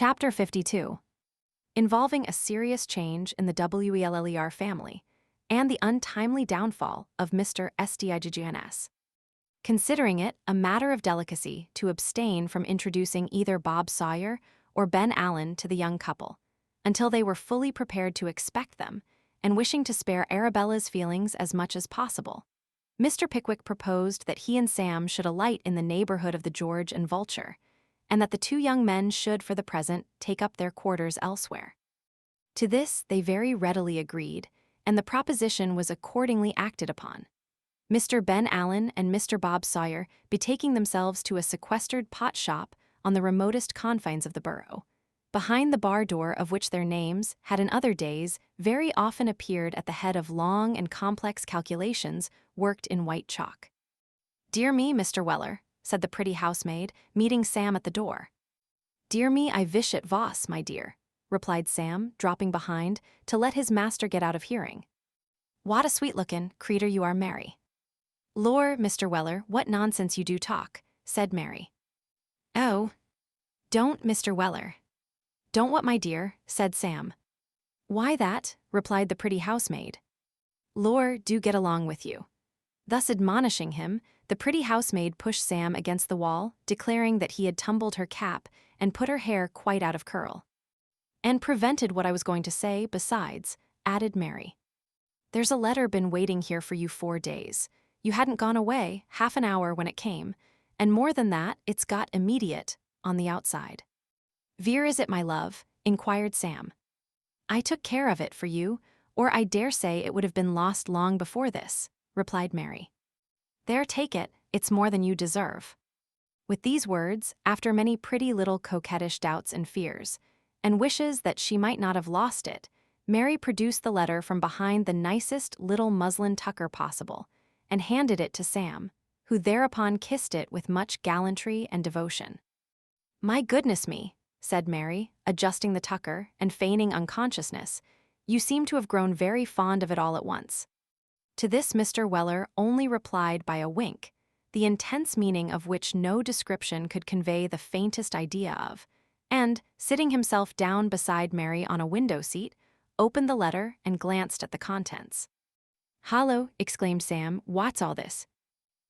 Chapter 52. Involving a serious change in the Weller family and the untimely downfall of Mr. Sdigns. Considering it a matter of delicacy to abstain from introducing either Bob Sawyer or Ben Allen to the young couple, until they were fully prepared to expect them, and wishing to spare Arabella's feelings as much as possible, Mr. Pickwick proposed that he and Sam should alight in the neighborhood of the George and Vulture, and that the two young men should for the present take up their quarters elsewhere. To this they very readily agreed, and the proposition was accordingly acted upon. Mr. Ben Allen and Mr. Bob Sawyer betaking themselves to a sequestered pot shop on the remotest confines of the borough, behind the bar door of which their names had in other days very often appeared at the head of long and complex calculations worked in white chalk. "Dear me, Mr. Weller," said the pretty housemaid, meeting Sam at the door. "Dear me, I wish it was, my dear," replied Sam, dropping behind to let his master get out of hearing. "What a sweet-lookin' creeter you are, Mary." "Lor, Mr. Weller, what nonsense you do talk," said Mary. "Oh, don't, Mr. Weller." "Don't what, my dear?" said Sam. "Why that," replied the pretty housemaid. "Lor, do get along with you." Thus admonishing him, the pretty housemaid pushed Sam against the wall, declaring that he had tumbled her cap and put her hair quite out of curl. "And prevented what I was going to say, besides," added Mary. "There's a letter been waiting here for you 4 days. You hadn't gone away half an hour when it came, and more than that, it's got immediate on the outside." "Vere is it, my love?" inquired Sam. "I took care of it for you, or I dare say it would have been lost long before this," replied Mary. "There, take it, it's more than you deserve." With these words, after many pretty little coquettish doubts and fears, and wishes that she might not have lost it, Mary produced the letter from behind the nicest little muslin tucker possible, and handed it to Sam, who thereupon kissed it with much gallantry and devotion. "My goodness me," said Mary, adjusting the tucker and feigning unconsciousness, "you seem to have grown very fond of it all at once." To this Mr. Weller only replied by a wink, the intense meaning of which no description could convey the faintest idea of, and, sitting himself down beside Mary on a window seat, opened the letter and glanced at the contents. "Hallo," exclaimed Sam, "what's all this?"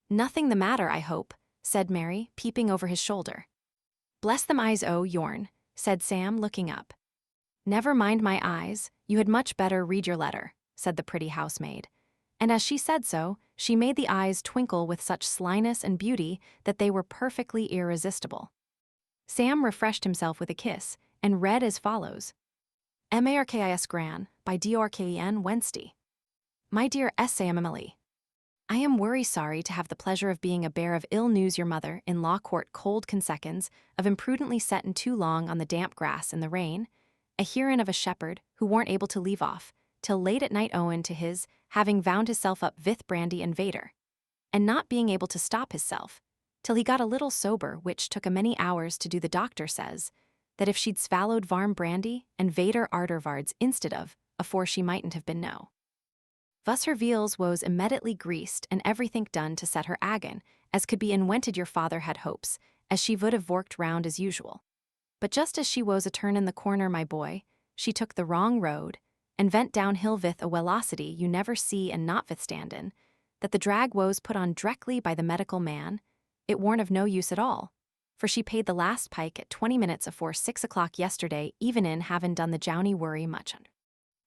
"Nothing the matter, I hope," said Mary, peeping over his shoulder. "Bless them eyes, oh, yourn," said Sam, looking up. "Never mind my eyes, you had much better read your letter," said the pretty housemaid. And as she said so, she made the eyes twinkle with such slyness and beauty that they were perfectly irresistible. Sam refreshed himself with a kiss, and read as follows. "Markis Gran, by Dorken Wednesday. My dear Emily, I am worry sorry to have the pleasure of being a bear of ill news your mother in law court cold consequence of imprudently settin' too long on the damp grass in the rain, a hearin' of a shepherd who warn't able to leave off till late at night owin' to his having vound hisself up vith brandy and vader, and not being able to stop hisself, till he got a little sober, which took a many hours to do. The doctor says that if she'd swallowed varm brandy and vader artervards instead of, afore she mightn't have been no. Thus her veals was immediately greased and everythink done to set her agon, as could be inwented your father had hopes, as she would have vorked round as usual. But just as she was a turnin' the corner, my boy, she took the wrong road, and vent downhill vith a velocity you never see and notwithstandin', that the drag was put on directly by the medical man, it warn't of no use at all, for she paid the last pike at 20 minutes afore 6 o'clock yesterday, even in havin' done the jowney worry much under.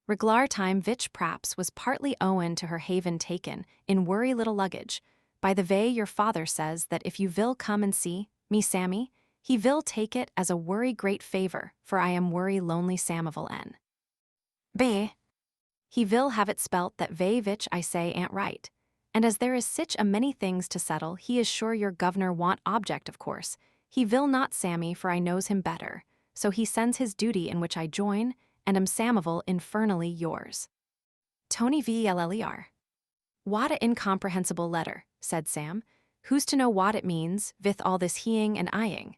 Reglar time vich praps was partly owin' to her haven taken in worry little luggage, by the vay your father says that if you vill come and see me Sammy, he vill take it as a worry great favor, for I am worry lonely Samivel N. B. He vill have it spelt that vay vich I say ain't right, and as there is sich a many things to settle, he is sure your governor want object of course, he vill not Sammy, for I knows him better, so he sends his duty in which I join, and am Samivel infernally yours. Tony Vller. "What a incomprehensible letter," said Sam. "Who's to know what it means, vith all this heing and eyeing?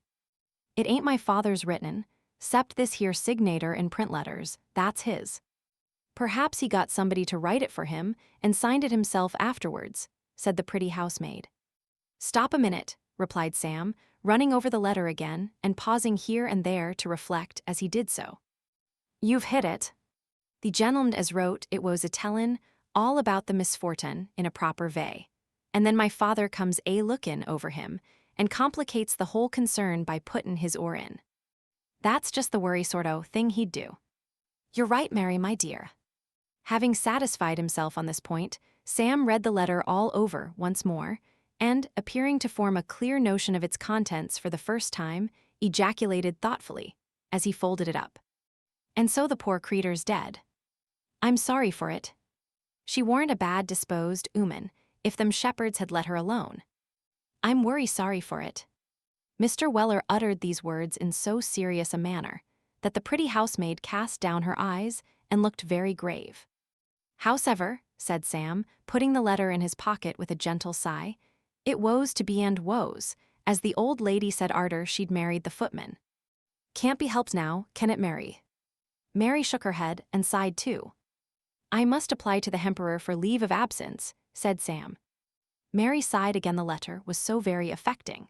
It ain't my father's written, 'cept this here signator in print letters, that's his. Perhaps he got somebody to write it for him and signed it himself afterwards," said the pretty housemaid. "Stop a minute," replied Sam, running over the letter again and pausing here and there to reflect as he did so. "You've hit it. The gentleman as wrote it was a tellin' all about the misfortune in a proper vay, and then my father comes a-lookin' over him and complicates the whole concern by puttin' his oar in. That's just the worry sort o' thing he'd do." "You're right, Mary, my dear." Having satisfied himself on this point, Sam read the letter all over once more, and, appearing to form a clear notion of its contents for the first time, ejaculated thoughtfully, as he folded it up. "And so the poor creetur's dead. I'm sorry for it. She warn't a bad-disposed 'ooman, if them shepherds had let her alone. I'm worry sorry for it." Mr. Weller uttered these words in so serious a manner that the pretty housemaid cast down her eyes and looked very grave. "Howsever," said Sam, putting the letter in his pocket with a gentle sigh, "it woes to be and woes, as the old lady said arter she'd married the footman. Can't be helped now, can it, Mary?" Mary shook her head and sighed too. "I must apply to the Hemperor for leave of absence," said Sam. Mary sighed again. The letter was so very affecting.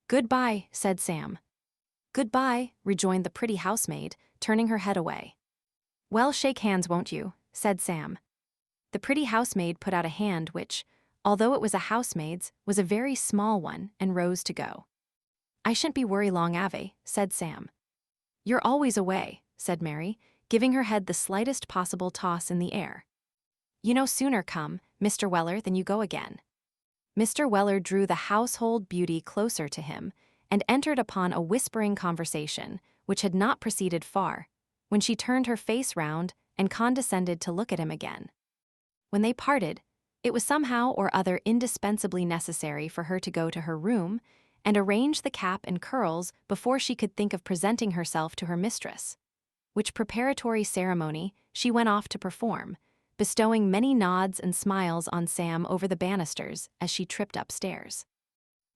"Good-bye," said Sam. "Good-bye," rejoined the pretty housemaid, turning her head away. "Well, shake hands, won't you?" said Sam. The pretty housemaid put out a hand which, although it was a housemaid's, was a very small one, and rose to go. "I shan't be worry long, Ave," said Sam. "You're always away," said Mary, giving her head the slightest possible toss in the air. "You no sooner come, Mr. Weller, than you go again." Mr. Weller drew the household beauty closer to him and entered upon a whispering conversation, which had not proceeded far, when she turned her face round and condescended to look at him again. When they parted, it was somehow or other indispensably necessary for her to go to her room and arrange the cap and curls before she could think of presenting herself to her mistress, which preparatory ceremony she went off to perform, bestowing many nods and smiles on Sam over the banisters as she tripped upstairs.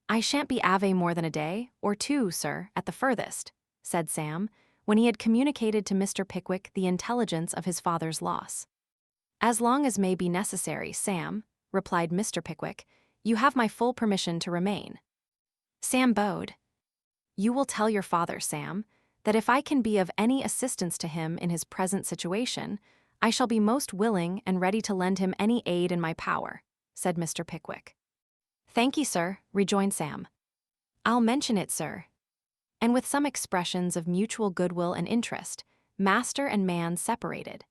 "I shan't be Ave more than a day, or two, sir, at the furthest," said Sam, when he had communicated to Mr. Pickwick the intelligence of his father's loss. "As long as may be necessary, Sam," replied Mr. Pickwick. "You have my full permission to remain." Sam bowed. "You will tell your father, Sam, that if I can be of any assistance to him in his present situation, I shall be most willing and ready to lend him any aid in my power," said Mr. Pickwick. "Thank ye, sir," rejoined Sam. "I'll mention it, sir." And with some expressions of mutual goodwill and interest, master and man separated.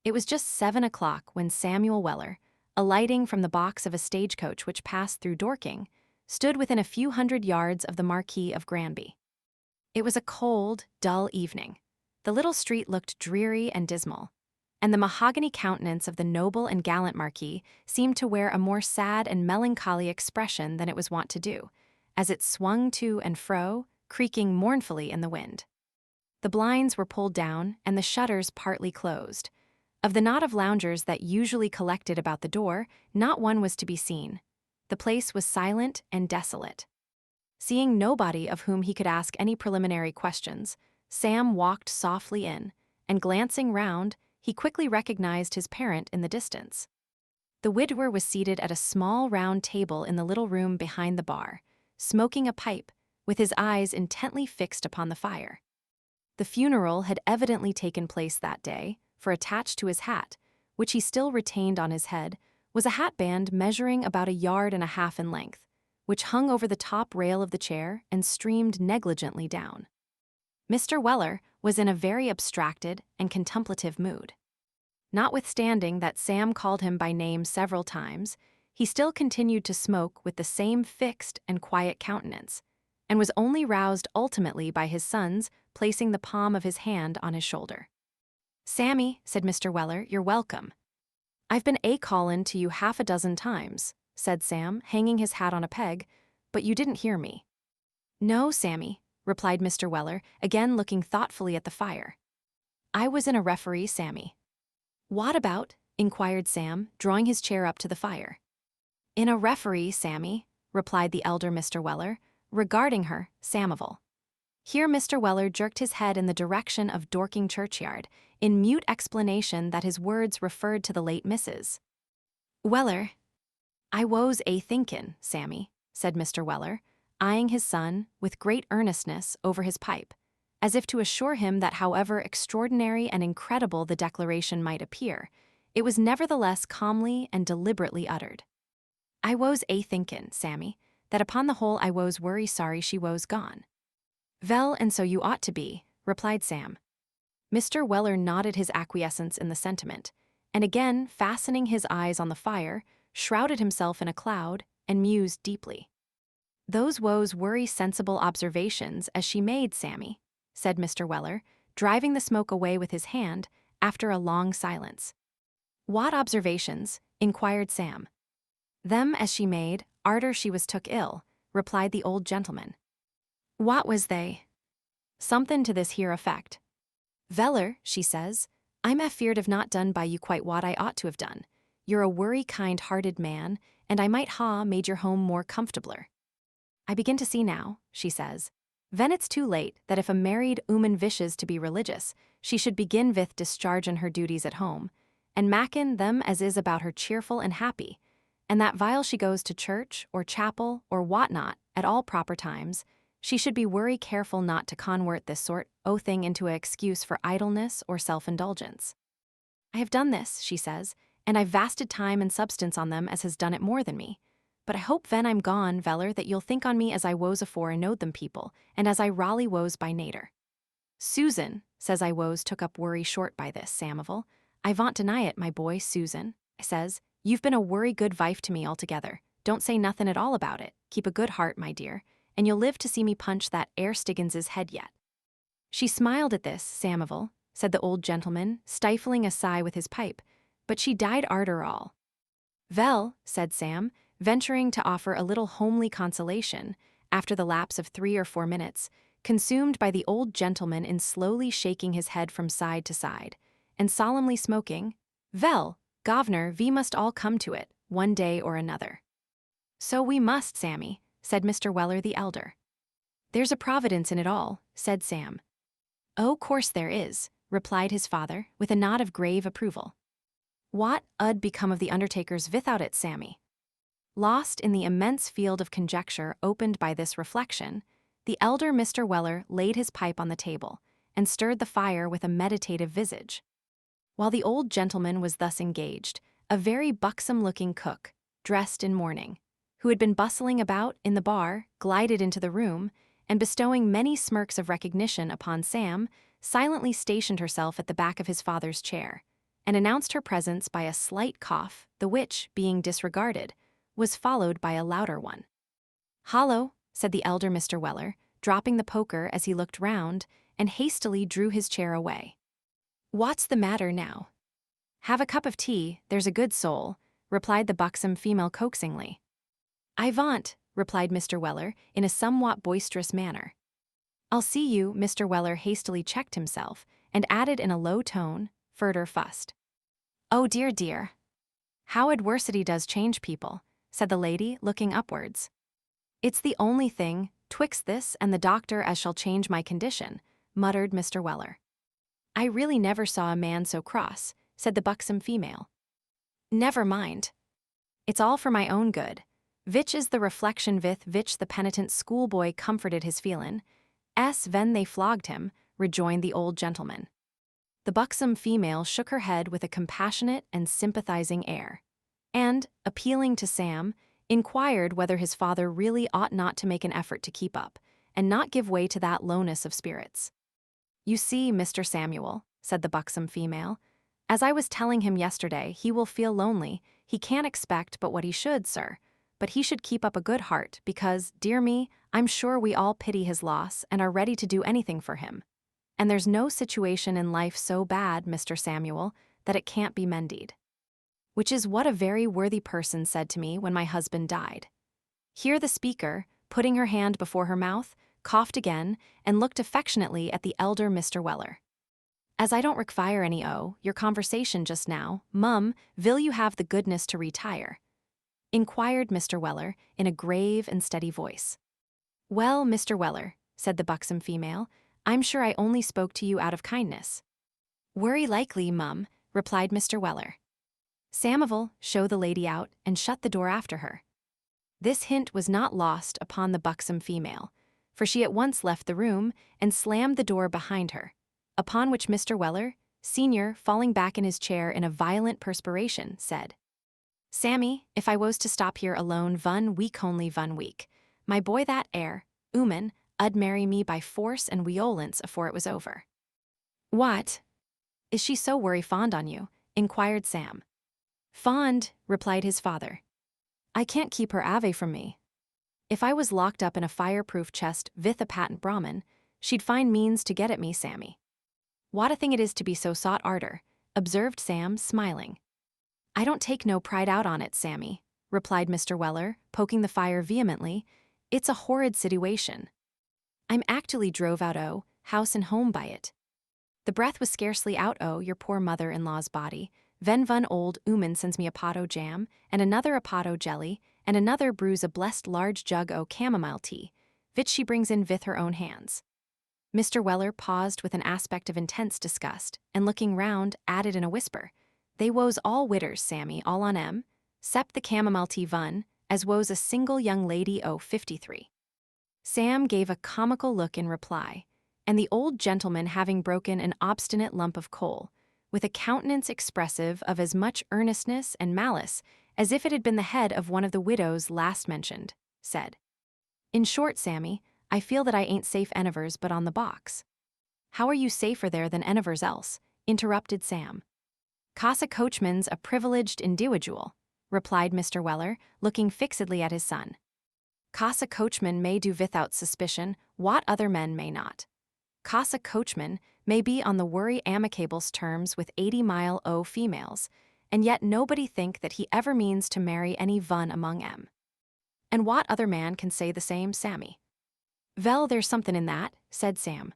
It was just 7 o'clock when Samuel Weller, alighting from the box of a stagecoach which passed through Dorking, stood within a few hundred yards of the Marquis of Granby. It was a cold, dull evening. The little street looked dreary and dismal, and the mahogany countenance of the noble and gallant Marquis seemed to wear a more sad and melancholy expression than it was wont to do, as it swung to and fro, creaking mournfully in the wind. The blinds were pulled down and the shutters partly closed. Of the knot of loungers that usually collected about the door, not one was to be seen. The place was silent and desolate. Seeing nobody of whom he could ask any preliminary questions, Sam walked softly in, and glancing round, he quickly recognized his parent in the distance. The widower was seated at a small round table in the little room behind the bar, smoking a pipe, with his eyes intently fixed upon the fire. The funeral had evidently taken place that day, for attached to his hat, which he still retained on his head, was a hatband measuring about 1.5 yards in length, which hung over the top rail of the chair and streamed negligently down. Mr. Weller was in a very abstracted and contemplative mood. Notwithstanding that Sam called him by name several times, he still continued to smoke with the same fixed and quiet countenance, and was only roused ultimately by his son's placing the palm of his hand on his shoulder. "Sammy," said Mr. Weller, "you're welcome." "I've been callin' to you 6 times," said Sam, hanging his hat on a peg, "but you didn't hear me." "No, Sammy," replied Mr. Weller, again looking thoughtfully at the fire. "I was in a referee, Sammy." "What about?" inquired Sam, drawing his chair up to the fire. "In a referee, Sammy," replied the elder Mr. Weller, regarding her, Samivel. Here Mr. Weller jerked his head in the direction of Dorking churchyard, in mute explanation that his words referred to the late Mrs. Weller. "I wos thinkin', Sammy," said Mr. Weller, eyeing his son with great earnestness over his pipe, as if to assure him that however extraordinary and incredible the declaration might appear, it was nevertheless calmly and deliberately uttered. "I woes a thinkin', Sammy, that upon the whole I woes worry sorry she woes gone." "Vell, and so you ought to be," replied Sam. Mr. Weller nodded his acquiescence in the sentiment, and again fastening his eyes on the fire, shrouded himself in a cloud and mused deeply. "Those woes worry sensible observations as she made, Sammy," said Mr. Weller, driving the smoke away with his hand after a long silence. "What observations?" inquired Sam. "Them as she made, arter she was took ill," replied the old gentleman. "What was they?" "Somethin' to this here effect. 'Veller,' she says, 'I'm afeard of not done by you quite what I ought to have done. You're a worry kind-hearted man, and I might ha' made your home more comfortabler. I begin to see now,' she says, 'ven it's too late, that if a married 'ooman vishes to be religious, she should begin vith dischargin' her duties at home, and makin' them as is about her cheerful and happy, and that while she goes to church or chapel or what-not at all proper times, she should be worry careful not to conwert this sort o' thing into a excuse for idleness or self-indulgence. I have done this,' she says, 'and I've vasted time and substance on them as has done it more than me. But I hope ven I'm gone, Veller, that you'll think on me as I woes afore and knowed them people, and as I rally woes by nater.' 'Susan,' says I woes took up worry short by this, Samivel, 'I vont deny it, my boy, Susan,' I says, 'you've been a worry good vife to me altogether. Don't say nothin' at all about it. Keep a good heart, my dear, and you'll live to see me punch that 'ere Stiggins's head yet.'" "She smiled at this, Samivel," said the old gentleman, stifling a sigh with his pipe, "but she died arter all." "Vell," said Sam, venturing to offer a little homely consolation, after the lapse of 3 or 4 minutes, consumed by the old gentleman in slowly shaking his head from side to side, and solemnly smoking, "Vell, governor, we must all come to it, one day or another." "So we must, Sammy," said Mr. Weller the elder. "There's a providence in it all," said Sam. "Oh, course there is," replied his father, with a nod of grave approval. "What 'ud become of the undertakers without it, Sammy?" Lost in the immense field of conjecture opened by this reflection, the elder Mr. Weller laid his pipe on the table and stirred the fire with a meditative visage. While the old gentleman was thus engaged, a very buxom-looking cook, dressed in mourning, who had been bustling about in the bar, glided into the room, and bestowing many smirks of recognition upon Sam, silently stationed herself at the back of his father's chair, and announced her presence by a slight cough, the which, being disregarded, was followed by a louder one. "Hollo," said the elder Mr. Weller, dropping the poker as he looked round, and hastily drew his chair away. "What's the matter now?" "Have a cup of tea, there's a good soul," replied the buxom female coaxingly. "I vaunt," replied Mr. Weller, in a somewhat boisterous manner. "I'll see you," Mr. Weller hastily checked himself, and added in a low tone, "furder fust." "Oh dear, dear. How adversity does change people," said the lady, looking upwards. "It's the only thing, 'twixt this and the doctor, as shall change my condition," muttered Mr. Weller. "I really never saw a man so cross," said the buxom female. "Never mind. It's all for my own good. Vich is the reflection vith vich the penitent schoolboy comforted his feelin', ven they flogged him," rejoined the old gentleman. The buxom female shook her head with a compassionate and sympathizing air, and, appealing to Sam, inquired whether his father really ought not to make an effort to keep up, and not give way to that lowness of spirits. "You see, Mr. Samuel," said the buxom female, "as I was telling him yesterday, he will feel lonely. He can't expect but what he should, sir, but he should keep up a good heart, because, dear me, I'm sure we all pity his loss and are ready to do anything for him. And there's no situation in life so bad, Mr. Samuel, that it can't be mended." Which is what a very worthy person said to me when my husband died. Here the speaker, putting her hand before her mouth, coughed again, and looked affectionately at the elder Mr. Weller. "As I don't require any your conversation just now, mum, will you have the goodness to retire?" inquired Mr. Weller, in a grave and steady voice. "Well, Mr. Weller," said the buxom female, "I'm sure I only spoke to you out of kindness." "Worry likely, mum," replied Mr. Weller. "Samivel, show the lady out, and shut the door after her." This hint was not lost upon the buxom female, for she at once left the room and slammed the door behind her, upon which Mr. Weller, Sr., falling back in his chair in a violent perspiration, said, "Sammy, if I was to stop here alone 1 week only 1 week, my boy that air, ooman, 'ud marry me by force and wiolence afore it was over." "What? Is she so worry fond on you?" inquired Sam. "Fond," replied his father. "I can't keep her ave from me. If I was locked up in a fireproof chest with a patent Brahmin, she'd find means to get at me, Sammy." "What a thing it is to be so sought arter," observed Sam, smiling. "I don't take no pride out on it, Sammy," replied Mr. Weller, poking the fire vehemently. "It's a horrid situation. I'm actually drove out o' house and home by it. The breath was scarcely out o' your poor mother-in-law's body, ven vun old ooman sends me a pot o' jam, and another a pot o' jelly, and another brews a blessed large jug o' chamomile tea, vich she brings in vith her own hands." Mr. Weller paused with an aspect of intense disgust, and looking round, added in a whisper, "They woes all widders, Sammy, all on 'em, 'cept the chamomile tea vun, as woes a single young lady o' 53. Sam gave a comical look in reply, and the old gentleman having broken an obstinate lump of coal, with a countenance expressive of as much earnestness and malice as if it had been the head of one of the widows last mentioned, said, "In short, Sammy, I feel that I ain't safe anywheres but on the box." "How are you safer there than anywheres else?" interrupted Sam. "'Cause a coachman's a privileged individual," replied Mr. Weller, looking fixedly at his son. "'Cause a coachman may do without suspicion what other men may not. 'Cause a coachman may be on the worry amicables terms with 80-mile o females, and yet nobody think that he ever means to marry any vun among 'em. And what other man can say the same, Sammy?" "Vell, there's something in that," said Sam.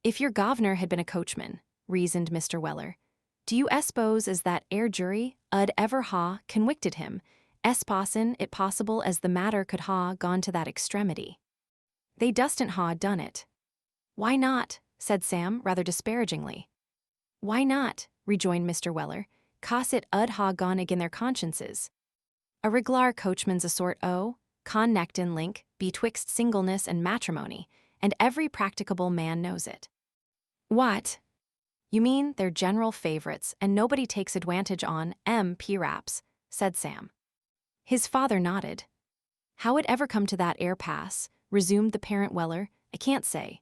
"If your governor had been a coachman," reasoned Mr. Weller, "do you espose as that air jury 'ud ever ha conwicted him, esposin it possible as the matter could ha gone to that extremity? They dustn't ha done it." "Why not?" said Sam, rather disparagingly. "Why not?" rejoined Mr. Weller, "'cause it 'ud ha gone agin their consciences. A reglar coachman's a sort o' connectin' link betwixt singleness and matrimony, and every practicable man knows it." "What? You mean they're general favorites and nobody takes advantage on P-raps," said Sam. His father nodded. "How it ever come to that air pass," resumed the parent Weller, "I can't say.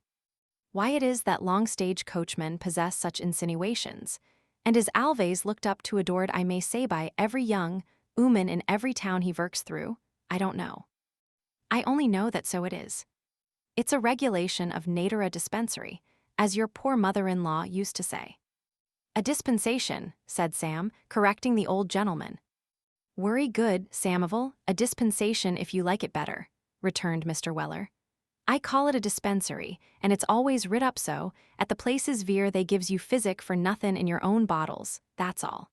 Why it is that long stage coachmen possess such insinuations, and is always looked up to adored I may say by every young ooman in every town he works through, I don't know. I only know that so it is. It's a regulation of natura dispensary, as your poor mother-in-law used to say." "A dispensation," said Sam, correcting the old gentleman. "Worry good, Samivel, a dispensation if you like it better," returned Mr. Weller. "I call it a dispensary, and it's always writ up so, at the places veer they gives you physic for nothin' in your own bottles, that's all."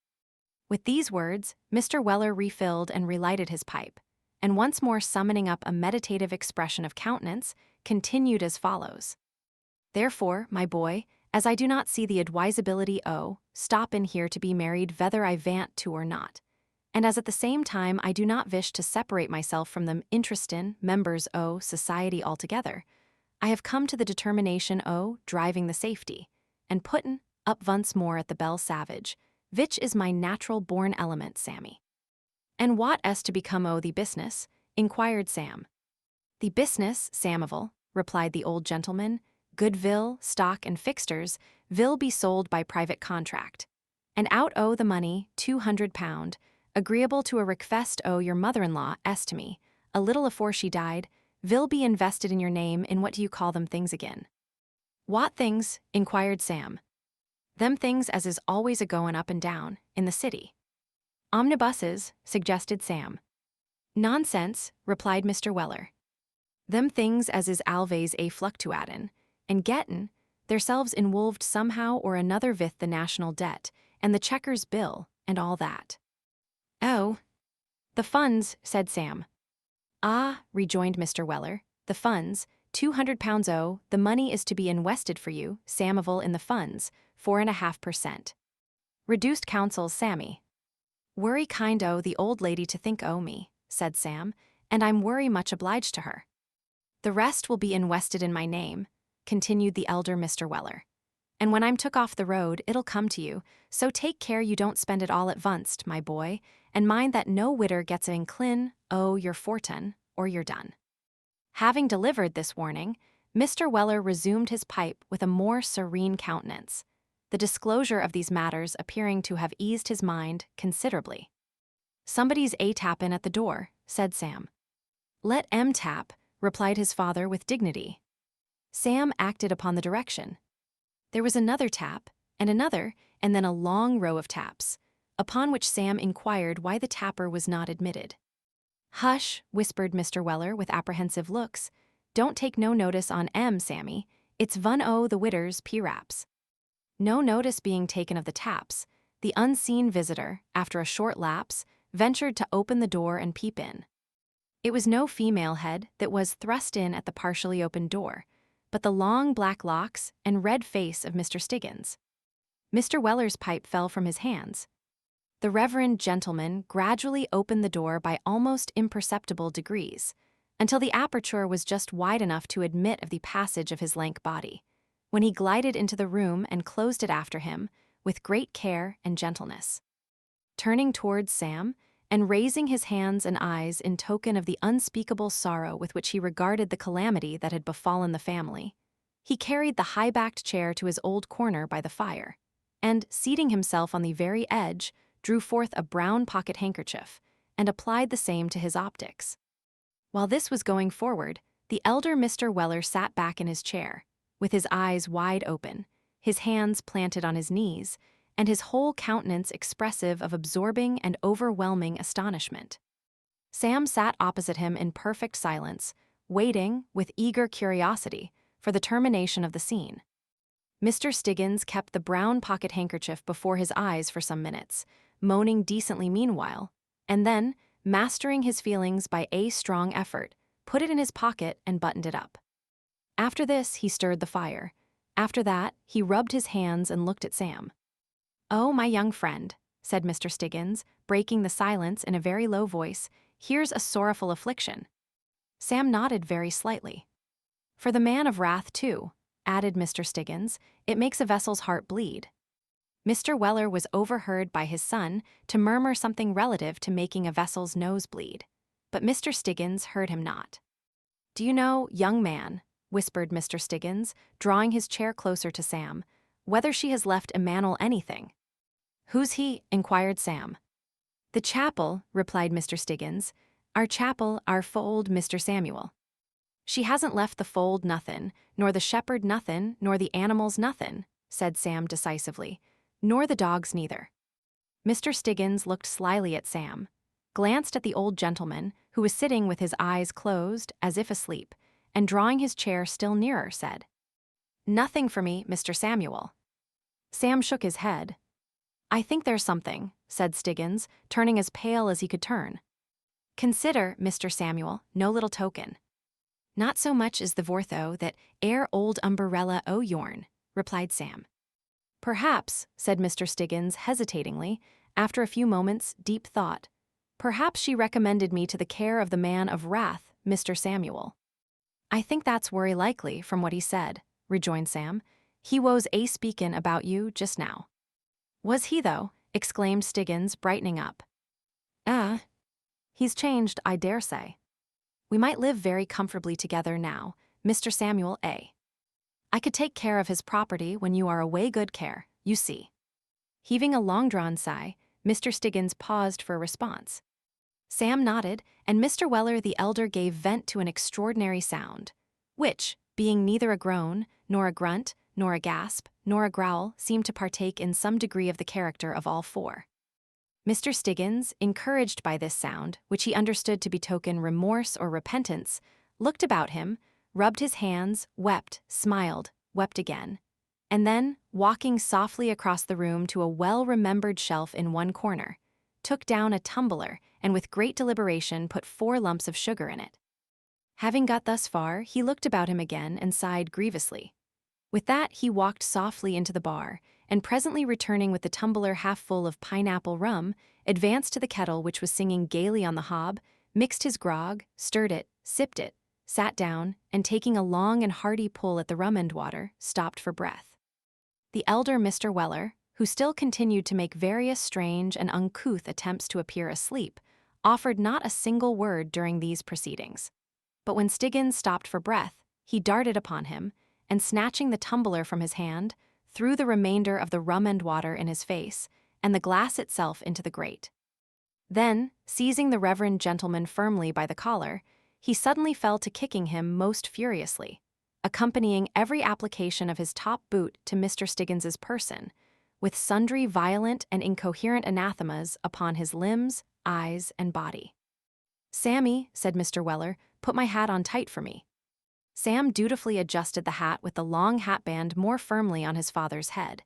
With these words, Mr. Weller refilled and relighted his pipe, and once more summoning up a meditative expression of countenance, continued as follows. "Therefore, my boy, as I do not see the advisability o' stoppin' here to be married whether I vant to or not, and as at the same time I do not wish to separate myself from them interestin' members o' society altogether, I have come to the determination o' driving the safety, and puttin' up once more at the Bell Savage, vich is my natural-born element, Sammy." "And what is to become o' the business?" inquired Sam. "The business, Samivel," replied the old gentleman, "goodvill, stock, and fixtures, vill be sold by private contract. And out o' the money, £200, agreeable to a request o' your mother-in-law, to me, a little afore she died, vill be invested in your name in what do you call them things again?" "What things?" inquired Sam. "Them things as is always a-goin' up and down, in the city." "Omnibuses," suggested Sam. "Nonsense," replied Mr. Weller. "Them things as is always a-fluctuatin', and gettin', theirselves inwolved somehow or another vith the national debt, and the checkers bill, and all that." "Oh, the funds," said Sam. "Ah," rejoined Mr. Weller, "the funds, £200 o, the money is to be invested for you, Samivel, in the funds, 4.5%. Reduced counsels, Sammy." "Worry kind o' the old lady to think o' me," said Sam, and I'm worry much obliged to her. The rest will be invested in my name," continued the elder Mr. Weller. "And when I'm took off the road, it'll come to you, so take care you don't spend it all at onct, my boy, and mind that no widder gets an inclin o' your fortun, or you're done." Having delivered this warning, Mr. Weller resumed his pipe with a more serene countenance, the disclosure of these matters appearing to have eased his mind considerably. "Somebody's a-tappin' at the door," said Sam. "Let em tap," replied his father with dignity. Sam acted upon the direction. There was another tap, and then a long row of taps, upon which Sam inquired why the tapper was not admitted. "Hush," whispered Mr. Weller with apprehensive looks. "Don't take no notice on Sammy. It's vun o' the widder's p-raps." No notice being taken of the taps, the unseen visitor, after a short lapse, ventured to open the door and peep in. It was no female head that was thrust in at the partially opened door, but the long black locks and red face of Mr. Stiggins. Mr. Weller's pipe fell from his hands. The reverend gentleman gradually opened the door by almost imperceptible degrees, until the aperture was just wide enough to admit of the passage of his lank body, when he glided into the room and closed it after him with great care and gentleness. Turning towards Sam, and raising his hands and eyes in token of the unspeakable sorrow with which he regarded the calamity that had befallen the family, he carried the high-backed chair to his old corner by the fire, and, seating himself on the very edge, drew forth a brown pocket-handkerchief, and applied the same to his optics. While this was going forward, the elder Mr. Weller sat back in his chair, with his eyes wide open, his hands planted on his knees, and his whole countenance expressive of absorbing and overwhelming astonishment. Sam sat opposite him in perfect silence, waiting, with eager curiosity, for the termination of the scene. Mr. Stiggins kept the brown pocket-handkerchief before his eyes for some minutes, moaning decently meanwhile, and then, mastering his feelings by a strong effort, put it in his pocket and buttoned it up. After this, he stirred the fire. After that, he rubbed his hands and looked at Sam. "Oh, my young friend," said Mr. Stiggins, breaking the silence in a very low voice, "here's a sorrowful affliction." Sam nodded very slightly. "For the man of wrath, too," added Mr. Stiggins, "it makes a vessel's heart bleed." Mr. Weller was overheard by his son to murmur something relative to making a vessel's nose bleed, but Mr. Stiggins heard him not. "Do you know, young man," whispered Mr. Stiggins, drawing his chair closer to Sam, "whether she has left Emanuel anything?" "Who's he?" inquired Sam. "The chapel," replied Mr. Stiggins. "Our chapel, our fold, Mr. Samuel. She hasn't left the fold nothin', nor the shepherd nothin', nor the animals nothin'," said Sam decisively, "nor the dogs neither." Mr. Stiggins looked slyly at Sam, glanced at the old gentleman, who was sitting with his eyes closed, as if asleep, and drawing his chair still nearer, said, "Nothing for me, Mr. Samuel." Sam shook his head. "I think there's something," said Stiggins, turning as pale as he could turn. "Consider, Mr. Samuel, no little token." "Not so much as the vortho that air old umbrella o' yourn," replied Sam. "Perhaps," said Mr. Stiggins hesitatingly, after a few moments' deep thought, "perhaps she recommended me to the care of the man of wrath, Mr. Samuel." "I think that's werry likely, from what he said," rejoined Sam. "He was a-speakin' about you just now." "Was he, though?" exclaimed Stiggins, brightening up. He's changed, I dare say. We might live very comfortably together now, Mr. Samuel A. I could take care of his property when you are away good care, you see." Heaving a long-drawn sigh, Mr. Stiggins paused for a response. Sam nodded, and Mr. Weller the elder gave vent to an extraordinary sound, which, being neither a groan, nor a grunt, nor a gasp, nor a growl, seemed to partake in some degree of the character of all four. Mr. Stiggins, encouraged by this sound, which he understood to betoken remorse or repentance, looked about him, rubbed his hands, wept, smiled, wept again, and then, walking softly across the room to a well-remembered shelf in one corner, took down a tumbler and with great deliberation put 4 lumps of sugar in it. Having got thus far, he looked about him again and sighed grievously. With that, he walked softly into the bar, and presently returning with the tumbler half full of pineapple rum, advanced to the kettle which was singing gaily on the hob, mixed his grog, stirred it, sipped it, sat down, and taking a long and hearty pull at the rum and water, stopped for breath. The elder Mr. Weller, who still continued to make various strange and uncouth attempts to appear asleep, offered not a single word during these proceedings. But when Stiggins stopped for breath, he darted upon him, and snatching the tumbler from his hand, threw the remainder of the rum and water in his face, and the glass itself into the grate. Then, seizing the reverend gentleman firmly by the collar, he suddenly fell to kicking him most furiously, accompanying every application of his top boot to Mr. Stiggins's person, with sundry violent and incoherent anathemas upon his limbs, eyes, and body. "Sammy," said Mr. Weller, "put my hat on tight for me." Sam dutifully adjusted the hat with the long hatband more firmly on his father's head,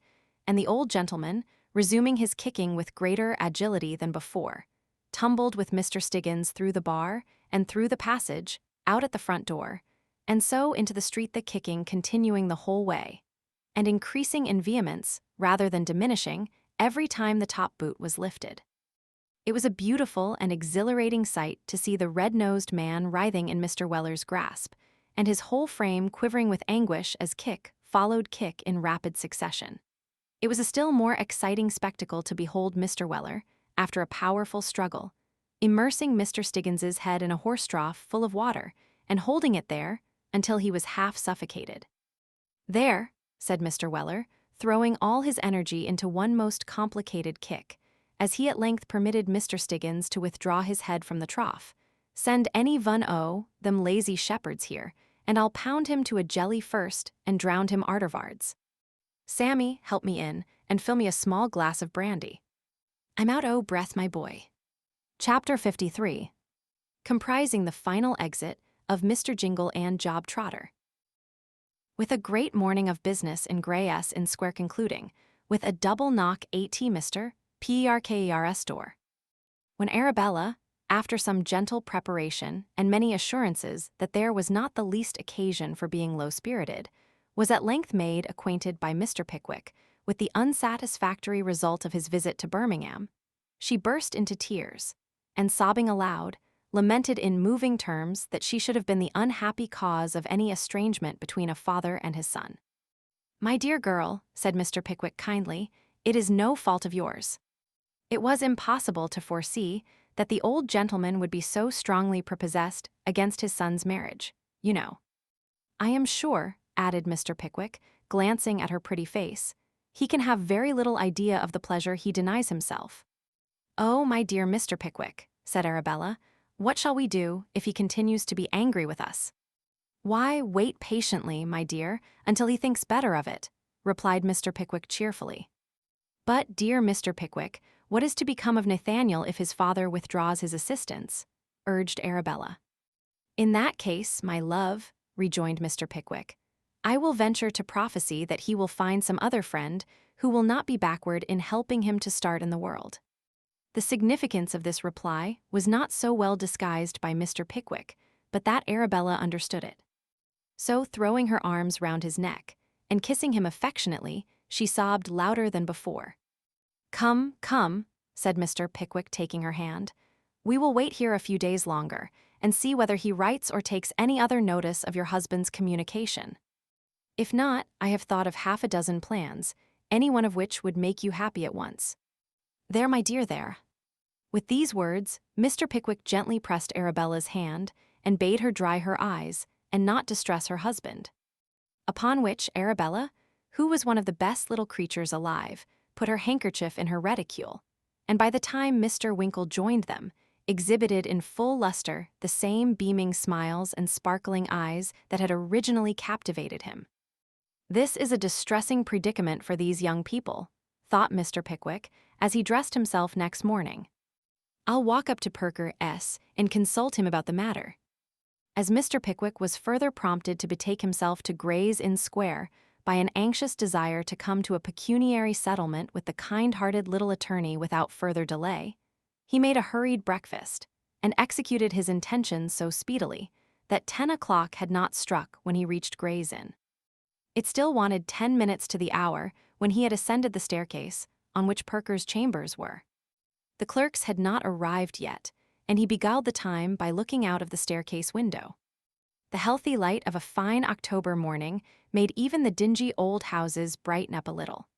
and the old gentleman, resuming his kicking with greater agility than before, tumbled with Mr. Stiggins through the bar and through the passage, out at the front door, and so into the street, the kicking continuing the whole way, and increasing in vehemence, rather than diminishing, every time the top boot was lifted. It was a beautiful and exhilarating sight to see the red-nosed man writhing in Mr. Weller's grasp, and his whole frame quivering with anguish as kick followed kick in rapid succession. It was a still more exciting spectacle to behold Mr. Weller, after a powerful struggle, immersing Mr. Stiggins's head in a horse trough full of water, and holding it there until he was half suffocated. "There," said Mr. Weller, throwing all his energy into one most complicated kick, as he at length permitted Mr. Stiggins to withdraw his head from the trough. "Send any them lazy shepherds here, and I'll pound him to a jelly first and drown him artervards. Sammy, help me in, and fill me a small glass of brandy. I'm out o' breath, my boy." Chapter 53. Comprising the final exit of Mr. Jingle and Job Trotter. With a great morning of business in Grey S in Square concluding, with a double knock at Mr. Perkers door. When Arabella, after some gentle preparation and many assurances that there was not the least occasion for being low-spirited, was at length made acquainted by Mr. Pickwick with the unsatisfactory result of his visit to Birmingham, she burst into tears, and sobbing aloud, lamented in moving terms that she should have been the unhappy cause of any estrangement between a father and his son. "My dear girl," said Mr. Pickwick kindly, "it is no fault of yours. It was impossible to foresee that the old gentleman would be so strongly prepossessed against his son's marriage, you know. I am sure," added Mr. Pickwick, glancing at her pretty face, "he can have very little idea of the pleasure he denies himself." "Oh, my dear Mr. Pickwick," said Arabella, "what shall we do if he continues to be angry with us?" "Why, wait patiently, my dear, until he thinks better of it," replied Mr. Pickwick cheerfully. "But, dear Mr. Pickwick, what is to become of Nathaniel if his father withdraws his assistance?" urged Arabella. "In that case, my love," rejoined Mr. Pickwick, "I will venture to prophesy that he will find some other friend who will not be backward in helping him to start in the world." The significance of this reply was not so well disguised by Mr. Pickwick, but that Arabella understood it. So, throwing her arms round his neck, and kissing him affectionately, she sobbed louder than before. "Come, come," said Mr. Pickwick, taking her hand. "We will wait here a few days longer, and see whether he writes or takes any other notice of your husband's communication. If not, I have thought of half a dozen plans, any one of which would make you happy at once. There, my dear, there." With these words, Mr. Pickwick gently pressed Arabella's hand, and bade her dry her eyes, and not distress her husband. Upon which Arabella, who was one of the best little creatures alive, put her handkerchief in her reticule, and by the time Mr. Winkle joined them, exhibited in full luster the same beaming smiles and sparkling eyes that had originally captivated him. "This is a distressing predicament for these young people," thought Mr. Pickwick, as he dressed himself next morning. "I'll walk up to Perkers and consult him about the matter." As Mr. Pickwick was further prompted to betake himself to Gray's Inn Square by an anxious desire to come to a pecuniary settlement with the kind-hearted little attorney without further delay, he made a hurried breakfast, and executed his intentions so speedily that 10 o'clock had not struck when he reached Gray's Inn. It still wanted 10 minutes to the hour when he had ascended the staircase on which Perkers' chambers were. The clerks had not arrived yet, and he beguiled the time by looking out of the staircase window. The healthy light of a fine October morning made even the dingy old houses brighten up a little,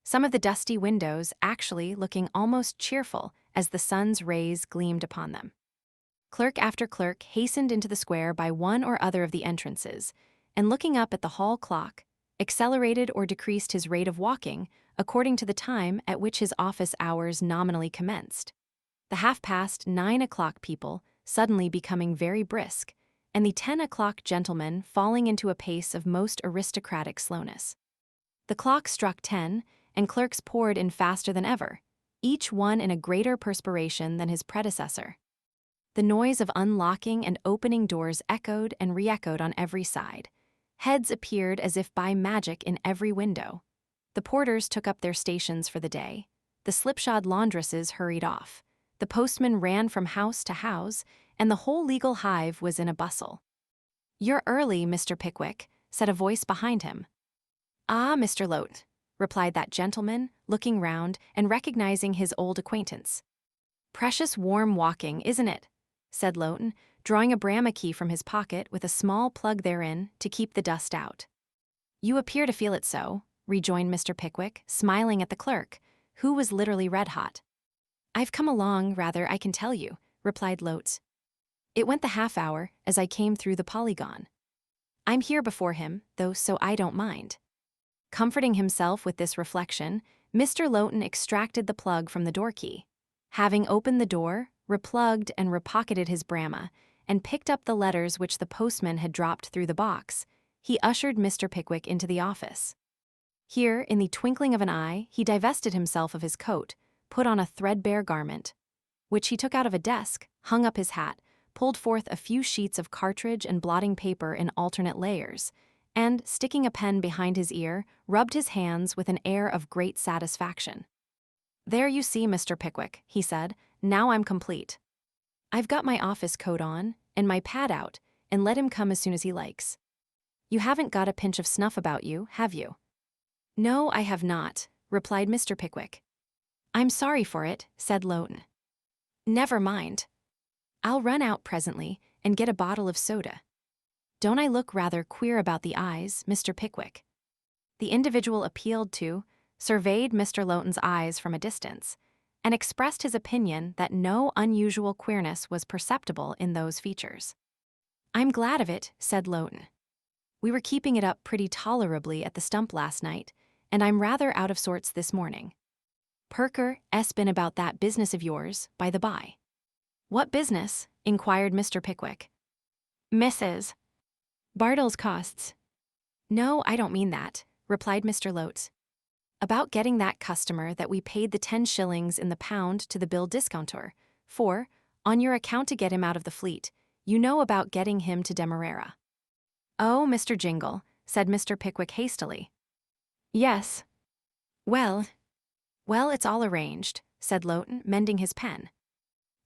some of the dusty windows actually looking almost cheerful as the sun's rays gleamed upon them. Clerk after clerk hastened into the square by one or other of the entrances, and looking up at the hall clock, accelerated or decreased his rate of walking according to the time at which his office hours nominally commenced. The 9:30 people suddenly becoming very brisk, and the 10 gentlemen falling into a pace of most aristocratic slowness. The clock struck 10, and clerks poured in faster than ever, each one in a greater perspiration than his predecessor. The noise of unlocking and opening doors echoed and re-echoed on every side. Heads appeared as if by magic in every window. The porters took up their stations for the day. The slipshod laundresses hurried off. The postman ran from house to house, and the whole legal hive was in a bustle. "You're early, Mr. Pickwick," said a voice behind him. "Ah, Mr. Lote," replied that gentleman, looking round and recognizing his old acquaintance. "Precious warm walking, isn't it?" said Lowton, drawing a Bramah key from his pocket with a small plug therein to keep the dust out. "You appear to feel it so," rejoined Mr. Pickwick, smiling at the clerk, who was literally red-hot. "I've come along, rather, I can tell you," replied Lotes. "It went the half-hour as I came through the Polygon. I'm here before him, though, so I don't mind." Comforting himself with this reflection, Mr. Lowton extracted the plug from the door key. Having opened the door, replugged and repocketed his Bramah, and picked up the letters which the postman had dropped through the box, he ushered Mr. Pickwick into the office. Here, in the twinkling of an eye, he divested himself of his coat, put on a threadbare garment, which he took out of a desk, hung up his hat, pulled forth a few sheets of cartridge and blotting paper in alternate layers, and, sticking a pen behind his ear, rubbed his hands with an air of great satisfaction. "There you see, Mr. Pickwick," he said, "now I'm complete. I've got my office coat on, and my pad out, and let him come as soon as he likes. You haven't got a pinch of snuff about you, have you?" "No, I have not," replied Mr. Pickwick. "I'm sorry for it," said Lowton. "Never mind. I'll run out presently and get a bottle of soda. Don't I look rather queer about the eyes, Mr. Pickwick?" The individual appealed to surveyed Mr. Lowton's eyes from a distance, and expressed his opinion that no unusual queerness was perceptible in those features. "I'm glad of it," said Lowton. "We were keeping it up pretty tolerably at the stump last night, and I'm rather out of sorts this morning. Perker's been about that business of yours, by the by." "What business?" inquired Mr. Pickwick. "Mrs. Bartle's costs." "No, I don't mean that," replied Mr. Lotes. "About getting that customer that we paid the 10 shillings in the pound to the bill discounter, for, on your account to get him out of the fleet, you know about getting him to Demerara." "Oh, Mr. Jingle," said Mr. Pickwick hastily. "Yes." Well, it's all arranged," said Lowton, mending his pen.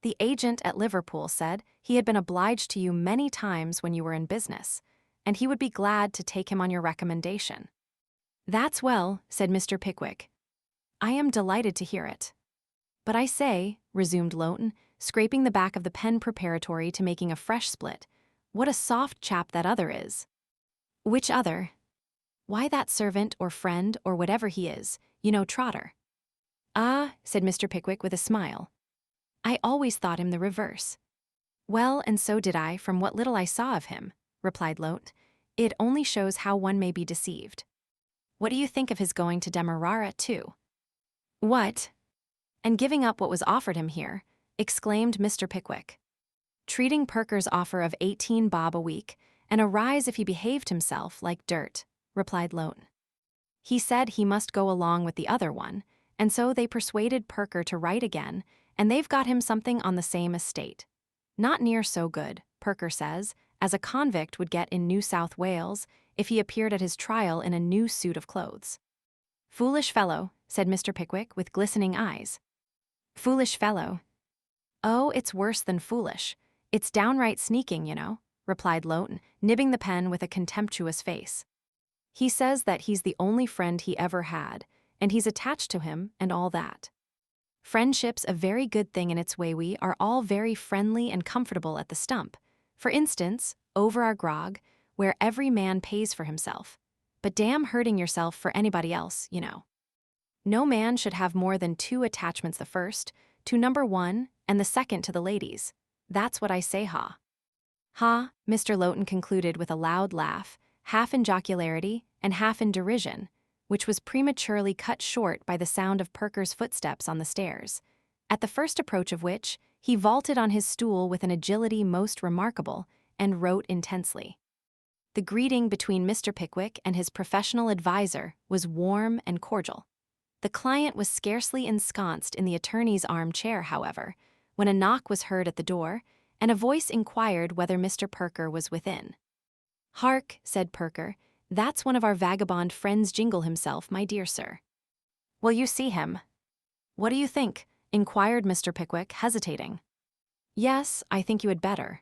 "The agent at Liverpool said he had been obliged to you many times when you were in business, and he would be glad to take him on your recommendation." "That's well," said Mr. Pickwick. "I am delighted to hear it. But I say," resumed Lowton, scraping the back of the pen preparatory to making a fresh split, "what a soft chap that other is." "Which other?" "Why, that servant or friend or whatever he is, you know, Trotter." "Ah," said Mr. Pickwick with a smile. "I always thought him the reverse." "Well, and so did I from what little I saw of him," replied Lowton. "It only shows how one may be deceived. What do you think of his going to Demerara, too?" "What?" "And giving up what was offered him here," exclaimed Mr. Pickwick. "Treating Perker's offer of 18 bob a week, and a rise if he behaved himself, like dirt," replied Lowton. "He said he must go along with the other one, and so they persuaded Perker to write again, and they've got him something on the same estate. Not near so good, Perker says, as a convict would get in New South Wales if he appeared at his trial in a new suit of clothes." "Foolish fellow," said Mr. Pickwick with glistening eyes. "Foolish fellow." "Oh, it's worse than foolish. It's downright sneaking, you know," replied Lowton, nibbing the pen with a contemptuous face. "He says that he's the only friend he ever had, and he's attached to him and all that." Friendship's a very good thing in its way. We are all very friendly and comfortable at the stump. For instance, over our grog, where every man pays for himself. But damn hurting yourself for anybody else, you know. No man should have more than 2 attachments, the first to number 1 and the second to the ladies. That's what I say, ha. Ha, Mr. Lowton concluded with a loud laugh, half in jocularity and half in derision, which was prematurely cut short by the sound of Perker's footsteps on the stairs, at the first approach of which he vaulted on his stool with an agility most remarkable and wrote intensely. The greeting between Mr. Pickwick and his professional adviser was warm and cordial. The client was scarcely ensconced in the attorney's armchair, however, when a knock was heard at the door, and a voice inquired whether Mr. Perker was within. "Hark," said Perker, "that's one of our vagabond friends, Jingle himself, my dear sir." "Will you see him?" "What do you think?" inquired Mr. Pickwick, hesitating. "Yes, I think you had better."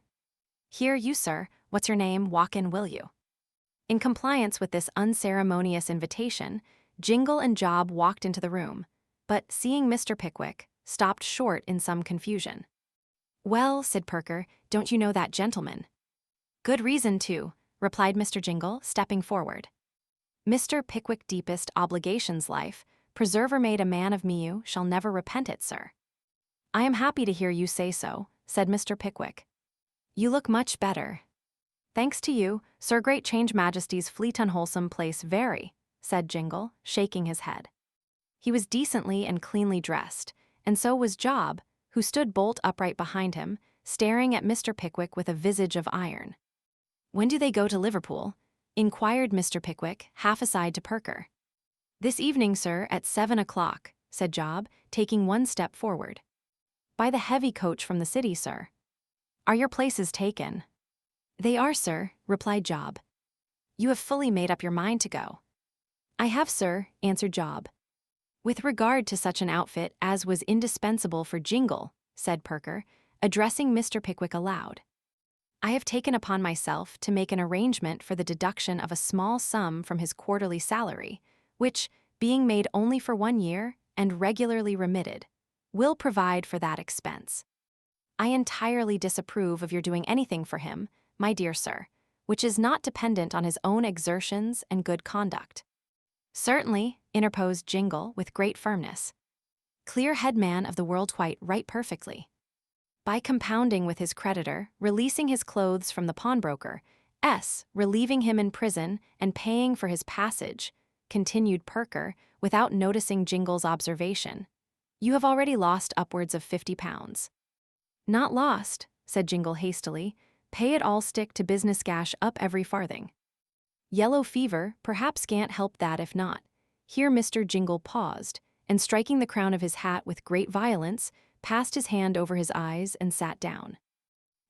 "Here, you sir, what's your name? Walk in, will you?" In compliance with this unceremonious invitation, Jingle and Job walked into the room, but seeing Mr. Pickwick, stopped short in some confusion. "Well," said Perker, "don't you know that gentleman?" "Good reason to," replied Mr. Jingle, stepping forward. "Mr. Pickwick, deepest obligations life, preserver made a man of me, you shall never repent it, sir." "I am happy to hear you say so," said Mr. Pickwick. "You look much better." "Thanks to you, sir, great change majesty's fleet unwholesome place very," said Jingle, shaking his head. He was decently and cleanly dressed, and so was Job, who stood bolt upright behind him, staring at Mr. Pickwick with a visage of iron. "When do they go to Liverpool?" inquired Mr. Pickwick, half aside to Perker. "This evening, sir, at 7 o'clock, said Job, taking one step forward. "By the heavy coach from the city, sir." "Are your places taken?" "They are, sir," replied Job. "You have fully made up your mind to go?" "I have, sir," answered Job. "With regard to such an outfit as was indispensable for Jingle," said Perker, addressing Mr. Pickwick aloud, "I have taken upon myself to make an arrangement for the deduction of a small sum from his quarterly salary, which, being made only for 1 year and regularly remitted, will provide for that expense. I entirely disapprove of your doing anything for him, my dear sir, which is not dependent on his own exertions and good conduct." "Certainly," interposed Jingle with great firmness. "Clear head man of the world, quite right, perfectly." "By compounding with his creditor, releasing his clothes from the pawnbroker, relieving him in prison and paying for his passage," continued Perker, without noticing Jingle's observation, "you have already lost upwards of £50. "Not lost," said Jingle hastily. "Pay it all, stick to business, gash up every farthing. Yellow fever, perhaps can't help that if not." Here Mr. Jingle paused, and striking the crown of his hat with great violence, passed his hand over his eyes and sat down.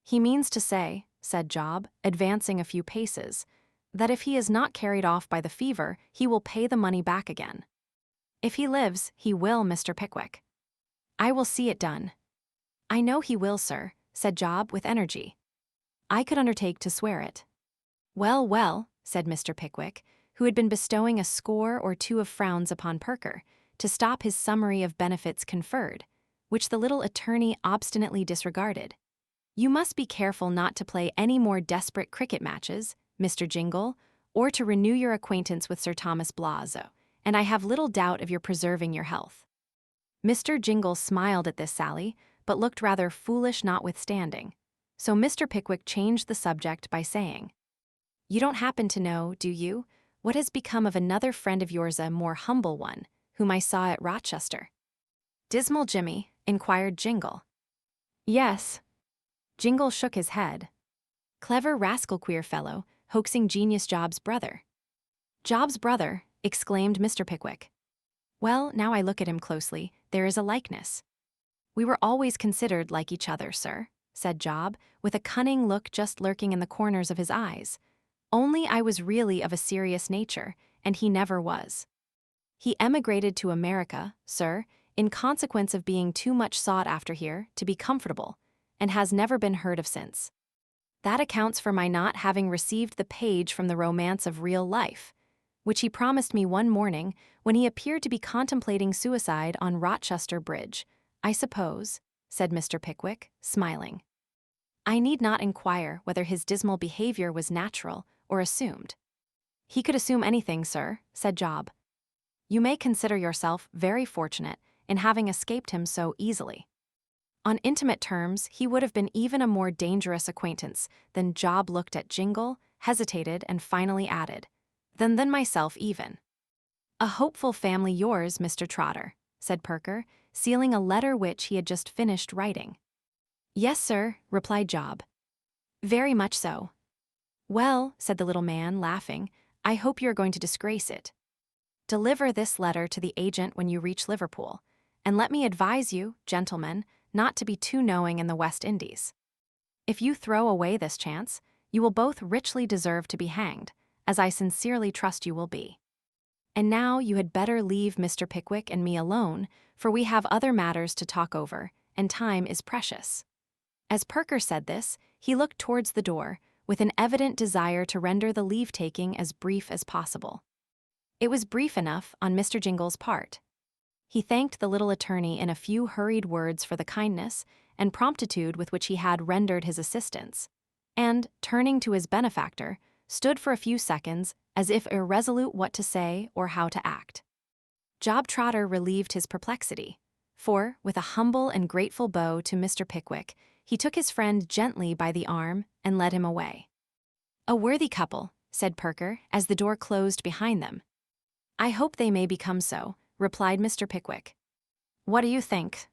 "He means to say," said Job, advancing a few paces, "that if he is not carried off by the fever, he will pay the money back again." "If he lives, he will, Mr. Pickwick." "I will see it done." "I know he will, sir," said Job with energy. "I could undertake to swear it." "Well, well," said Mr. Pickwick, who had been bestowing a score or 2 of frowns upon Perker, to stop his summary of benefits conferred, which the little attorney obstinately disregarded. "You must be careful not to play any more desperate cricket matches, Mr. Jingle, or to renew your acquaintance with Sir Thomas Blazo, and I have little doubt of your preserving your health." Mr. Jingle smiled at this sally, but looked rather foolish notwithstanding, so Mr. Pickwick changed the subject by saying, "You don't happen to know, do you, what has become of another friend of yours, a more humble one, whom I saw at Rochester?" "Dismal Jimmy?" inquired Jingle. "Yes." Jingle shook his head. "Clever rascal, queer fellow, hoaxing genius, Job's brother." "Job's brother?" exclaimed Mr. Pickwick. "Well, now I look at him closely, there is a likeness." "We were always considered like each other, sir," said Job, with a cunning look just lurking in the corners of his eyes. "Only I was really of a serious nature, and he never was. He emigrated to America, sir, in consequence of being too much sought after here to be comfortable, and has never been heard of since. That accounts for my not having received the page from the romance of real life, which he promised me one morning when he appeared to be contemplating suicide on Rochester Bridge, I suppose, said Mr. Pickwick, smiling. I need not inquire whether his dismal behavior was natural or assumed. He could assume anything, sir, said Job. You may consider yourself very fortunate in having escaped him so easily. On intimate terms, he would have been even a more dangerous acquaintance than Job looked at Jingle, hesitated, and finally added, than myself even. A hopeful family yours, Mr. Trotter, said Perker, sealing a letter which he had just finished writing. Yes, sir, replied Job. Very much so. Well, said the little man, laughing, I hope you are going to disgrace it. Deliver this letter to the agent when you reach Liverpool, and let me advise you, gentlemen, not to be too knowing in the West Indies. If you throw away this chance, you will both richly deserve to be hanged, as I sincerely trust you will be. And now you had better leave Mr. Pickwick and me alone, for we have other matters to talk over, and time is precious. As Perker said this, he looked towards the door, with an evident desire to render the leave-taking as brief as possible. It was brief enough on Mr. Jingle's part. He thanked the little attorney in a few hurried words for the kindness and promptitude with which he had rendered his assistance, and, turning to his benefactor, stood for a few seconds as if irresolute what to say or how to act. Job Trotter relieved his perplexity, for, with a humble and grateful bow to Mr. Pickwick, he took his friend gently by the arm and led him away. A worthy couple, said Perker, as the door closed behind them. I hope they may become so, replied Mr. Pickwick. What do you think?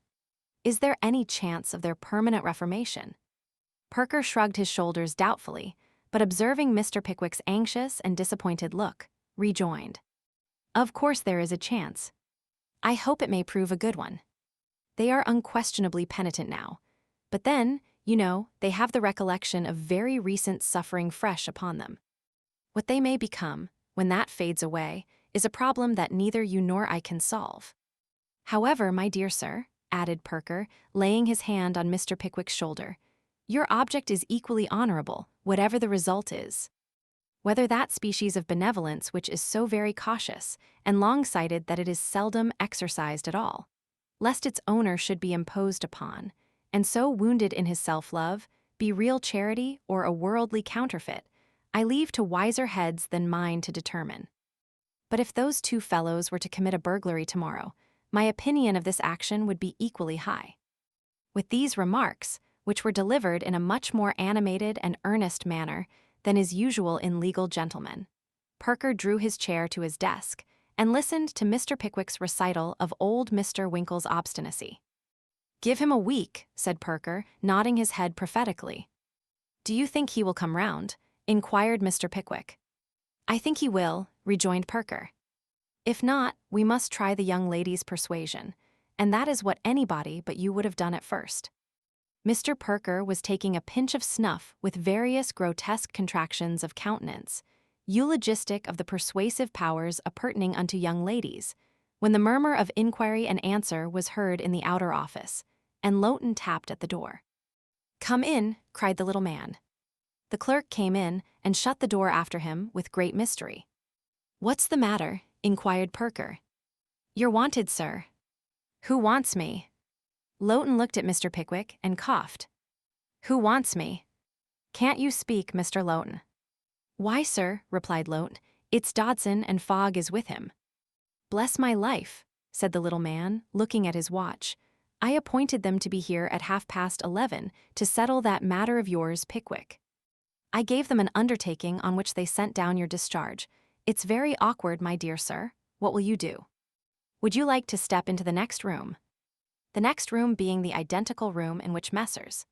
Is there any chance of their permanent reformation? Perker shrugged his shoulders doubtfully, but observing Mr. Pickwick's anxious and disappointed look, rejoined. Of course there is a chance. I hope it may prove a good one. They are unquestionably penitent now, but then, you know, they have the recollection of very recent suffering fresh upon them. What they may become, when that fades away, is a problem that neither you nor I can solve. However, my dear sir, added Perker, laying his hand on Mr. Pickwick's shoulder, your object is equally honorable, whatever the result is. Whether that species of benevolence which is so very cautious and long-sighted that it is seldom exercised at all, lest its owner should be imposed upon, and so wounded in his self-love, be real charity or a worldly counterfeit, I leave to wiser heads than mine to determine. But if those two fellows were to commit a burglary tomorrow, my opinion of this action would be equally high. With these remarks, which were delivered in a much more animated and earnest manner than is usual in legal gentlemen, Perker drew his chair to his desk and listened to Mr. Pickwick's recital of old Mr. Winkle's obstinacy. Give him a week, said Perker, nodding his head prophetically. Do you think he will come round? Inquired Mr. Pickwick. I think he will, rejoined Perker. If not, we must try the young lady's persuasion, and that is what anybody but you would have done at first. Mr. Perker was taking a pinch of snuff with various grotesque contractions of countenance, eulogistic of the persuasive powers appertaining unto young ladies, when the murmur of inquiry and answer was heard in the outer office, and Lowton tapped at the door. Come in, cried the little man. The clerk came in and shut the door after him with great mystery. What's the matter? Inquired Perker. You're wanted, sir. Who wants me? Lowton looked at Mr. Pickwick and coughed. Who wants me? Can't you speak, Mr. Lowton? Why, sir, replied Lowton, it's Dodson and Fogg is with him. Bless my life, said the little man, looking at his watch. I appointed them to be here at 11:30 to settle that matter of yours, Pickwick. I gave them an undertaking on which they sent down your discharge. It's very awkward, my dear sir. What will you do? Would you like to step into the next room? The next room being the identical room in which Messrs.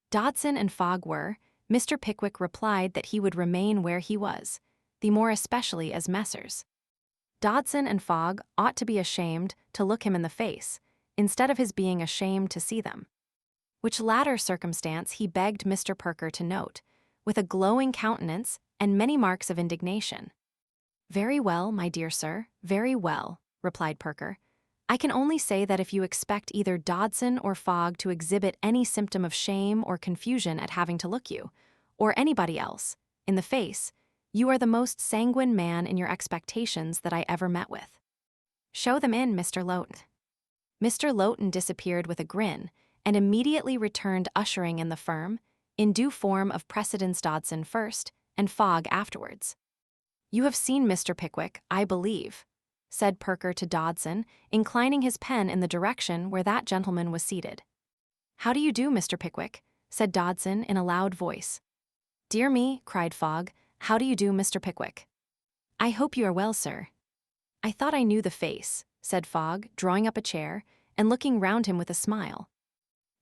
Dodson and Fogg were, Mr. Pickwick replied that he would remain where he was, the more especially as Messrs. Dodson and Fogg ought to be ashamed to look him in the face, instead of his being ashamed to see them. Which latter circumstance he begged Mr. Perker to note, with a glowing countenance and many marks of indignation. Very well, my dear sir, very well, replied Perker. I can only say that if you expect either Dodson or Fogg to exhibit any symptom of shame or confusion at having to look you, or anybody else, in the face, you are the most sanguine man in your expectations that I ever met with. Show them in, Mr. Lowton. Mr. Lowton disappeared with a grin and immediately returned ushering in the firm, in due form of Precedence Dodson first and Fogg afterwards. "You have seen Mr. Pickwick, I believe," said Perker to Dodson, inclining his pen in the direction where that gentleman was seated. "How do you do, Mr. Pickwick?" said Dodson in a loud voice. "Dear me," cried Fogg, "how do you do, Mr. Pickwick?" "I hope you are well, sir." "I thought I knew the face," said Fogg, drawing up a chair and looking round him with a smile.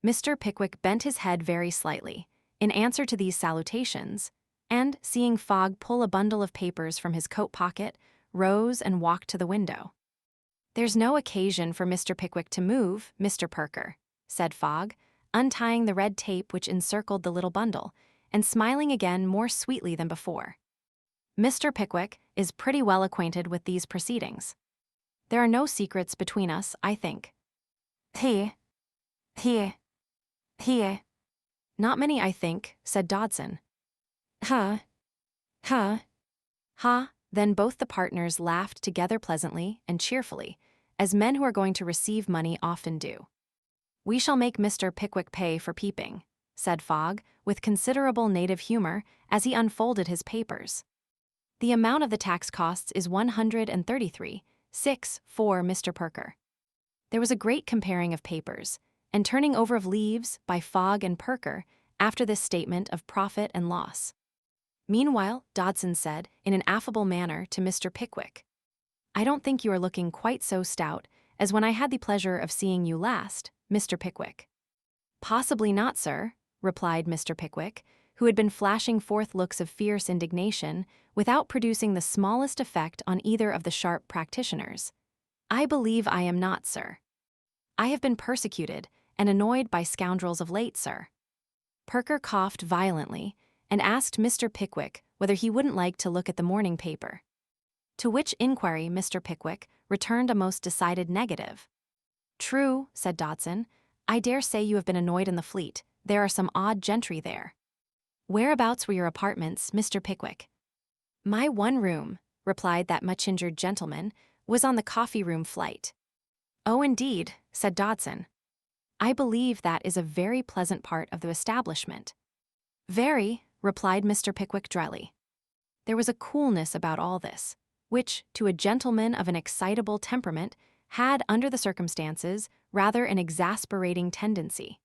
Mr. Pickwick bent his head very slightly, in answer to these salutations, and, seeing Fogg pull a bundle of papers from his coat pocket, rose and walked to the window. "There's no occasion for Mr. Pickwick to move, Mr. Perker," said Fogg, untying the red tape which encircled the little bundle, and smiling again more sweetly than before. "Mr. Pickwick is pretty well acquainted with these proceedings. There are no secrets between us, I think." He. "Not many, I think," said Dodson. "Huh. Then both the partners laughed together pleasantly and cheerfully, as men who are going to receive money often do. "We shall make Mr. Pickwick pay for peeping," said Fogg, with considerable native humor, as he unfolded his papers. "The amount of the tax costs is 133.6 for Mr. Perker." There was a great comparing of papers, and turning over of leaves by Fogg and Perker after this statement of profit and loss. Meanwhile, Dodson said, in an affable manner, to Mr. Pickwick, "I don't think you are looking quite so stout as when I had the pleasure of seeing you last, Mr. Pickwick." "Possibly not, sir," replied Mr. Pickwick, who had been flashing forth looks of fierce indignation without producing the smallest effect on either of the sharp practitioners. "I believe I am not, sir. I have been persecuted and annoyed by scoundrels of late, sir." Perker coughed violently and asked Mr. Pickwick whether he wouldn't like to look at the morning paper. To which inquiry Mr. Pickwick returned a most decided negative. "True," said Dodson. "I dare say you have been annoyed in the Fleet. There are some odd gentry there." "Whereabouts were your apartments, Mr. Pickwick?" "My one room," replied that much-injured gentleman, "was on the coffee-room flight." "Oh, indeed," said Dodson. "I believe that is a very pleasant part of the establishment." "Very," replied Mr. Pickwick dryly. There was a coolness about all this, which, to a gentleman of an excitable temperament, had, under the circumstances, rather an exasperating tendency.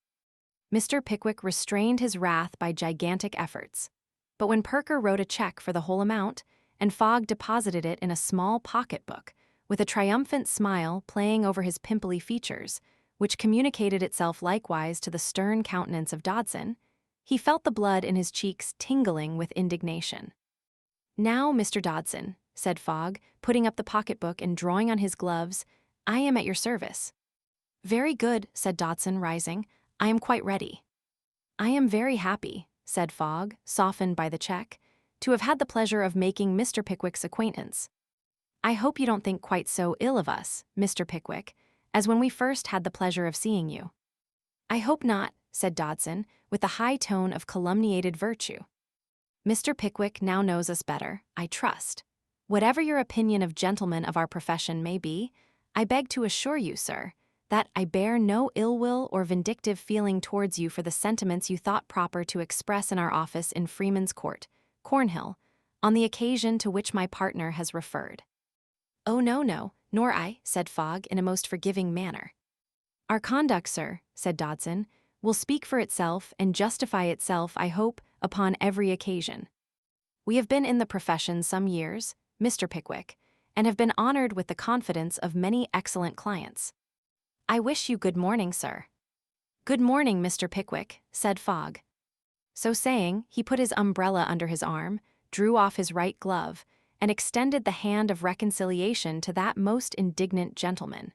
Mr. Pickwick restrained his wrath by gigantic efforts, but when Perker wrote a check for the whole amount, and Fogg deposited it in a small pocket-book, with a triumphant smile playing over his pimply features, which communicated itself likewise to the stern countenance of Dodson, he felt the blood in his cheeks tingling with indignation. "Now, Mr. Dodson," said Fogg, putting up the pocketbook and drawing on his gloves, "I am at your service." "Very good," said Dodson, rising. "I am quite ready." "I am very happy," said Fogg, softened by the check, "to have had the pleasure of making Mr. Pickwick's acquaintance. I hope you don't think quite so ill of us, Mr. Pickwick, as when we first had the pleasure of seeing you." "I hope not," said Dodson, with the high tone of calumniated virtue. "Mr. Pickwick now knows us better, I trust. Whatever your opinion of gentlemen of our profession may be, I beg to assure you, sir, that I bear no ill will or vindictive feeling towards you for the sentiments you thought proper to express in our office in Freeman's Court, Cornhill, on the occasion to which my partner has referred." "Oh, no, nor I," said Fogg in a most forgiving manner. "Our conduct, sir," said Dodson, "will speak for itself and justify itself, I hope, upon every occasion. We have been in the profession some years, Mr. Pickwick, and have been honored with the confidence of many excellent clients. I wish you good morning, sir." "Good morning, Mr. Pickwick," said Fogg. So saying, he put his umbrella under his arm, drew off his right glove, and extended the hand of reconciliation to that most indignant gentleman,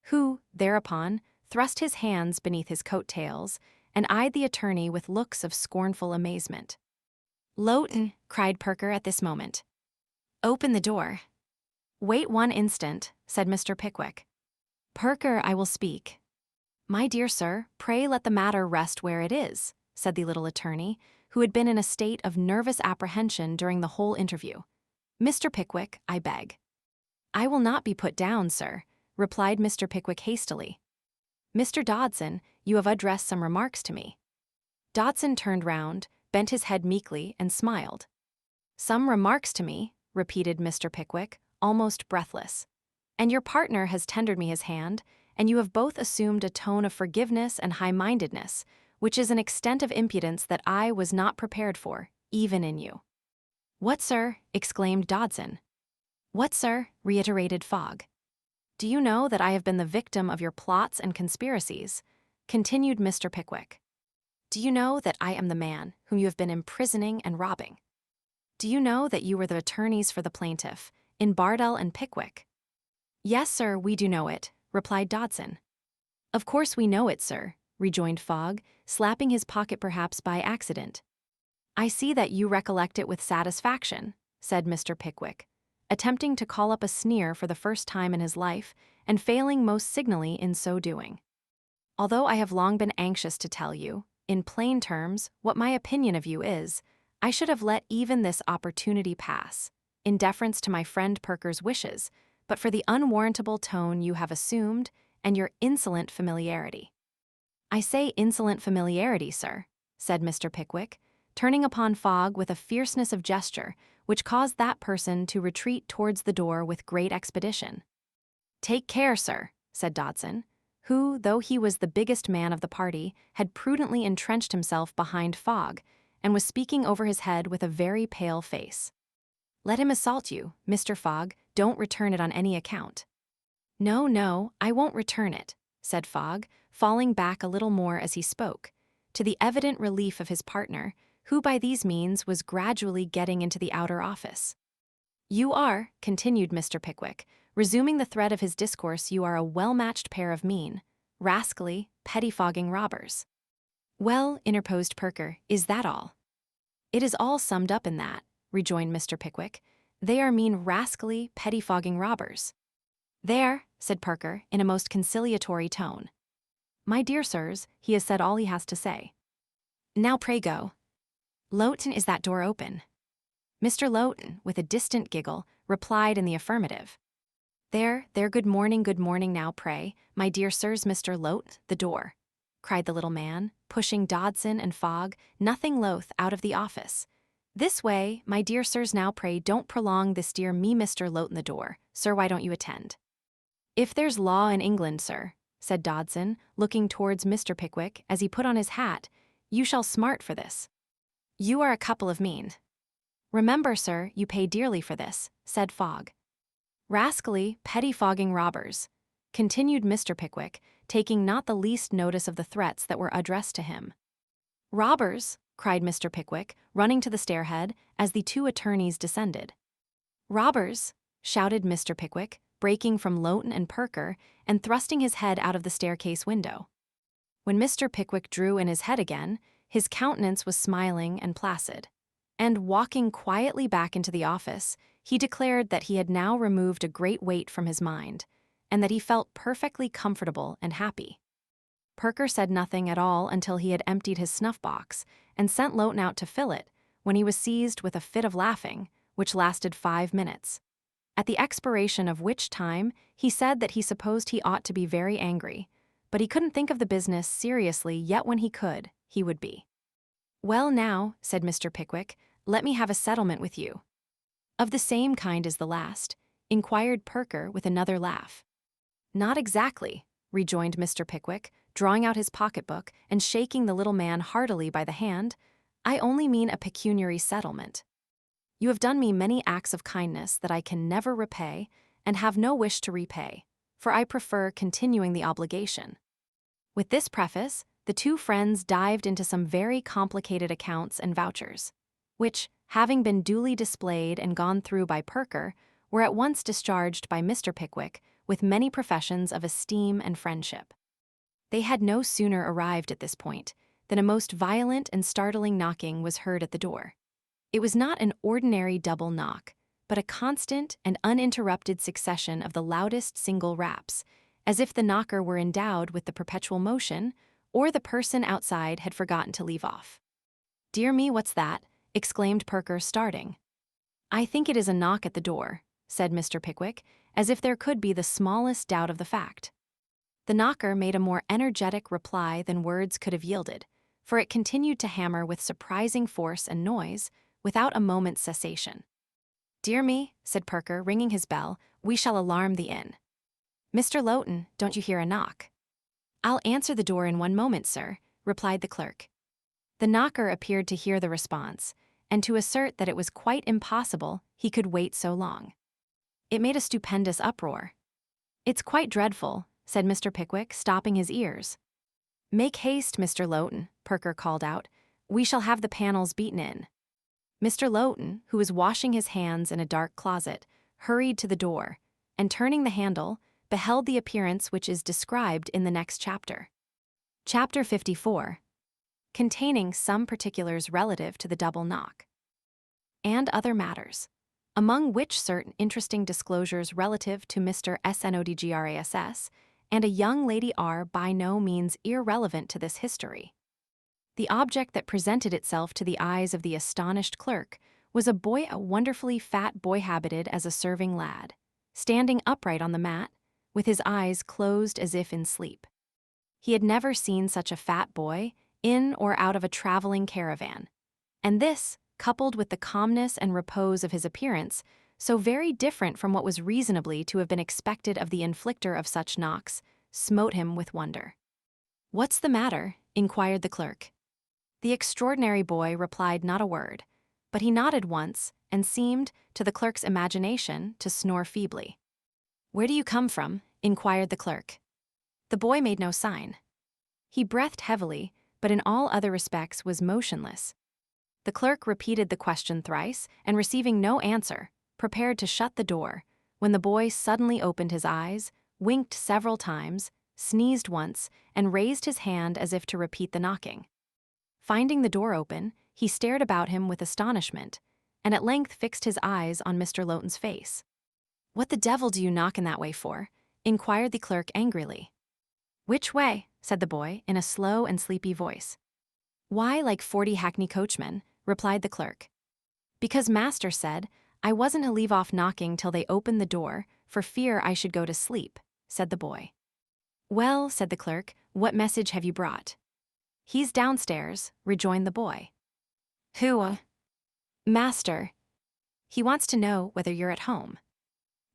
who, thereupon, thrust his hands beneath his coat-tails and eyed the attorney with looks of scornful amazement. "Lowton," cried Perker at this moment, "open the door." "Wait one instant," said Mr. Pickwick. "Perker, I will speak." "My dear sir, pray let the matter rest where it is," said the little attorney, who had been in a state of nervous apprehension during the whole interview. "Mr. Pickwick, I beg." "I will not be put down, sir," replied Mr. Pickwick hastily. "Mr. Dodson, you have addressed some remarks to me." Dodson turned round, bent his head meekly, and smiled. "Some remarks to me," repeated Mr. Pickwick, almost breathless. "And your partner has tendered me his hand, and you have both assumed a tone of forgiveness and high-mindedness, which is an extent of impudence that I was not prepared for, even in you." "What, sir?" exclaimed Dodson. "What, sir?" reiterated Fogg. "Do you know that I have been the victim of your plots and conspiracies?" continued Mr. Pickwick. "Do you know that I am the man whom you have been imprisoning and robbing? Do you know that you were the attorneys for the plaintiff, in Bardell and Pickwick?" "Yes, sir, we do know it," replied Dodson. "Of course we know it, sir," rejoined Fogg, slapping his pocket perhaps by accident. "I see that you recollect it with satisfaction," said Mr. Pickwick, attempting to call up a sneer for the first time in his life, and failing most signally in so doing. "Although I have long been anxious to tell you, in plain terms, what my opinion of you is, I should have let even this opportunity pass, in deference to my friend Perker's wishes, but for the unwarrantable tone you have assumed and your insolent familiarity." "I say insolent familiarity, sir," said Mr. Pickwick, turning upon Fogg with a fierceness of gesture which caused that person to retreat towards the door with great expedition. "Take care, sir," said Dodson, who, though he was the biggest man of the party, had prudently entrenched himself behind Fogg, and was speaking over his head with a very pale face. "Let him assault you, Mr. Fogg, don't return it on any account." "No, no, I won't return it," said Fogg, falling back a little more as he spoke, to the evident relief of his partner, who by these means was gradually getting into the outer office. "You are," continued Mr. Pickwick, resuming the thread of his discourse, "you are a well-matched pair of mean, rascally, pettifogging robbers." "Well," interposed Perker, "is that all?" "It is all summed up in that," rejoined Mr. Pickwick. "They are mean, rascally, pettifogging robbers." "There," said Perker, in a most conciliatory tone. "My dear sirs, he has said all he has to say. Now pray go. Lowton, is that door open?" Mr. Lowton, with a distant giggle, replied in the affirmative. There, good morning now pray, my dear sirs, Mr. Lowton, the door," cried the little man, pushing Dodson and Fogg, nothing loath, out of the office. "This way, my dear sirs, now pray don't prolong this dear me Mr. Lowton the door, sir, why don't you attend?" "If there's law in England, sir," said Dodson, looking towards Mr. Pickwick as he put on his hat, "you shall smart for this. You are a couple of mean." "Remember, sir, you pay dearly for this," said Fogg. "Rascally, pettifogging robbers," continued Mr. Pickwick, taking not the least notice of the threats that were addressed to him. "Robbers!" cried Mr. Pickwick, running to the stairhead as the two attorneys descended. "Robbers!" shouted Mr. Pickwick, breaking from Lowton and Perker and thrusting his head out of the staircase window. When Mr. Pickwick drew in his head again, his countenance was smiling and placid, and walking quietly back into the office, he declared that he had now removed a great weight from his mind, and that he felt perfectly comfortable and happy. Perker said nothing at all until he had emptied his snuff-box and sent Lowton out to fill it, when he was seized with a fit of laughing, which lasted 5 minutes, at the expiration of which time he said that he supposed he ought to be very angry, but he couldn't think of the business seriously, yet when he could, he would be. "Well now," said Mr. Pickwick, "let me have a settlement with you." "Of the same kind as the last?" inquired Perker with another laugh. "Not exactly," rejoined Mr. Pickwick, drawing out his pocketbook and shaking the little man heartily by the hand. "I only mean a pecuniary settlement. You have done me many acts of kindness that I can never repay, and have no wish to repay, for I prefer continuing the obligation." With this preface, the two friends dived into some very complicated accounts and vouchers, which, having been duly displayed and gone through by Perker, were at once discharged by Mr. Pickwick with many professions of esteem and friendship. They had no sooner arrived at this point than a most violent and startling knocking was heard at the door. It was not an ordinary double knock, but a constant and uninterrupted succession of the loudest single raps, as if the knocker were endowed with the perpetual motion, or the person outside had forgotten to leave off. "Dear me, what's that?" exclaimed Perker, starting. "I think it is a knock at the door," said Mr. Pickwick, as if there could be the smallest doubt of the fact. The knocker made a more energetic reply than words could have yielded, for it continued to hammer with surprising force and noise, without a moment's cessation. "Dear me," said Perker, ringing his bell, "we shall alarm the inn. Mr. Lowton, don't you hear a knock?" "I'll answer the door in one moment, sir," replied the clerk. The knocker appeared to hear the response, and to assert that it was quite impossible he could wait so long. It made a stupendous uproar. "It's quite dreadful," said Mr. Pickwick, stopping his ears. "Make haste, Mr. Lowton," Perker called out. "We shall have the panels beaten in." Mr. Lowton, who was washing his hands in a dark closet, hurried to the door, and turning the handle, beheld the appearance which is described in the next chapter. Chapter 54, containing some particulars relative to the double knock, and other matters, among which certain interesting disclosures relative to Mr. Snodgrass and a young lady are by no means irrelevant to this history. The object that presented itself to the eyes of the astonished clerk was a wonderfully fat boy habited as a serving lad, standing upright on the mat, with his eyes closed as if in sleep. He had never seen such a fat boy in or out of a traveling caravan, and this, coupled with the calmness and repose of his appearance, so very different from what was reasonably to have been expected of the inflictor of such knocks, smote him with wonder. "What's the matter?" inquired the clerk. The extraordinary boy replied not a word, but he nodded once and seemed, to the clerk's imagination, to snore feebly. "Where do you come from?" inquired the clerk. The boy made no sign. He breathed heavily, but in all other respects was motionless. The clerk repeated the question thrice, and receiving no answer, prepared to shut the door, when the boy suddenly opened his eyes, winked several times, sneezed once, and raised his hand as if to repeat the knocking. Finding the door open, he stared about him with astonishment, and at length fixed his eyes on Mr. Lowton's face. "What the devil do you knock in that way for?" inquired the clerk angrily. "Which way?" said the boy, in a slow and sleepy voice. "Why, like 40 hackney coachmen," replied the clerk. "Because master said I wasn't to leave off knocking till they opened the door, for fear I should go to sleep," said the boy. "Well," said the clerk, "what message have you brought?" "He's downstairs," rejoined the boy. "Who, Master. He wants to know whether you're at home."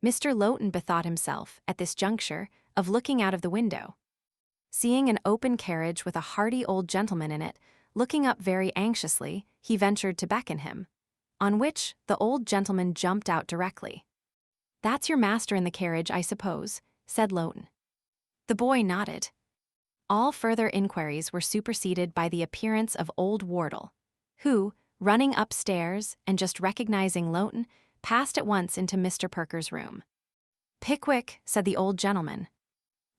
Mr. Lowton bethought himself, at this juncture, of looking out of the window. Seeing an open carriage with a hearty old gentleman in it, looking up very anxiously, he ventured to beckon him, on which the old gentleman jumped out directly. "That's your master in the carriage, I suppose," said Lowton. The boy nodded. All further inquiries were superseded by the appearance of old Wardle, who, running upstairs and just recognizing Lowton, passed at once into Mr. Perker's room. "Pickwick," said the old gentleman,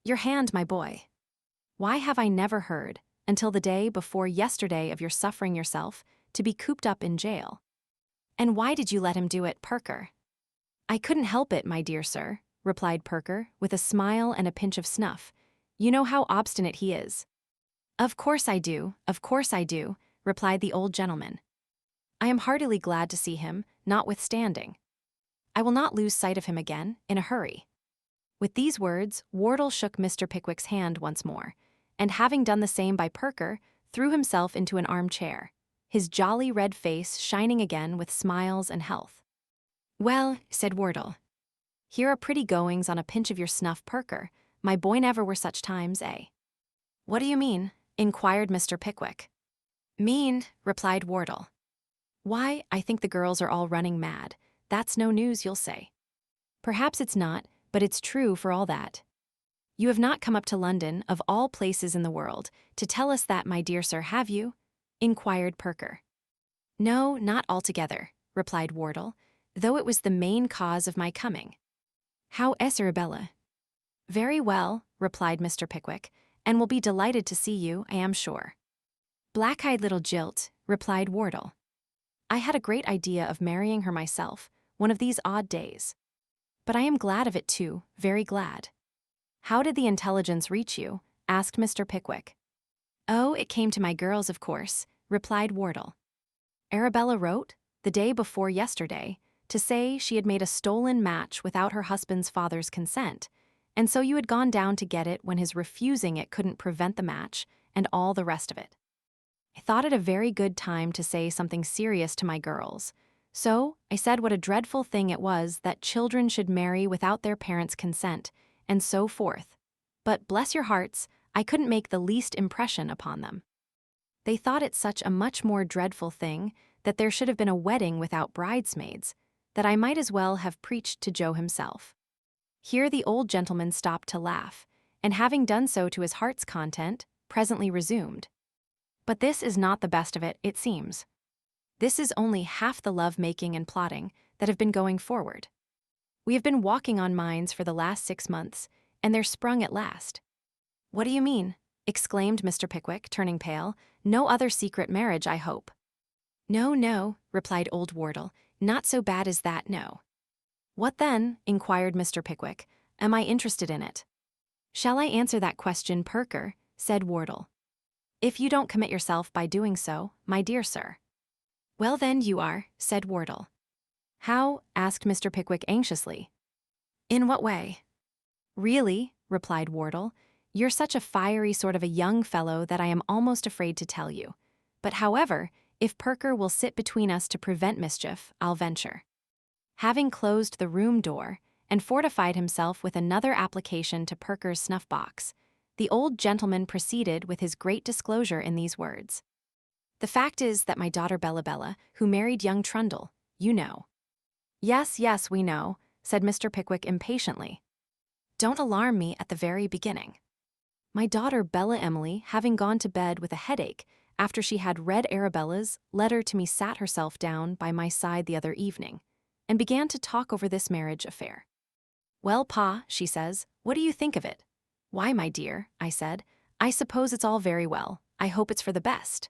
"your hand, my boy. Why have I never heard, until the day before yesterday, of your suffering yourself to be cooped up in jail? And why did you let him do it, Perker?" "I couldn't help it, my dear sir," replied Perker, with a smile and a pinch of snuff. "You know how obstinate he is." Of course I do," replied the old gentleman. "I am heartily glad to see him, notwithstanding. I will not lose sight of him again, in a hurry." With these words, Wardle shook Mr. Pickwick's hand once more, and having done the same by Perker, threw himself into an armchair, his jolly red face shining again with smiles and health. "Well," said Wardle, "here are pretty goings on a pinch of your snuff, Perker. My boy never were such times, eh?" "What do you mean?" inquired Mr. Pickwick. "Mean," replied Wardle. "Why, I think the girls are all running mad. That's no news, you'll say. Perhaps it's not, but it's true for all that. You have not come up to London, of all places in the world, to tell us that, my dear sir, have you?" inquired Perker. "No, not altogether," replied Wardle, "though it was the main cause of my coming." "How is Arabella?" "Very well," replied Mr. Pickwick, "and will be delighted to see you, I am sure." "Black-eyed little jilt," replied Wardle. "I had a great idea of marrying her myself, one of these odd days. But I am glad of it too, very glad." "How did the intelligence reach you?" asked Mr. Pickwick. "Oh, it came to my girls, of course," replied Wardle. "Arabella wrote, the day before yesterday, to say she had made a stolen match without her husband's father's consent, and so you had gone down to get it when his refusing it couldn't prevent the match, and all the rest of it. I thought it a very good time to say something serious to my girls. So I said what a dreadful thing it was that children should marry without their parents' consent, and so forth. But bless your hearts, I couldn't make the least impression upon them. They thought it such a much more dreadful thing that there should have been a wedding without bridesmaids, that I might as well have preached to Joe himself. Here the old gentleman stopped to laugh, and having done so to his heart's content, presently resumed. But this is not the best of it, it seems. This is only half the love-making and plotting that have been going forward. We have been walking on mines for the last 6 months, and they're sprung at last. What do you mean? Exclaimed Mr. Pickwick, turning pale. No other secret marriage, I hope. No, no, replied old Wardle, not so bad as that, no. What then, inquired Mr. Pickwick, am I interested in it? Shall I answer that question, Perker? Said Wardle. If you don't commit yourself by doing so, my dear sir. Well then you are, said Wardle. How? Asked Mr. Pickwick anxiously. In what way? Really, replied Wardle, you're such a fiery sort of a young fellow that I am almost afraid to tell you. But however, if Perker will sit between us to prevent mischief, I'll venture. Having closed the room door, and fortified himself with another application to Perker's snuff-box, the old gentleman proceeded with his great disclosure in these words. The fact is that my daughter Bella, who married young Trundle, you know. Yes, yes, we know, said Mr. Pickwick impatiently. Don't alarm me at the very beginning. My daughter Bella Emily, having gone to bed with a headache after she had read Arabella's letter to me, sat herself down by my side the other evening, and began to talk over this marriage affair. Well, Pa, she says, what do you think of it? Why, my dear, I said, I suppose it's all very well. I hope it's for the best.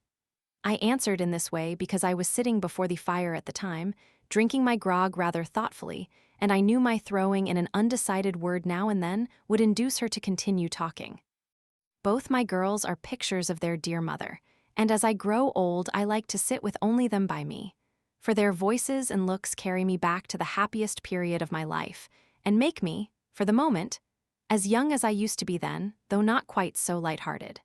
I answered in this way because I was sitting before the fire at the time, drinking my grog rather thoughtfully, and I knew my throwing in an undecided word now and then would induce her to continue talking. Both my girls are pictures of their dear mother, and as I grow old I like to sit with only them by me, for their voices and looks carry me back to the happiest period of my life, and make me, for the moment, as young as I used to be then, though not quite so light-hearted.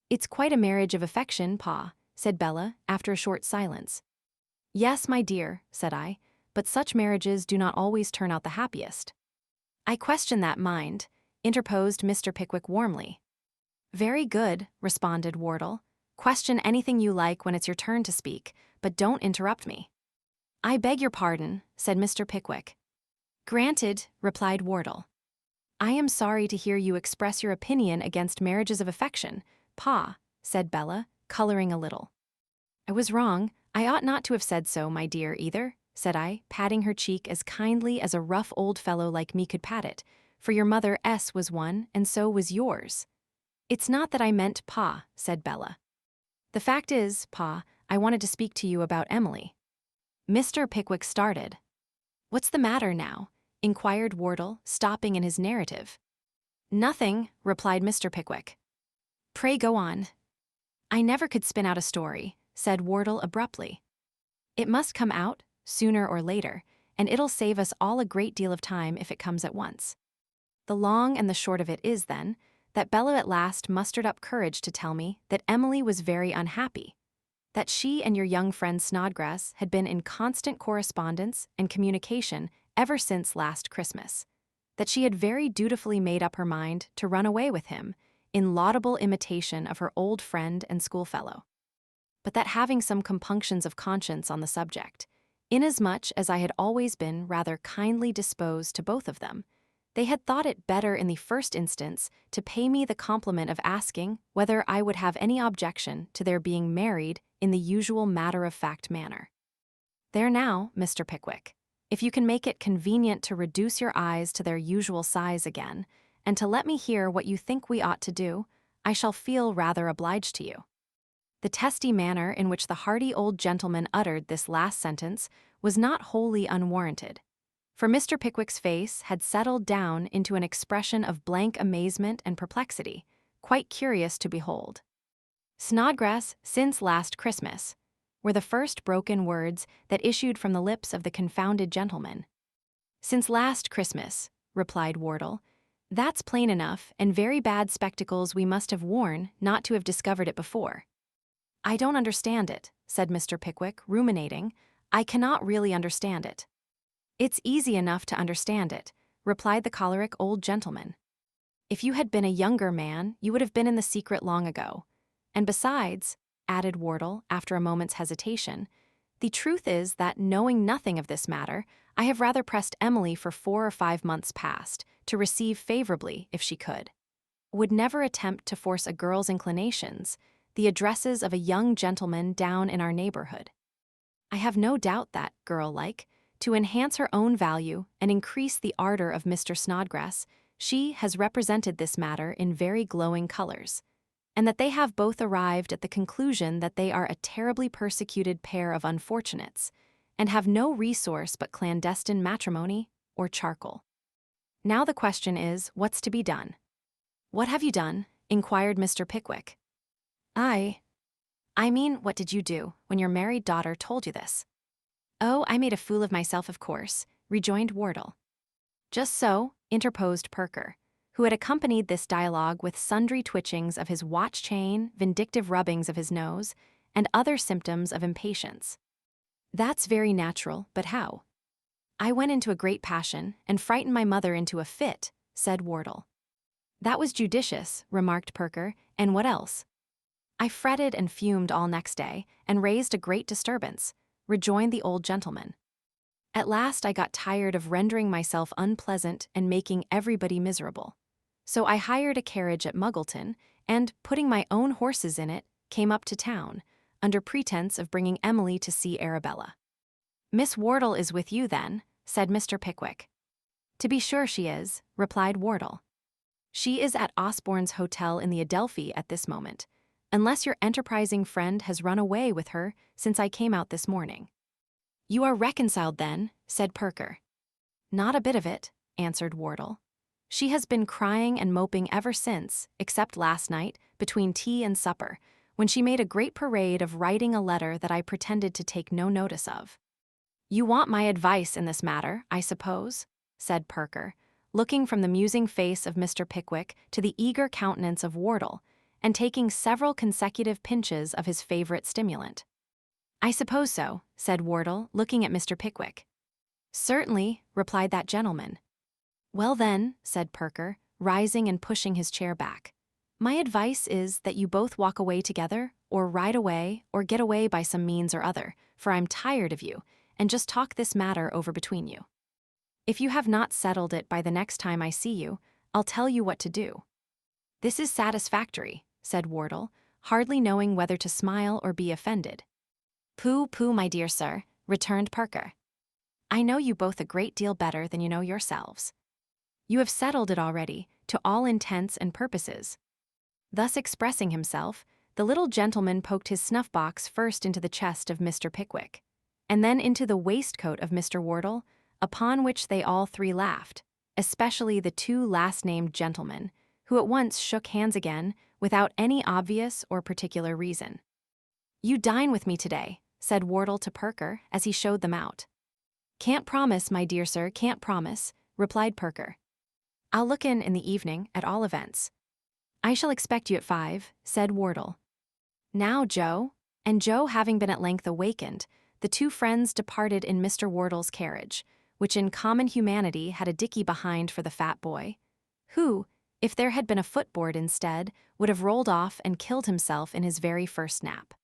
It's quite a marriage of affection, Pa, said Bella, after a short silence. Yes, my dear, said I, but such marriages do not always turn out the happiest. I question that, mind, interposed Mr. Pickwick warmly. Very good, responded Wardle. Question anything you like when it's your turn to speak, but don't interrupt me. I beg your pardon, said Mr. Pickwick. Granted, replied Wardle. I am sorry to hear you express your opinion against marriages of affection, Pa, said Bella, coloring a little. I was wrong. I ought not to have said so, my dear, either, said I, patting her cheek as kindly as a rough old fellow like me could pat it, for your mother S was one, and so was yours. It's not that I meant, Pa, said Bella. The fact is, Pa, I wanted to speak to you about Emily. Mr. Pickwick started. What's the matter now? Inquired Wardle, stopping in his narrative. Nothing, replied Mr. Pickwick. Pray go on. I never could spin out a story, said Wardle abruptly. It must come out, sooner or later, and it'll save us all a great deal of time if it comes at once. The long and the short of it is, then, that Bella at last mustered up courage to tell me that Emily was very unhappy, that she and your young friend Snodgrass had been in constant correspondence and communication ever since last Christmas, that she had very dutifully made up her mind to run away with him, in laudable imitation of her old friend and schoolfellow, but that having some compunctions of conscience on the subject, inasmuch as I had always been rather kindly disposed to both of them, they had thought it better in the first instance to pay me the compliment of asking whether I would have any objection to their being married in the usual matter-of-fact manner. There now, Mr. Pickwick, if you can make it convenient to reduce your eyes to their usual size again, and to let me hear what you think we ought to do, I shall feel rather obliged to you. The testy manner in which the hearty old gentleman uttered this last sentence was not wholly unwarranted, for Mr. Pickwick's face had settled down into an expression of blank amazement and perplexity, quite curious to behold. Snodgrass, since last Christmas, were the first broken words that issued from the lips of the confounded gentleman. Since last Christmas, replied Wardle, That's plain enough, and very bad spectacles we must have worn not to have discovered it before. I don't understand it, said Mr. Pickwick, ruminating. I cannot really understand it. It's easy enough to understand it, replied the choleric old gentleman. If you had been a younger man, you would have been in the secret long ago. And besides, added Wardle after a moment's hesitation, the truth is that, knowing nothing of this matter, I have rather pressed Emily for 4 or 5 months past to receive favorably if she could. Would never attempt to force a girl's inclinations, the addresses of a young gentleman down in our neighborhood. I have no doubt that, girl-like, to enhance her own value and increase the ardor of Mr. Snodgrass, she has represented this matter in very glowing colors, and that they have both arrived at the conclusion that they are a terribly persecuted pair of unfortunates, and have no resource but clandestine matrimony or charcoal. Now the question is, what's to be done? What have you done? Inquired Mr. Pickwick. I mean, what did you do when your married daughter told you this? Oh, I made a fool of myself, of course, rejoined Wardle. Just so, interposed Perker, who had accompanied this dialogue with sundry twitchings of his watch chain, vindictive rubbings of his nose, and other symptoms of impatience. That's very natural, but how? I went into a great passion and frightened my mother into a fit, said Wardle. That was judicious, remarked Perker, and what else? I fretted and fumed all next day, and raised a great disturbance, rejoined the old gentleman. At last I got tired of rendering myself unpleasant and making everybody miserable. So I hired a carriage at Muggleton, and, putting my own horses in it, came up to town, under pretense of bringing Emily to see Arabella. Miss Wardle is with you, then, said Mr. Pickwick. To be sure she is, replied Wardle. She is at Osborne's Hotel in the Adelphi at this moment, unless your enterprising friend has run away with her since I came out this morning. You are reconciled, then, said Perker. Not a bit of it, answered Wardle. She has been crying and moping ever since, except last night, between tea and supper, when she made a great parade of writing a letter that I pretended to take no notice of. You want my advice in this matter, I suppose, said Perker, looking from the musing face of Mr. Pickwick to the eager countenance of Wardle, and taking several consecutive pinches of his favorite stimulant. I suppose so, said Wardle, looking at Mr. Pickwick. Certainly, replied that gentleman. Well then, said Perker, rising and pushing his chair back, my advice is that you both walk away together, or ride away, or get away by some means or other, for I'm tired of you, and just talk this matter over between you. If you have not settled it by the next time I see you, I'll tell you what to do. This is satisfactory, said Wardle, hardly knowing whether to smile or be offended. Pooh, pooh, my dear sir, returned Perker. I know you both a great deal better than you know yourselves. You have settled it already, to all intents and purposes. Thus expressing himself, the little gentleman poked his snuff-box first into the chest of Mr. Pickwick, and then into the waistcoat of Mr. Wardle, upon which they all three laughed, especially the two last-named gentlemen, who at once shook hands again without any obvious or particular reason. You dine with me today, said Wardle to Perker as he showed them out. Can't promise, my dear sir, can't promise, replied Perker. I'll look in the evening, at all events. I shall expect you at 5, said Wardle. Now, Joe, and Joe having been at length awakened, the two friends departed in Mr. Wardle's carriage, which in common humanity had a dickey behind for the fat boy, who, if there had been a footboard instead, would have rolled off and killed himself in his very first nap.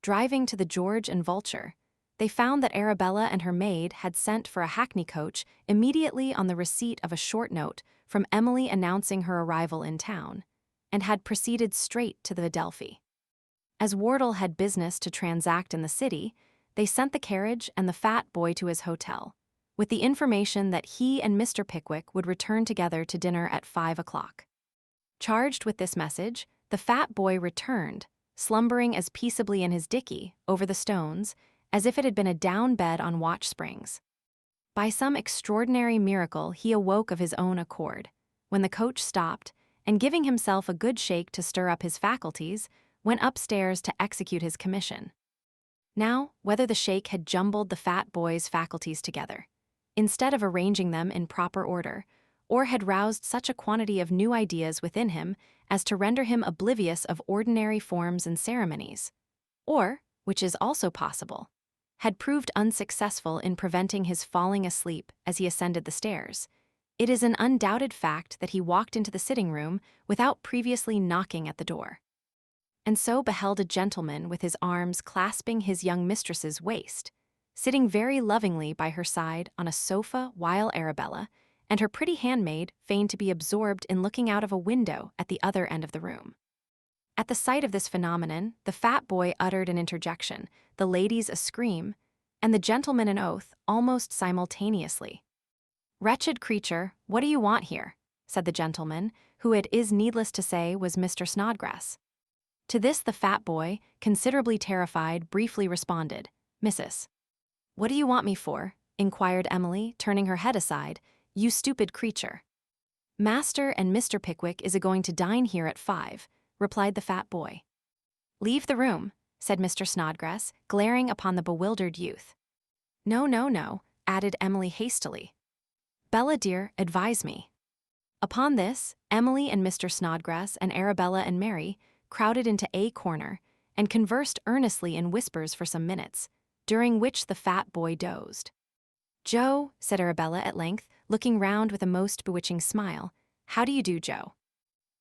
Driving to the George and Vulture, they found that Arabella and her maid had sent for a hackney coach immediately on the receipt of a short note from Emily announcing her arrival in town, and had proceeded straight to the Adelphi. As Wardle had business to transact in the city, they sent the carriage and the fat boy to his hotel, with the information that he and Mr. Pickwick would return together to dinner at 5 o'clock. Charged with this message, the fat boy returned, slumbering as peaceably in his dickey, over the stones, as if it had been a down bed on watch springs. By some extraordinary miracle he awoke of his own accord, when the coach stopped, and giving himself a good shake to stir up his faculties, went upstairs to execute his commission. Now, whether the shake had jumbled the fat boy's faculties together, instead of arranging them in proper order, or had roused such a quantity of new ideas within him as to render him oblivious of ordinary forms and ceremonies, or, which is also possible, had proved unsuccessful in preventing his falling asleep as he ascended the stairs. It is an undoubted fact that he walked into the sitting room without previously knocking at the door, and so beheld a gentleman with his arms clasping his young mistress's waist, sitting very lovingly by her side on a sofa, while Arabella and her pretty handmaid feigned to be absorbed in looking out of a window at the other end of the room. At the sight of this phenomenon, the fat boy uttered an interjection, the ladies a scream, and the gentleman an oath almost simultaneously. "Wretched creature, what do you want here?" said the gentleman, who it is needless to say was Mr. Snodgrass. To this the fat boy, considerably terrified, briefly responded, "Missus." "What do you want me for?" inquired Emily, turning her head aside. "You stupid creature." "Master and Mr. Pickwick is a-going to dine here at 5, replied the fat boy. "Leave the room," said Mr. Snodgrass, glaring upon the bewildered youth. "No, no, no," added Emily hastily. "Bella dear, advise me." Upon this, Emily and Mr. Snodgrass and Arabella and Mary crowded into a corner and conversed earnestly in whispers for some minutes, during which the fat boy dozed. "Joe," said Arabella at length, looking round with a most bewitching smile, "how do you do, Joe?"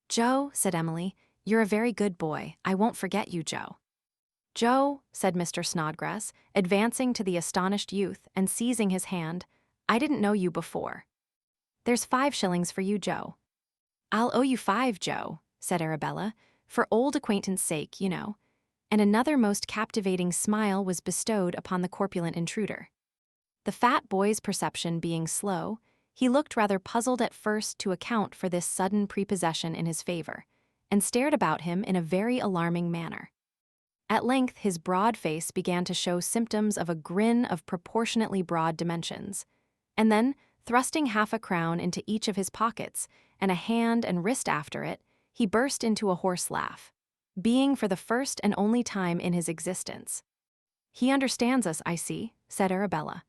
"Joe," said Emily, "you're a very good boy. I won't forget you, Joe." "Joe," said Mr. Snodgrass, advancing to the astonished youth and seizing his hand, "I didn't know you before. There's 5 shillings for you, Joe." "I'll owe you 5, Joe," said Arabella, "for old acquaintance' sake, you know," and another most captivating smile was bestowed upon the corpulent intruder. The fat boy's perception being slow, he looked rather puzzled at first to account for this sudden prepossession in his favor, and stared about him in a very alarming manner. At length his broad face began to show symptoms of a grin of proportionately broad dimensions, and then, thrusting half a crown into each of his pockets, and a hand and wrist after it, he burst into a hoarse laugh, being for the first and only time in his existence. "He understands us, I see," said Arabella.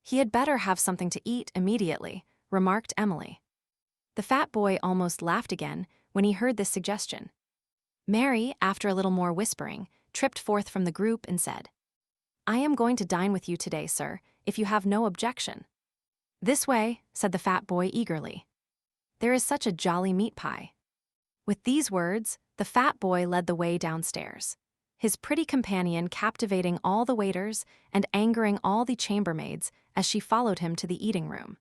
"He had better have something to eat immediately," remarked Emily. The fat boy almost laughed again when he heard this suggestion. Mary, after a little more whispering, tripped forth from the group and said, "I am going to dine with you today, sir, if you have no objection." "This way," said the fat boy eagerly. "There is such a jolly meat pie." With these words, the fat boy led the way downstairs, his pretty companion captivating all the waiters and angering all the chambermaids as she followed him to the eating room.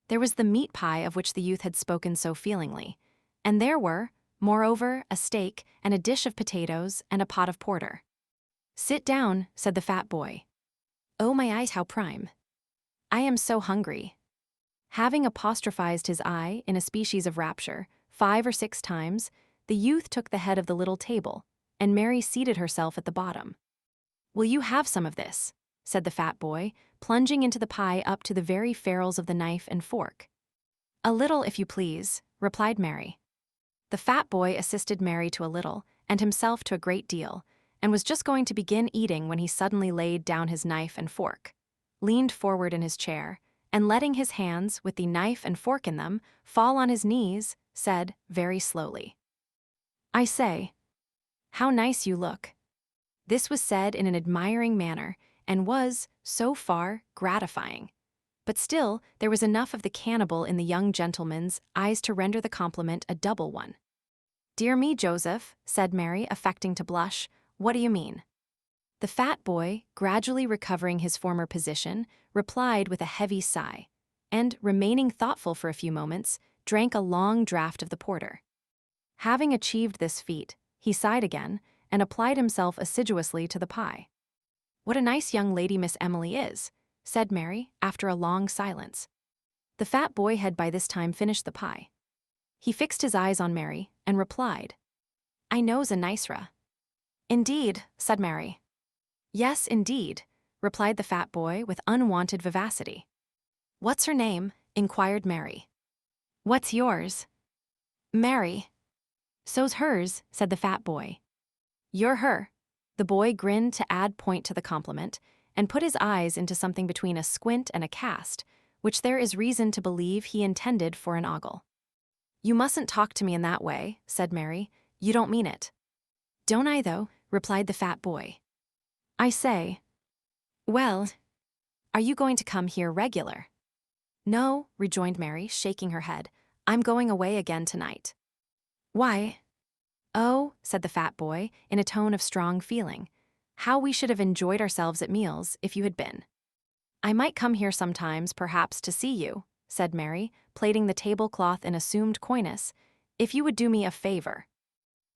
There was the meat pie of which the youth had spoken so feelingly, and there were, moreover, a steak and a dish of potatoes and a pot of porter. "Sit down," said the fat boy. "Oh my eyes, how prime! I am so hungry." Having apostrophized his eye in a species of rapture 5 or 6 times, the youth took the head of the little table, and Mary seated herself at the bottom. "Will you have some of this?" said the fat boy, plunging into the pie up to the very ferrules of the knife and fork. "A little, if you please," replied Mary. The fat boy assisted Mary to a little, and himself to a great deal, and was just going to begin eating when he suddenly laid down his knife and fork, leaned forward in his chair, and letting his hands, with the knife and fork in them, fall on his knees, said, very slowly, "I say, how nice you look." This was said in an admiring manner, and was, so far, gratifying. But still, there was enough of the cannibal in the young gentleman's eyes to render the compliment a double one. "Dear me, Joseph," said Mary, affecting to blush, "what do you mean?" The fat boy, gradually recovering his former position, replied with a heavy sigh, and, remaining thoughtful for a few moments, drank a long draught of the porter. Having achieved this feat, he sighed again, and applied himself assiduously to the pie. "What a nice young lady Miss Emily is," said Mary, after a long silence. The fat boy had by this time finished the pie. He fixed his eyes on Mary, and replied, "I knows a nicera." "Indeed," said Mary. "Yes, indeed," replied the fat boy with unwonted vivacity. "What's her name?" inquired Mary. "What's yours?" "Mary." "So's hers," said the fat boy. "You're her." The boy grinned to add point to the compliment, and put his eyes into something between a squint and a cast, which there is reason to believe he intended for an ogle. "You mustn't talk to me in that way," said Mary. "You don't mean it." "Don't I, though?" replied the fat boy. "I say." "Well, are you going to come here regular?" "No," rejoined Mary, shaking her head. "I'm going away again tonight." "Why?" "Oh," said the fat boy, in a tone of strong feeling, "how we should have enjoyed ourselves at meals if you had been." "I might come here sometimes, perhaps, to see you," said Mary, plaiting the tablecloth in assumed coyness, "if you would do me a favor."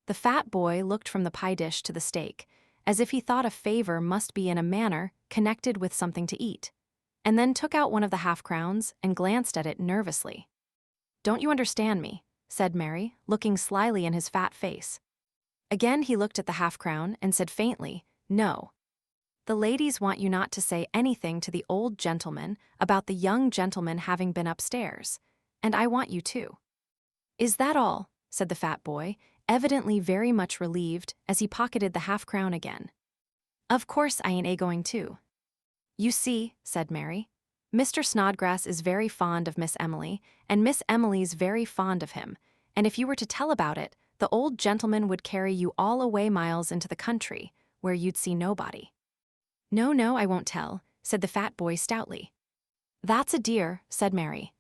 The fat boy looked from the pie dish to the steak, as if he thought a favor must be in a manner connected with something to eat, and then took out one of the half-crowns and glanced at it nervously. "Don't you understand me?" said Mary, looking slyly in his fat face. Again he looked at the half-crown and said faintly, "No. The ladies want you not to say anything to the old gentleman about the young gentleman having been upstairs, and I want you to." "Is that all?" said the fat boy, evidently very much relieved as he pocketed the half-crown again. "Of course I ain't going to." "You see," said Mary, "Mr. Snodgrass is very fond of Miss Emily, and Miss Emily's very fond of him, and if you were to tell about it, the old gentleman would carry you all away miles into the country, where you'd see nobody." "No, no, I won't tell," said the fat boy stoutly. "That's a dear," said Mary.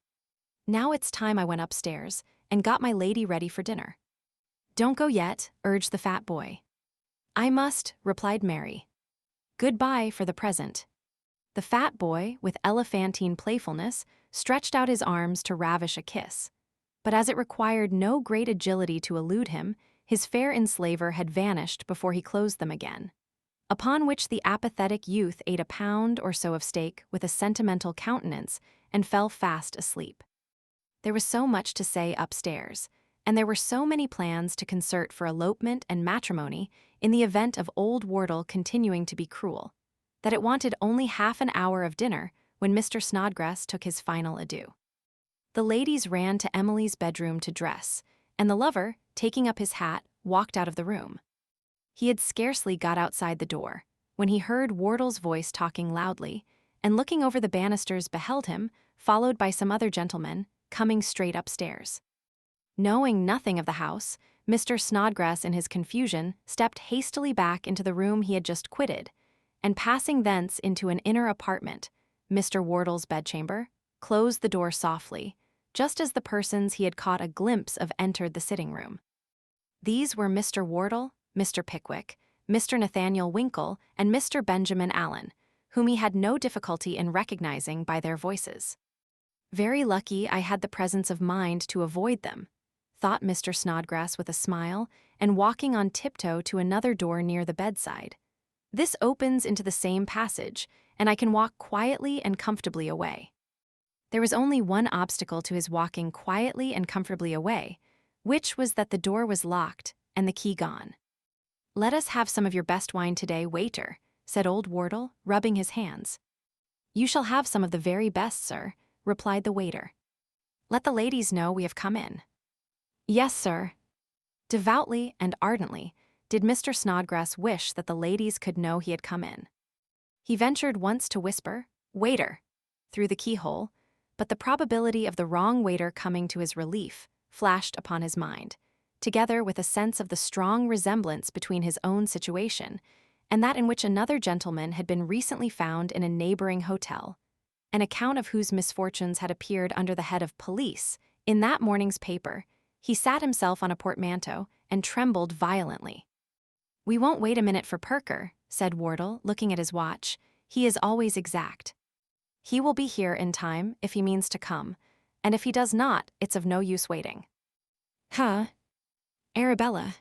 Now it's time I went upstairs and got my lady ready for dinner. "Don't go yet," urged the fat boy. "I must," replied Mary. "Goodbye for the present." The fat boy, with elephantine playfulness, stretched out his arms to ravish a kiss. But as it required no great agility to elude him, his fair enslaver had vanished before he closed them again. Upon which the apathetic youth ate a pound or so of steak with a sentimental countenance and fell fast asleep. There was so much to say upstairs, and there were so many plans to concert for elopement and matrimony in the event of old Wardle continuing to be cruel, that it wanted only half an hour of dinner when Mr. Snodgrass took his final adieu. The ladies ran to Emily's bedroom to dress, and the lover, taking up his hat, walked out of the room. He had scarcely got outside the door when he heard Wardle's voice talking loudly, and looking over the banisters beheld him, followed by some other gentlemen, coming straight upstairs. Knowing nothing of the house, Mr. Snodgrass in his confusion stepped hastily back into the room he had just quitted, and passing thence into an inner apartment, Mr. Wardle's bedchamber, closed the door softly, just as the persons he had caught a glimpse of entered the sitting-room. These were Mr. Wardle, Mr. Pickwick, Mr. Nathaniel Winkle, and Mr. Benjamin Allen, whom he had no difficulty in recognizing by their voices. "Very lucky I had the presence of mind to avoid them," thought Mr. Snodgrass with a smile, and walking on tiptoe to another door near the bedside. "This opens into the same passage, and I can walk quietly and comfortably away." There was only one obstacle to his walking quietly and comfortably away, which was that the door was locked and the key gone. "Let us have some of your best wine today, waiter," said old Wardle, rubbing his hands. "You shall have some of the very best, sir," replied the waiter. "Let the ladies know we have come in." "Yes, sir." Devoutly and ardently did Mr. Snodgrass wish that the ladies could know he had come in. He ventured once to whisper, "Waiter," through the keyhole, but the probability of the wrong waiter coming to his relief flashed upon his mind, together with a sense of the strong resemblance between his own situation and that in which another gentleman had been recently found in a neighboring hotel, an account of whose misfortunes had appeared under the head of police in that morning's paper. He sat himself on a portmanteau and trembled violently. "We won't wait a minute for Perker," said Wardle, looking at his watch. "He is always exact. He will be here in time if he means to come, and if he does not, it's of no use waiting." "Huh? Arabella."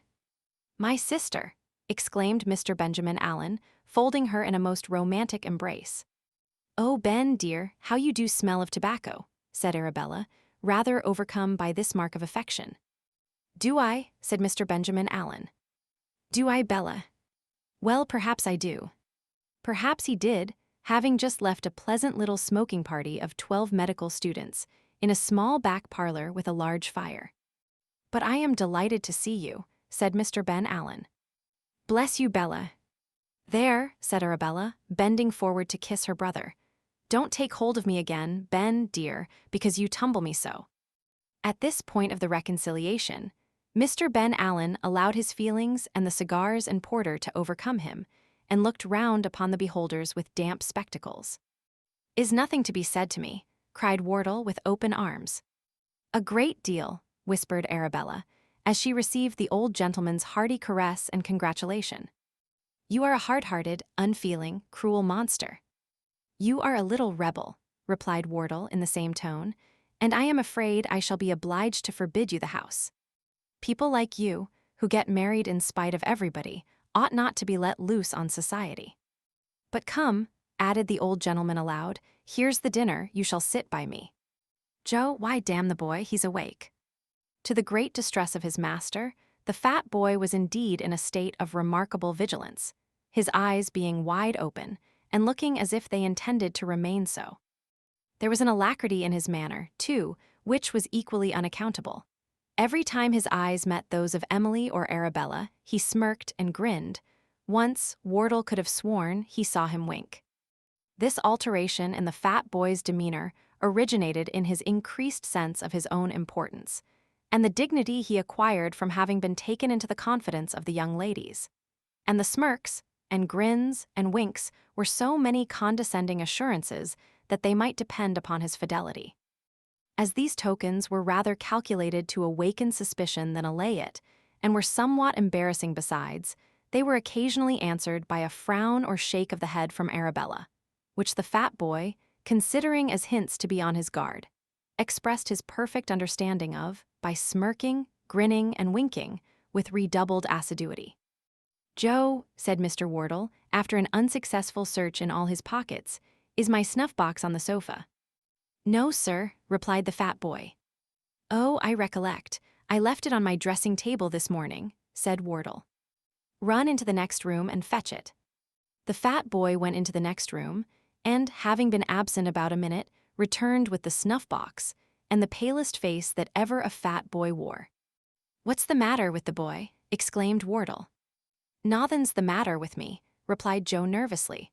"My sister," exclaimed Mr. Benjamin Allen, folding her in a most romantic embrace. "Oh, Ben, dear, how you do smell of tobacco," said Arabella, rather overcome by this mark of affection. "Do I?" said Mr. Benjamin Allen. "Do I, Bella? Well, perhaps I do." Perhaps he did, having just left a pleasant little smoking party of 12 medical students in a small back parlor with a large fire. "But I am delighted to see you," said Mr. Ben Allen. "Bless you, Bella." "There," said Arabella, bending forward to kiss her brother. Don't take hold of me again, Ben, dear, because you tumble me so." At this point of the reconciliation, Mr. Ben Allen allowed his feelings and the cigars and porter to overcome him, and looked round upon the beholders with damp spectacles. "Is nothing to be said to me?" cried Wardle with open arms. "A great deal," whispered Arabella, as she received the old gentleman's hearty caress and congratulation. "You are a hard-hearted, unfeeling, cruel monster." "You are a little rebel," replied Wardle in the same tone, "and I am afraid I shall be obliged to forbid you the house. People like you, who get married in spite of everybody, ought not to be let loose on society. But come," added the old gentleman aloud, "here's the dinner, you shall sit by me. Joe, why damn the boy, he's awake." To the great distress of his master, the fat boy was indeed in a state of remarkable vigilance, his eyes being wide open, and looking as if they intended to remain so. There was an alacrity in his manner, too, which was equally unaccountable. Every time his eyes met those of Emily or Arabella, he smirked and grinned. Once, Wardle could have sworn he saw him wink. This alteration in the fat boy's demeanor originated in his increased sense of his own importance, and the dignity he acquired from having been taken into the confidence of the young ladies. And the smirks, and grins, and winks were so many condescending assurances that they might depend upon his fidelity. As these tokens were rather calculated to awaken suspicion than allay it, and were somewhat embarrassing besides, they were occasionally answered by a frown or shake of the head from Arabella, which the fat boy, considering as hints to be on his guard, expressed his perfect understanding of by smirking, grinning, and winking with redoubled assiduity. "Joe," said Mr. Wardle, after an unsuccessful search in all his pockets, "is my snuff-box on the sofa?" "No, sir," replied the fat boy. "Oh, I recollect. I left it on my dressing-table this morning," said Wardle. "Run into the next room and fetch it." The fat boy went into the next room, and, having been absent about a minute, returned with the snuff-box, and the palest face that ever a fat boy wore. "What's the matter with the boy?" exclaimed Wardle. "Nothin's the matter with me," replied Joe nervously.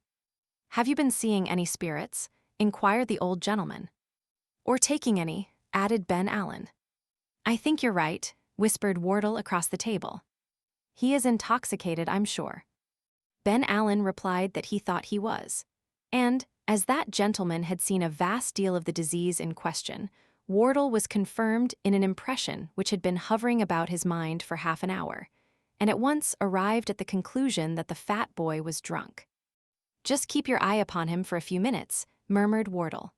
"Have you been seeing any spirits?" inquired the old gentleman. "Or taking any?" added Ben Allen. "I think you're right," whispered Wardle across the table. "He is intoxicated, I'm sure." Ben Allen replied that he thought he was. And, as that gentleman had seen a vast deal of the disease in question, Wardle was confirmed in an impression which had been hovering about his mind for half an hour, and at once arrived at the conclusion that the fat boy was drunk. "Just keep your eye upon him for a few minutes," murmured Wardle.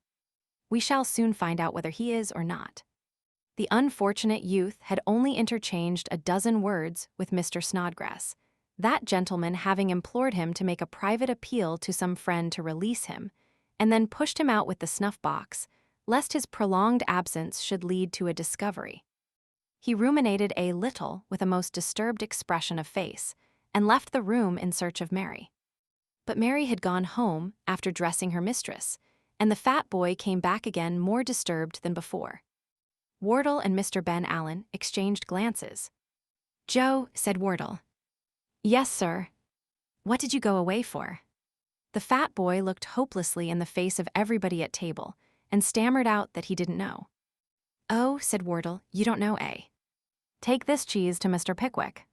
"We shall soon find out whether he is or not." The unfortunate youth had only interchanged a dozen words with Mr. Snodgrass, that gentleman having implored him to make a private appeal to some friend to release him, and then pushed him out with the snuff-box, lest his prolonged absence should lead to a discovery. He ruminated a little with a most disturbed expression of face, and left the room in search of Mary. But Mary had gone home after dressing her mistress, and the fat boy came back again more disturbed than before. Wardle and Mr. Ben Allen exchanged glances. "Joe," said Wardle. "Yes, sir." "What did you go away for?" The fat boy looked hopelessly in the face of everybody at table, and stammered out that he didn't know. "Oh," said Wardle, "you don't know, eh? Take this cheese to Mr. Pickwick."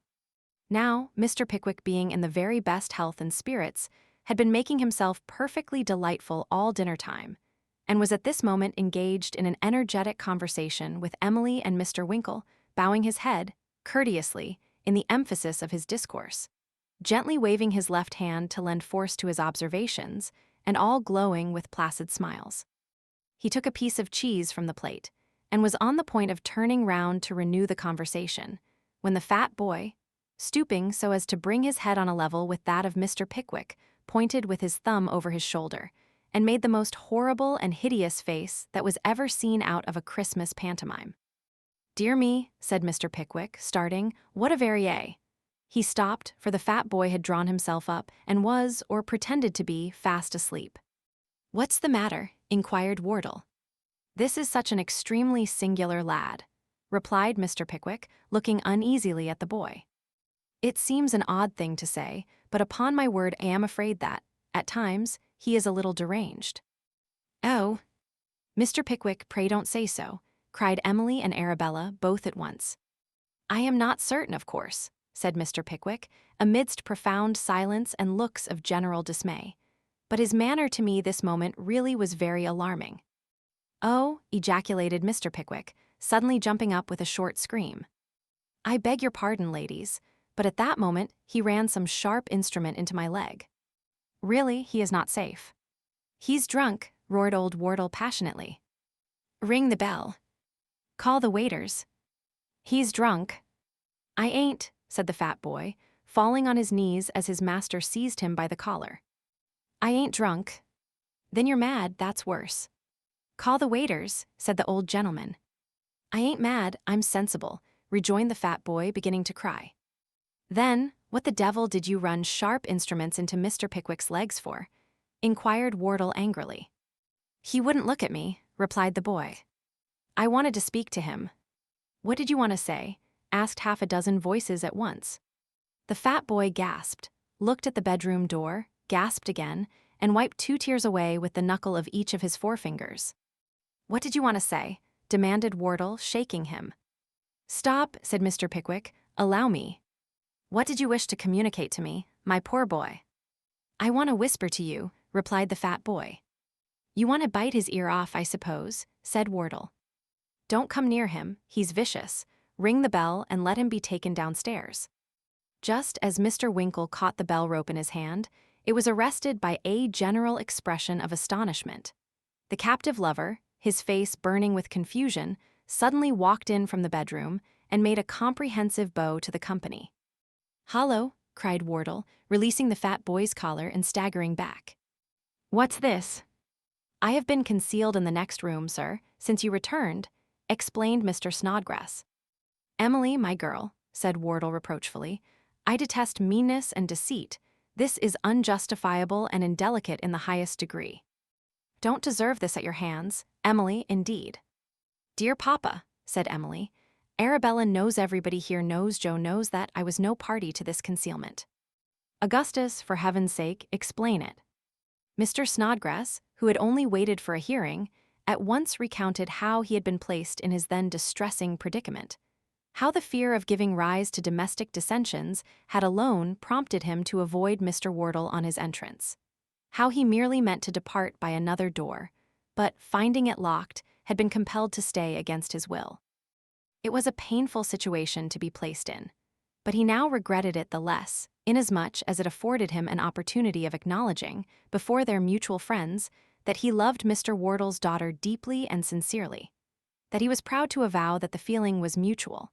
Now, Mr. Pickwick, being in the very best health and spirits, had been making himself perfectly delightful all dinner time, and was at this moment engaged in an energetic conversation with Emily and Mr. Winkle, bowing his head, courteously, in the emphasis of his discourse, gently waving his left hand to lend force to his observations, and all glowing with placid smiles. He took a piece of cheese from the plate, and was on the point of turning round to renew the conversation, when the fat boy, stooping so as to bring his head on a level with that of Mr. Pickwick, pointed with his thumb over his shoulder, and made the most horrible and hideous face that was ever seen out of a Christmas pantomime. "Dear me," said Mr. Pickwick, starting, "what a varié." He stopped, for the fat boy had drawn himself up, and was, or pretended to be, fast asleep. "What's the matter?" inquired Wardle. "This is such an extremely singular lad," replied Mr. Pickwick, looking uneasily at the boy. "It seems an odd thing to say, but upon my word I am afraid that, at times, he is a little deranged." "Oh, Mr. Pickwick, pray don't say so," cried Emily and Arabella both at once. "I am not certain, of course," said Mr. Pickwick, amidst profound silence and looks of general dismay. But his manner to me this moment really was very alarming. "Oh," ejaculated Mr. Pickwick, suddenly jumping up with a short scream. "I beg your pardon, ladies," but at that moment he ran some sharp instrument into my leg. "Really, he is not safe." "He's drunk," roared old Wardle passionately. "Ring the bell." "Call the waiters." "He's drunk." "I ain't," said the fat boy, falling on his knees as his master seized him by the collar. "I ain't drunk." "Then you're mad, that's worse." "Call the waiters," said the old gentleman. "I ain't mad, I'm sensible," rejoined the fat boy, beginning to cry. "Then, what the devil did you run sharp instruments into Mr. Pickwick's legs for?" inquired Wardle angrily. "He wouldn't look at me," replied the boy. "I wanted to speak to him." "What did you want to say?" asked half a dozen voices at once. The fat boy gasped, looked at the bedroom door, gasped again, and wiped 2 tears away with the knuckle of each of his forefingers. "What did you want to say?" demanded Wardle, shaking him. "Stop," said Mr. Pickwick. "Allow me." "What did you wish to communicate to me, my poor boy?" "I want to whisper to you," replied the fat boy. "You want to bite his ear off, I suppose," said Wardle. "Don't come near him, he's vicious. Ring the bell and let him be taken downstairs." Just as Mr. Winkle caught the bell rope in his hand, it was arrested by a general expression of astonishment. The captive lover, his face burning with confusion, suddenly walked in from the bedroom and made a comprehensive bow to the company. "Hallo," cried Wardle, releasing the fat boy's collar and staggering back. "What's this?" "I have been concealed in the next room, sir, since you returned," explained Mr. Snodgrass. "Emily, my girl," said Wardle reproachfully, "I detest meanness and deceit. This is unjustifiable and indelicate in the highest degree. Don't deserve this at your hands, Emily, indeed." "Dear papa," said Emily, "Arabella knows everybody here knows Joe knows that I was no party to this concealment." "Augustus, for heaven's sake, explain it." Mr. Snodgrass, who had only waited for a hearing, at once recounted how he had been placed in his then distressing predicament, how the fear of giving rise to domestic dissensions had alone prompted him to avoid Mr. Wardle on his entrance, how he merely meant to depart by another door, but, finding it locked, had been compelled to stay against his will. It was a painful situation to be placed in, but he now regretted it the less, inasmuch as it afforded him an opportunity of acknowledging, before their mutual friends, that he loved Mr. Wardle's daughter deeply and sincerely, that he was proud to avow that the feeling was mutual,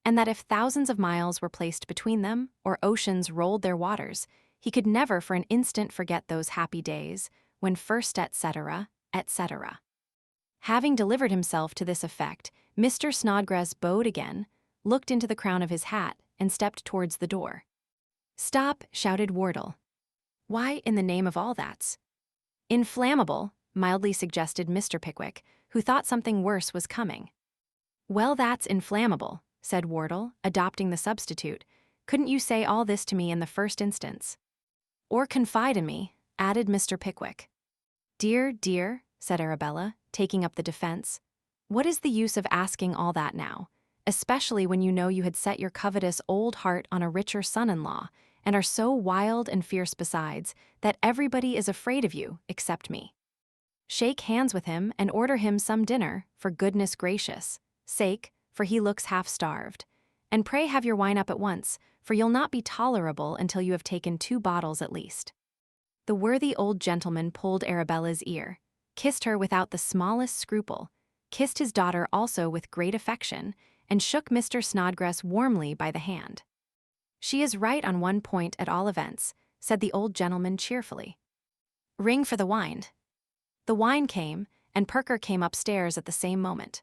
and that if thousands of miles were placed between them, or oceans rolled their waters, he could never for an instant forget those happy days, when first etc., etc. Having delivered himself to this effect, Mr. Snodgrass bowed again, looked into the crown of his hat, and stepped towards the door. "Stop," shouted Wardle. "Why, in the name of all that's inflammable," mildly suggested Mr. Pickwick, who thought something worse was coming. "Well, that's inflammable," said Wardle, adopting the substitute. "Couldn't you say all this to me in the first instance?" "Or confide in me," added Mr. Pickwick. "Dear, dear," said Arabella, taking up the defense. "What is the use of asking all that now, especially when you know you had set your covetous old heart on a richer son-in-law, and are so wild and fierce besides, that everybody is afraid of you, except me. Shake hands with him and order him some dinner, for goodness gracious' sake, for he looks half-starved. And pray have your wine up at once, for you'll not be tolerable until you have taken 2 bottles at least." The worthy old gentleman pulled Arabella's ear, kissed her without the smallest scruple, kissed his daughter also with great affection, and shook Mr. Snodgrass warmly by the hand. "She is right on one point at all events," said the old gentleman cheerfully. "Ring for the wine." The wine came, and Perker came upstairs at the same moment.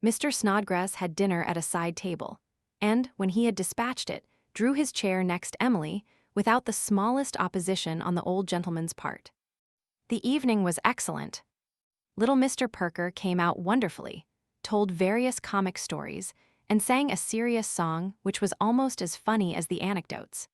Mr. Snodgrass had dinner at a side table, and, when he had dispatched it, drew his chair next Emily, without the smallest opposition on the old gentleman's part. The evening was excellent. Little Mr. Perker came out wonderfully, told various comic stories, and sang a serious song which was almost as funny as the anecdotes.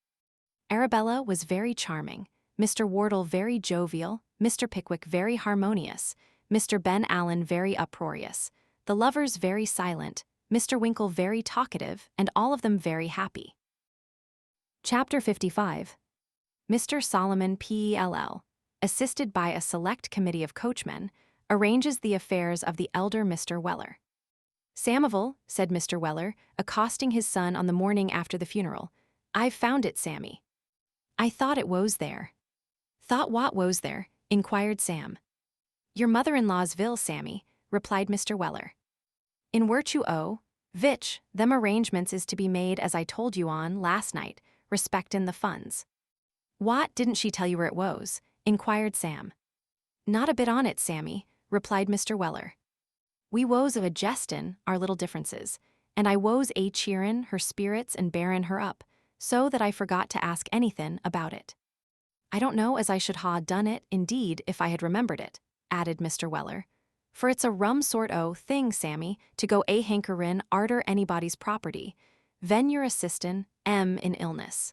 Arabella was very charming, Mr. Wardle very jovial, Mr. Pickwick very harmonious, Mr. Ben Allen very uproarious, the lovers very silent, Mr. Winkle very talkative, and all of them very happy. Chapter 55. Mr. Solomon Pell, assisted by a select committee of coachmen, arranges the affairs of the elder Mr. Weller. "Samuel," said Mr. Weller, accosting his son on the morning after the funeral, "I've found it, Sammy." "I thought it was there." "Thought what was there?" inquired Sam. "Your mother-in-law's will, Sammy," replied Mr. Weller. "In virtue o' which, them arrangements is to be made as I told you on last night, respectin' the funds." "What, didn't she tell you where it was?" inquired Sam. "Not a bit on it, Sammy," replied Mr. Weller. "We woes a jestin' our little differences, and I woes a cheerin' her spirits and bearin' her up, so that I forgot to ask anythin' about it. I don't know as I should ha' done it, indeed, if I had remembered it," added Mr. Weller. "For it's a rum sort o' thing, Sammy, to go hankerin' arter anybody's property, ven you're assistin' in illness.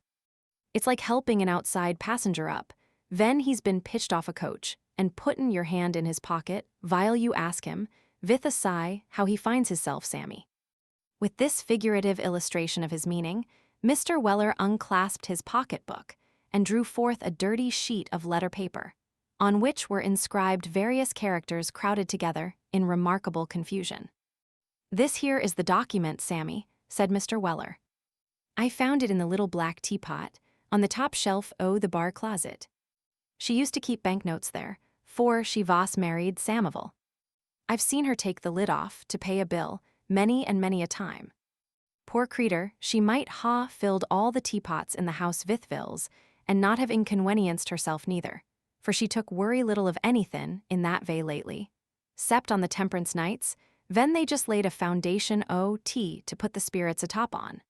It's like helping an outside passenger up, ven he's been pitched off a coach, and puttin' your hand in his pocket, vile you ask him, with a sigh, how he finds hisself, Sammy." With this figurative illustration of his meaning, Mr. Weller unclasped his pocketbook and drew forth a dirty sheet of letter paper, on which were inscribed various characters crowded together in remarkable confusion. "This here is the document, Sammy," said Mr. Weller. "I found it in the little black teapot, on the top shelf o' the bar closet. She used to keep banknotes there, for she vos married Samuel. I've seen her take the lid off to pay a bill, many and many a time. Poor creeter, she might ha' filled all the teapots in the house with vills, and not have inconvenienced herself neither, for she took worry little of anythin' in that vay lately, 'cept on the temperance nights, ven they just laid a foundation o' tea to put the spirits atop on."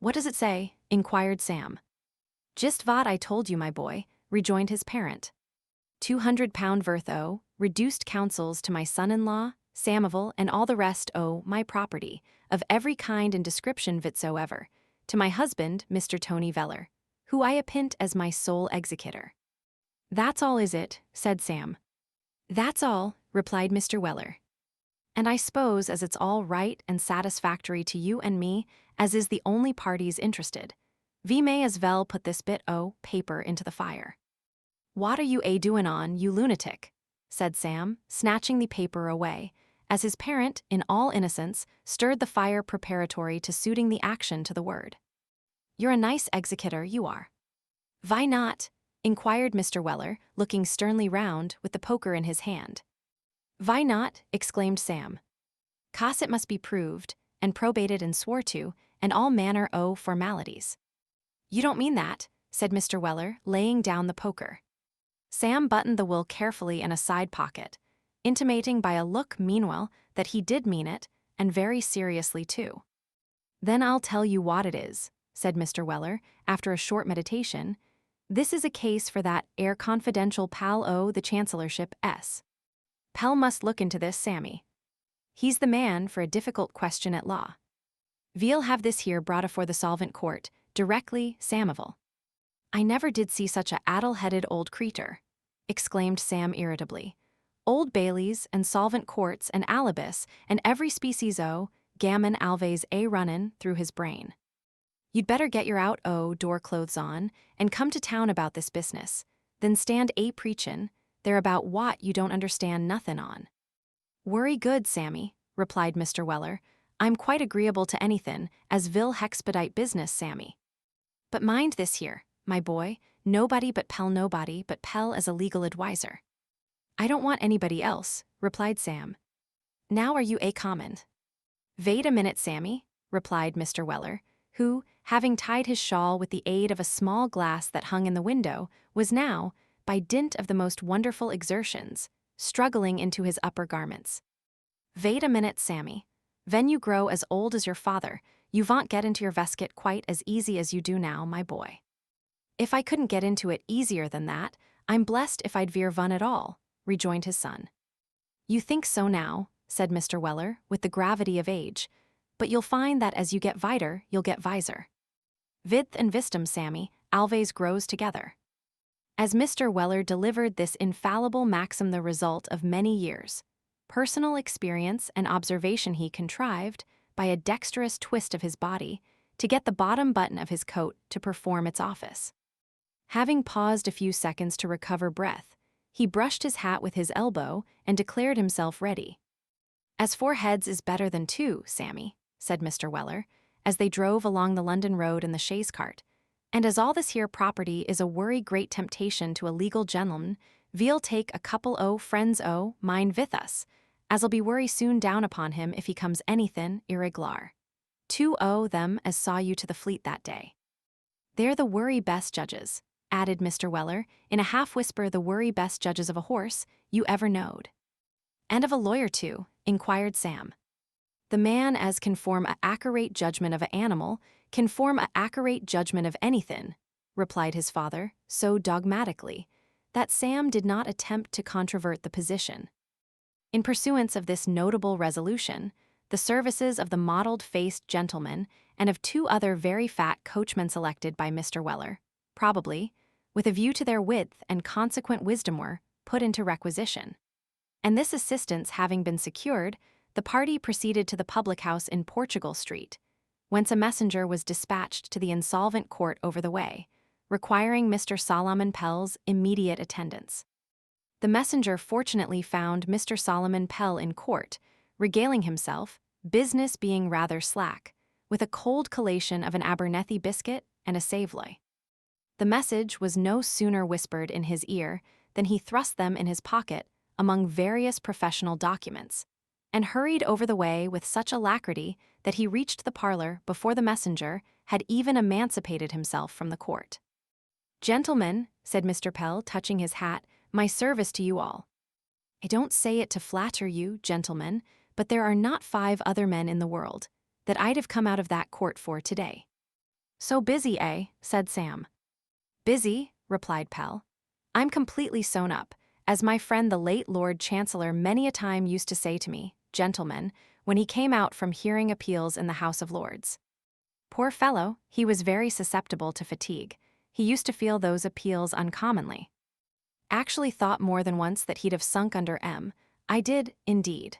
"What does it say?" inquired Sam. "Just vot I told you, my boy," rejoined his parent. £200 worth o' reduced counsels to my son-in-law, Samuel, and all the rest o' my property, of every kind and description whatsoever, to my husband, Mr. Tony Veller, who I appoint as my sole executor." "That's all, is it?" said Sam. "That's all," replied Mr. Weller. "And I s'pose as it's all right and satisfactory to you and me, as is the only parties interested, we may as well put this bit o' paper into the fire." "What are you doin' on, you lunatic?" said Sam, snatching the paper away, as his parent, in all innocence, stirred the fire preparatory to suiting the action to the word. "You're a nice executor, you are." "Why not?" inquired Mr. Weller, looking sternly round, with the poker in his hand. "Why not?" exclaimed Sam. "'Cause it must be proved, and probated and swore to, and all manner o' formalities." "You don't mean that," said Mr. Weller, laying down the poker. Sam buttoned the will carefully in a side pocket, intimating by a look meanwhile that he did mean it, and very seriously too. "Then I'll tell you what it is," said Mr. Weller, after a short meditation. "This is a case for that confidential pal o' the Chancellorship S. Pell must look into this, Sammy. He's the man for a difficult question at law. Ve'll have this here brought afore the solvent court, directly, Samuel." "I never did see such a addle-headed old creetur," exclaimed Sam irritably. "Old Baileys and solvent courts and alibis and every species o' gammon always runnin' through his brain. You'd better get your out-o'-door clothes on and come to town about this business, than stand preachin' there about what you don't understand nothin' on." "Worry good, Sammy," replied Mr. Weller. "I'm quite agreeable to anythin' as vil hexpedite business, Sammy. But mind this here, my boy, nobody but Pell as a legal adwiser." "I don't want anybody else," replied Sam. "Now are you comment?" "Vait a minute, Sammy," replied Mr. Weller, who, having tied his shawl with the aid of a small glass that hung in the window, was now, by dint of the most wonderful exertions, struggling into his upper garments. "Vait a minute, Sammy. Ven you grow as old as your father, you vont get into your vesket quite as easy as you do now, my boy." "If I couldn't get into it easier than that, I'm blessed if I'd veer vun at all," rejoined his son. "You think so now," said Mr. Weller, with the gravity of age, "but you'll find that as you get viter, you'll get wiser. Vidth and wisdom, Sammy, always grows together." As Mr. Weller delivered this infallible maxim, the result of many years' personal experience and observation, he contrived, by a dexterous twist of his body, to get the bottom button of his coat to perform its office. Having paused a few seconds to recover breath, he brushed his hat with his elbow and declared himself ready. "As 4 heads is better than 2, Sammy," said Mr. Weller, as they drove along the London road in the chaise cart, "and as all this here property is a worry great temptation to a legal gentleman, ve'll take a couple o' friends o' mine vith us, as'll be worry soon down upon him if he comes anythin' irreglar. 2 o' them as saw you to the Fleet that day. They're the worry best judges," added Mr. Weller, in a half-whisper, "the worry best judges of a horse you ever knowed." "And of a lawyer, too?" inquired Sam. "The man as can form a accurate judgment of a animal can form a accurate judgment of anythin'," replied his father, so dogmatically that Sam did not attempt to controvert the position. In pursuance of this notable resolution, the services of the mottled-faced gentleman and of 2 other very fat coachmen selected by Mr. Weller, probably, with a view to their width and consequent wisdom, were put into requisition. And this assistance having been secured, the party proceeded to the public house in Portugal Street, whence a messenger was dispatched to the insolvent court over the way, requiring Mr. Solomon Pell's immediate attendance. The messenger fortunately found Mr. Solomon Pell in court, regaling himself, business being rather slack, with a cold collation of an Abernethy biscuit and a saveloy. The message was no sooner whispered in his ear than he thrust them in his pocket among various professional documents, and hurried over the way with such alacrity that he reached the parlor before the messenger had even emancipated himself from the court. "Gentlemen," said Mr. Pell, touching his hat, "my service to you all. I don't say it to flatter you, gentlemen, but there are not 5 other men in the world that I'd have come out of that court for today." "So busy, eh?" said Sam. "Busy," replied Pell. "I'm completely sewn up, as my friend the late Lord Chancellor many a time used to say to me, gentlemen, when he came out from hearing appeals in the House of Lords. Poor fellow, he was very susceptible to fatigue. He used to feel those appeals uncommonly. Actually thought more than once that he'd have sunk under M. I did, indeed."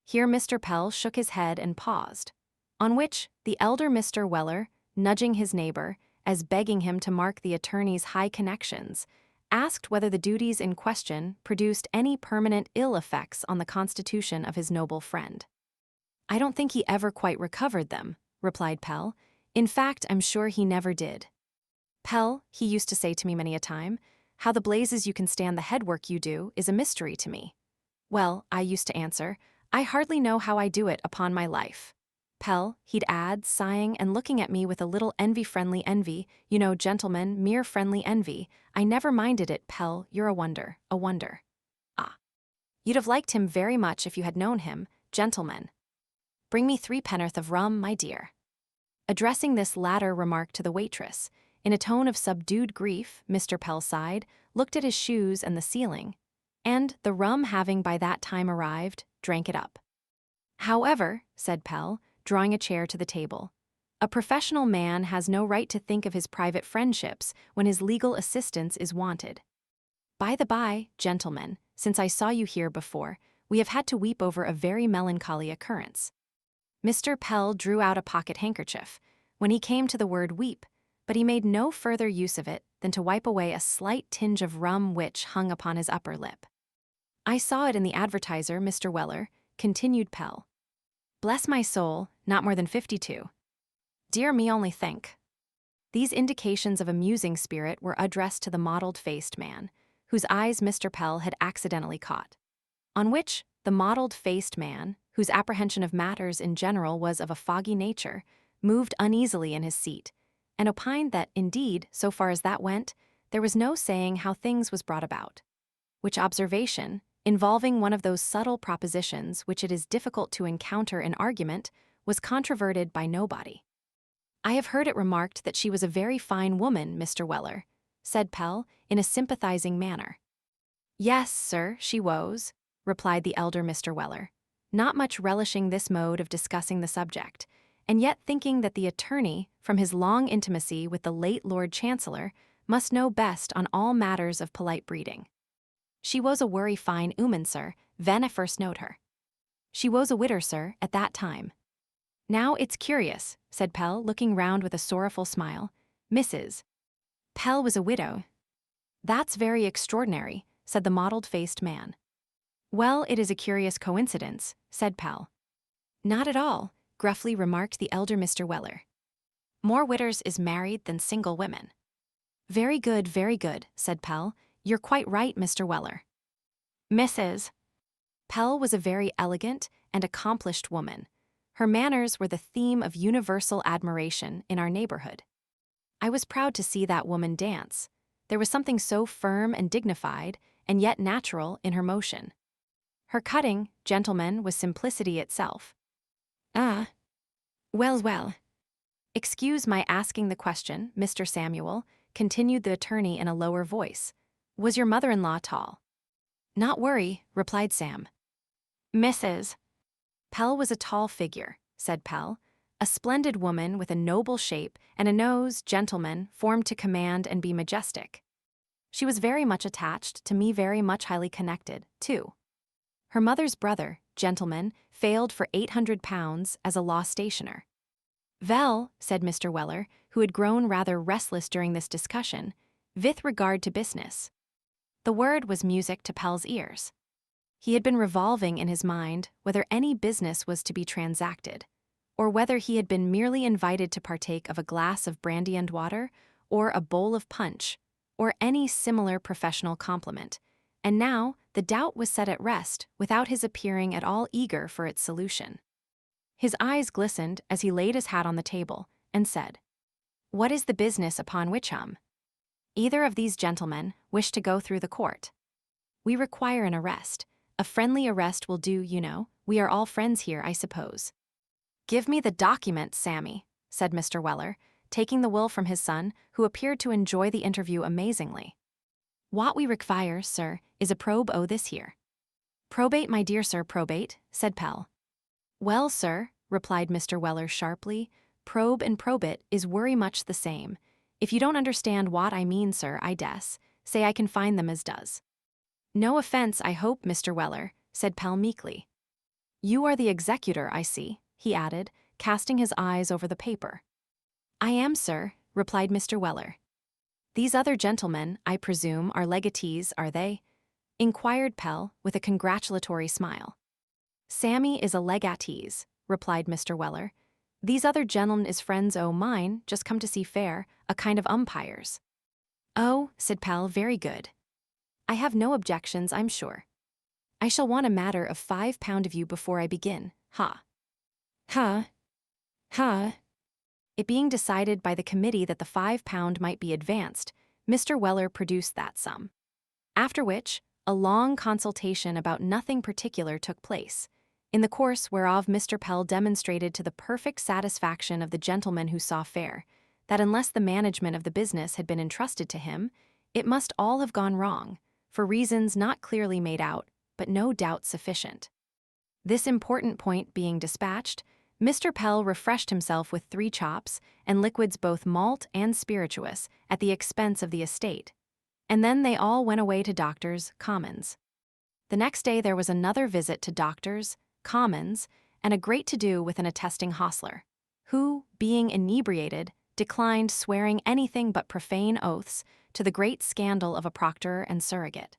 Here Mr. Pell shook his head and paused, on which the elder Mr. Weller, nudging his neighbor, as begging him to mark the attorney's high connections, asked whether the duties in question produced any permanent ill effects on the constitution of his noble friend. "I don't think he ever quite recovered them," replied Pell. "In fact, I'm sure he never did. Pell," he used to say to me many a time, "how the blazes you can stand the headwork you do is a mystery to me." "Well," I used to answer, "I hardly know how I do it, upon my life. Pell," he'd add, sighing and looking at me with a little friendly envy, "you know, gentlemen, mere friendly envy. I never minded it, Pell, you're a wonder, a wonder. Ah. You'd have liked him very much if you had known him, gentlemen. Bring me 3 pennorth of rum, my dear." Addressing this latter remark to the waitress, in a tone of subdued grief, Mr. Pell sighed, looked at his shoes and the ceiling, and, the rum having by that time arrived, drank it up. "However," said Pell, drawing a chair to the table, "a professional man has no right to think of his private friendships when his legal assistance is wanted. By the by, gentlemen, since I saw you here before, we have had to weep over a very melancholy occurrence." Mr. Pell drew out a pocket handkerchief when he came to the word weep, but he made no further use of it than to wipe away a slight tinge of rum which hung upon his upper lip. "I saw it in the Advertiser, Mr. Weller," continued Pell. "Bless my soul, not more than 52. Dear me, only think." These indications of amusing spirit were addressed to the mottled-faced man, whose eyes Mr. Pell had accidentally caught. On which, the mottled-faced man, whose apprehension of matters in general was of a foggy nature, moved uneasily in his seat, and opined that, indeed, so far as that went, there was no saying how things was brought about. Which observation, involving one of those subtle propositions which it is difficult to encounter in argument, was controverted by nobody. "I have heard it remarked that she was a very fine woman, Mr. Weller," said Pell, in a sympathizing manner. "Yes, sir, she was," replied the elder Mr. Weller, not much relishing this mode of discussing the subject, and yet thinking that the attorney, from his long intimacy with the late Lord Chancellor, must know best on all matters of polite breeding. She was a worry fine 'ooman, sir, ven I first knowed her. She was a widder, sir, at that time. Now it's curious, said Pell, looking round with a sorrowful smile. Mrs. Pell was a widow. That's very extraordinary, said the mottled-faced man. Well, it is a curious coincidence, said Pell. Not at all, gruffly remarked the elder Mr. Weller. More widders is married than single women. Very good, said Pell. You're quite right, Mr. Weller. Mrs. Pell was a very elegant and accomplished woman. Her manners were the theme of universal admiration in our neighborhood. I was proud to see that woman dance. There was something so firm and dignified, and yet natural in her motion. Her cutting, gentlemen, was simplicity itself. Ah. Well. Excuse my asking the question, Mr. Samuel, continued the attorney in a lower voice. Was your mother-in-law tall? Not worry, replied Sam. Mrs. Pell was a tall figure, said Pell, a splendid woman with a noble shape and a nose, gentleman, formed to command and be majestic. She was very much attached to me, very much highly connected, too. Her mother's brother, gentleman, failed for £800 as a law stationer. Vel, said Mr. Weller, who had grown rather restless during this discussion, with regard to business. The word was music to Pell's ears. He had been revolving in his mind whether any business was to be transacted, or whether he had been merely invited to partake of a glass of brandy and water, or a bowl of punch, or any similar professional compliment, and now the doubt was set at rest without his appearing at all eager for its solution. His eyes glistened as he laid his hat on the table and said, What is the business upon which either of these gentlemen wish to go through the court? We require an arrest. A friendly arrest will do, you know. We are all friends here, I suppose. Give me the document, Sammy, said Mr. Weller, taking the will from his son, who appeared to enjoy the interview amazingly. What we require, sir, is a probe o' this here. Probate, my dear sir, probate, said Pell. Well, sir, replied Mr. Weller sharply, probe and probate is worry much the same. If you don't understand what I mean, sir, I say I can find them as does. No offense, I hope, Mr. Weller, said Pell meekly. You are the executor, I see, he added, casting his eyes over the paper. I am, sir, replied Mr. Weller. These other gentlemen, I presume, are legatees, are they? Inquired Pell, with a congratulatory smile. Sammy is a legatees, replied Mr. Weller. These other gentlemen is friends o' mine, just come to see fair, a kind of umpires. Oh, said Pell, very good. I have no objections, I'm sure. I shall want a matter of £5 of you before I begin, ha. It being decided by the committee that the £5 might be advanced, Mr. Weller produced that sum. After which, a long consultation about nothing particular took place, in the course whereof Mr. Pell demonstrated to the perfect satisfaction of the gentleman who saw fair, that unless the management of the business had been entrusted to him, it must all have gone wrong, for reasons not clearly made out, but no doubt sufficient. This important point being dispatched, Mr. Pell refreshed himself with 3 chops and liquids both malt and spirituous at the expense of the estate, and then they all went away to Doctors' Commons. The next day there was another visit to Doctors' Commons, and a great to-do with an attesting hostler, who, being inebriated, declined swearing anything but profane oaths, to the great scandal of a proctor and surrogate.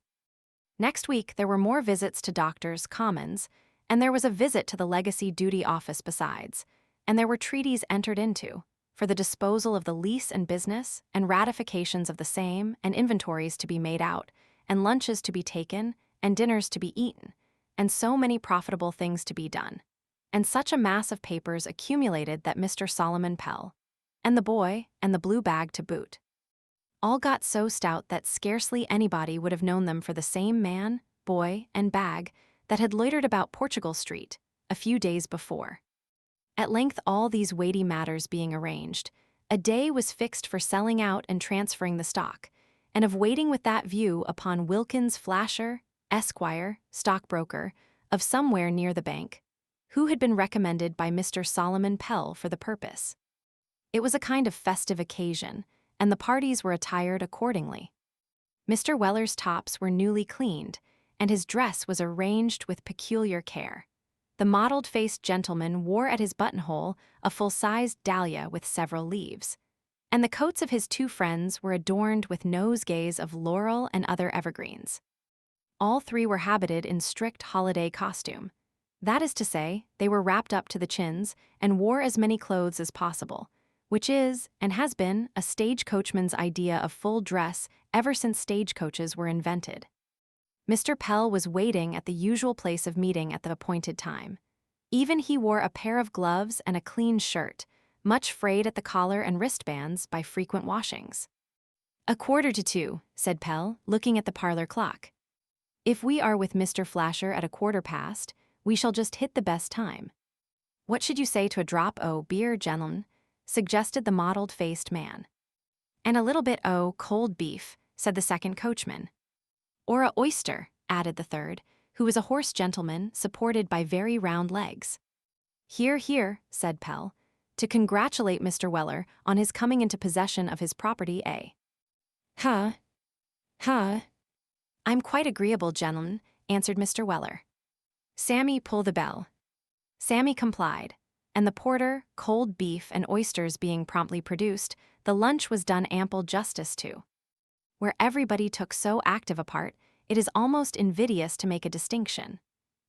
Next week there were more visits to Doctors' Commons, and there was a visit to the Legacy Duty Office besides, and there were treaties entered into, for the disposal of the lease and business, and ratifications of the same, and inventories to be made out, and lunches to be taken, and dinners to be eaten, and so many profitable things to be done, and such a mass of papers accumulated that Mr. Solomon Pell, and the boy, and the blue bag to boot, all got so stout that scarcely anybody would have known them for the same man, boy, and bag that had loitered about Portugal Street a few days before. At length, all these weighty matters being arranged, a day was fixed for selling out and transferring the stock, and of waiting with that view upon Wilkins Flasher, Esquire, stockbroker, of somewhere near the bank, who had been recommended by Mr. Solomon Pell for the purpose. It was a kind of festive occasion, and the parties were attired accordingly. Mr. Weller's tops were newly cleaned, and his dress was arranged with peculiar care. The mottled-faced gentleman wore at his buttonhole a full-sized dahlia with several leaves, and the coats of his two friends were adorned with nosegays of laurel and other evergreens. All three were habited in strict holiday costume. That is to say, they were wrapped up to the chins and wore as many clothes as possible, which is, and has been, a stagecoachman's idea of full dress ever since stagecoaches were invented. Mr. Pell was waiting at the usual place of meeting at the appointed time. Even he wore a pair of gloves and a clean shirt, much frayed at the collar and wristbands by frequent washings. "1:15, said Pell, looking at the parlor clock. "If we are with Mr. Flasher at 1:15, we shall just hit the best time." "What should you say to a drop o' beer, gentlemen?" suggested the mottled-faced man. "And a little bit o' cold beef," said the second coachman. "Or a oyster," added the third, who was a horse gentleman supported by very round legs. "Hear, hear," said Pell, to congratulate Mr. Weller on his coming into possession of his property, eh? "Huh. "I'm quite agreeable, gentlemen," answered Mr. Weller. "Sammy, pull the bell." Sammy complied, and the porter, cold beef, and oysters being promptly produced, the lunch was done ample justice to. Where everybody took so active a part, it is almost invidious to make a distinction.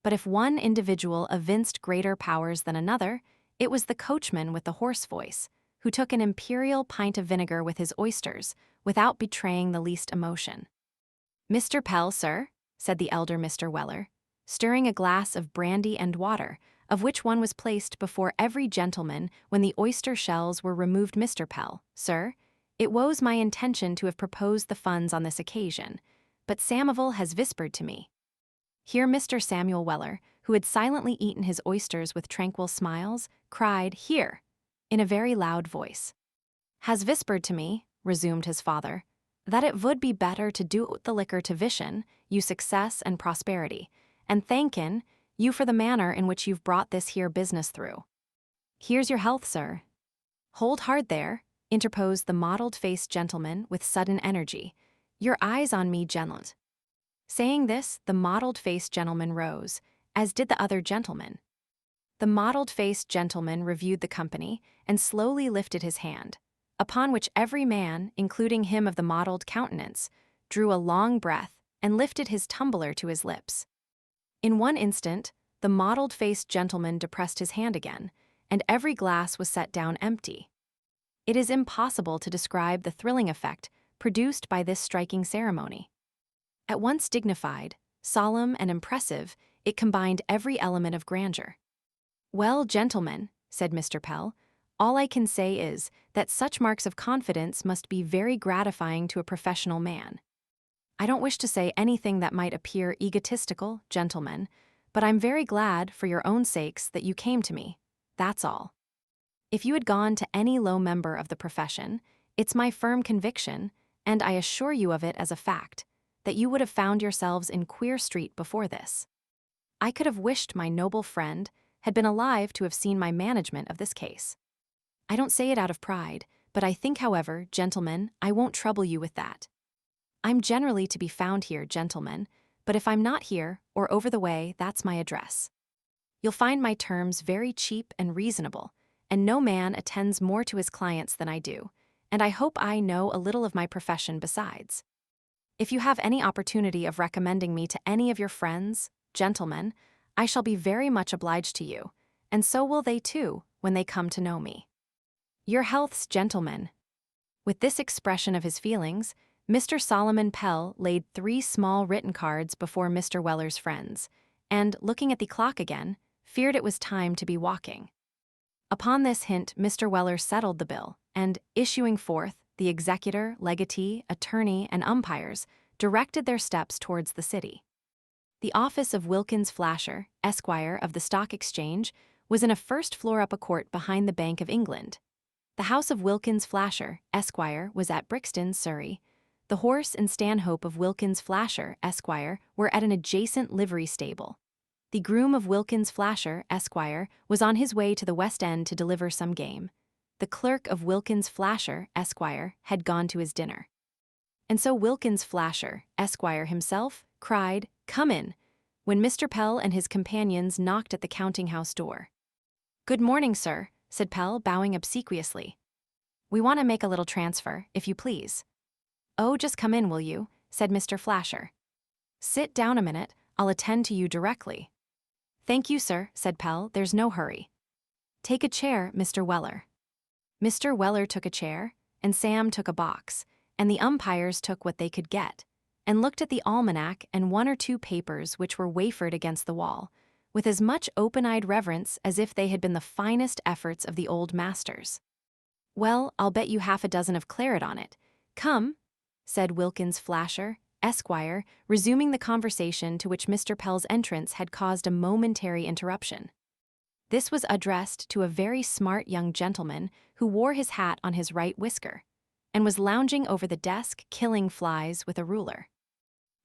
But if one individual evinced greater powers than another, it was the coachman with the hoarse voice, who took an imperial pint of vinegar with his oysters, without betraying the least emotion. "Mr. Pell, sir," said the elder Mr. Weller, stirring a glass of brandy and water, of which one was placed before every gentleman when the oyster shells were removed. "Mr. Pell, sir, it was my intention to have proposed the funds on this occasion, but Samuel has whispered to me." Here Mr. Samuel Weller, who had silently eaten his oysters with tranquil smiles, cried, "Here," in a very loud voice. "Has whispered to me," resumed his father, "that it would be better to do the liquor to Vishen, you success and prosperity, and thankin' you for the manner in which you've brought this here business through." "Here's your health, sir." "Hold hard there," interposed the mottled-faced gentleman with sudden energy. "Your eyes on me, gentlemen." Saying this, the mottled-faced gentleman rose, as did the other gentleman. The mottled-faced gentleman reviewed the company and slowly lifted his hand, upon which every man, including him of the mottled countenance, drew a long breath and lifted his tumbler to his lips. In one instant, the mottled-faced gentleman depressed his hand again, and every glass was set down empty. It is impossible to describe the thrilling effect produced by this striking ceremony. At once dignified, solemn, and impressive, it combined every element of grandeur. "Well, gentlemen," said Mr. Pell, "all I can say is that such marks of confidence must be very gratifying to a professional man. I don't wish to say anything that might appear egotistical, gentlemen, but I'm very glad, for your own sakes, that you came to me. That's all. If you had gone to any low member of the profession, it's my firm conviction, and I assure you of it as a fact, that you would have found yourselves in Queer Street before this. I could have wished my noble friend had been alive to have seen my management of this case. I don't say it out of pride, but I think, however, gentlemen, I won't trouble you with that. I'm generally to be found here, gentlemen, but if I'm not here or over the way, that's my address. You'll find my terms very cheap and reasonable, and no man attends more to his clients than I do, and I hope I know a little of my profession besides. If you have any opportunity of recommending me to any of your friends, gentlemen, I shall be very much obliged to you, and so will they too, when they come to know me. Your healths, gentlemen." With this expression of his feelings, Mr. Solomon Pell laid 3 small written cards before Mr. Weller's friends, and, looking at the clock again, feared it was time to be walking. Upon this hint, Mr. Weller settled the bill, and, issuing forth, the executor, legatee, attorney, and umpires directed their steps towards the city. The office of Wilkins Flasher, Esquire, of the Stock Exchange, was in a first floor up a court behind the Bank of England. The house of Wilkins Flasher, Esquire, was at Brixton, Surrey. The horse and stanhope of Wilkins Flasher, Esquire, were at an adjacent livery stable. The groom of Wilkins Flasher, Esquire, was on his way to the West End to deliver some game. The clerk of Wilkins Flasher, Esquire, had gone to his dinner. And so Wilkins Flasher, Esquire himself, cried, "Come in," when Mr. Pell and his companions knocked at the counting-house door. "Good morning, sir," said Pell, bowing obsequiously. "We want to make a little transfer, if you please." "Oh, just come in, will you?" said Mr. Flasher. "Sit down a minute, I'll attend to you directly." "Thank you, sir," said Pell, "there's no hurry." "Take a chair, Mr. Weller." Mr. Weller took a chair, and Sam took a box, and the umpires took what they could get, and looked at the almanac and one or two papers which were wafered against the wall, with as much open-eyed reverence as if they had been the finest efforts of the old masters. "Well, I'll bet you half a dozen of claret on it. Come," said Wilkins Flasher, Esquire, resuming the conversation to which Mr. Pell's entrance had caused a momentary interruption. This was addressed to a very smart young gentleman who wore his hat on his right whisker, and was lounging over the desk killing flies with a ruler.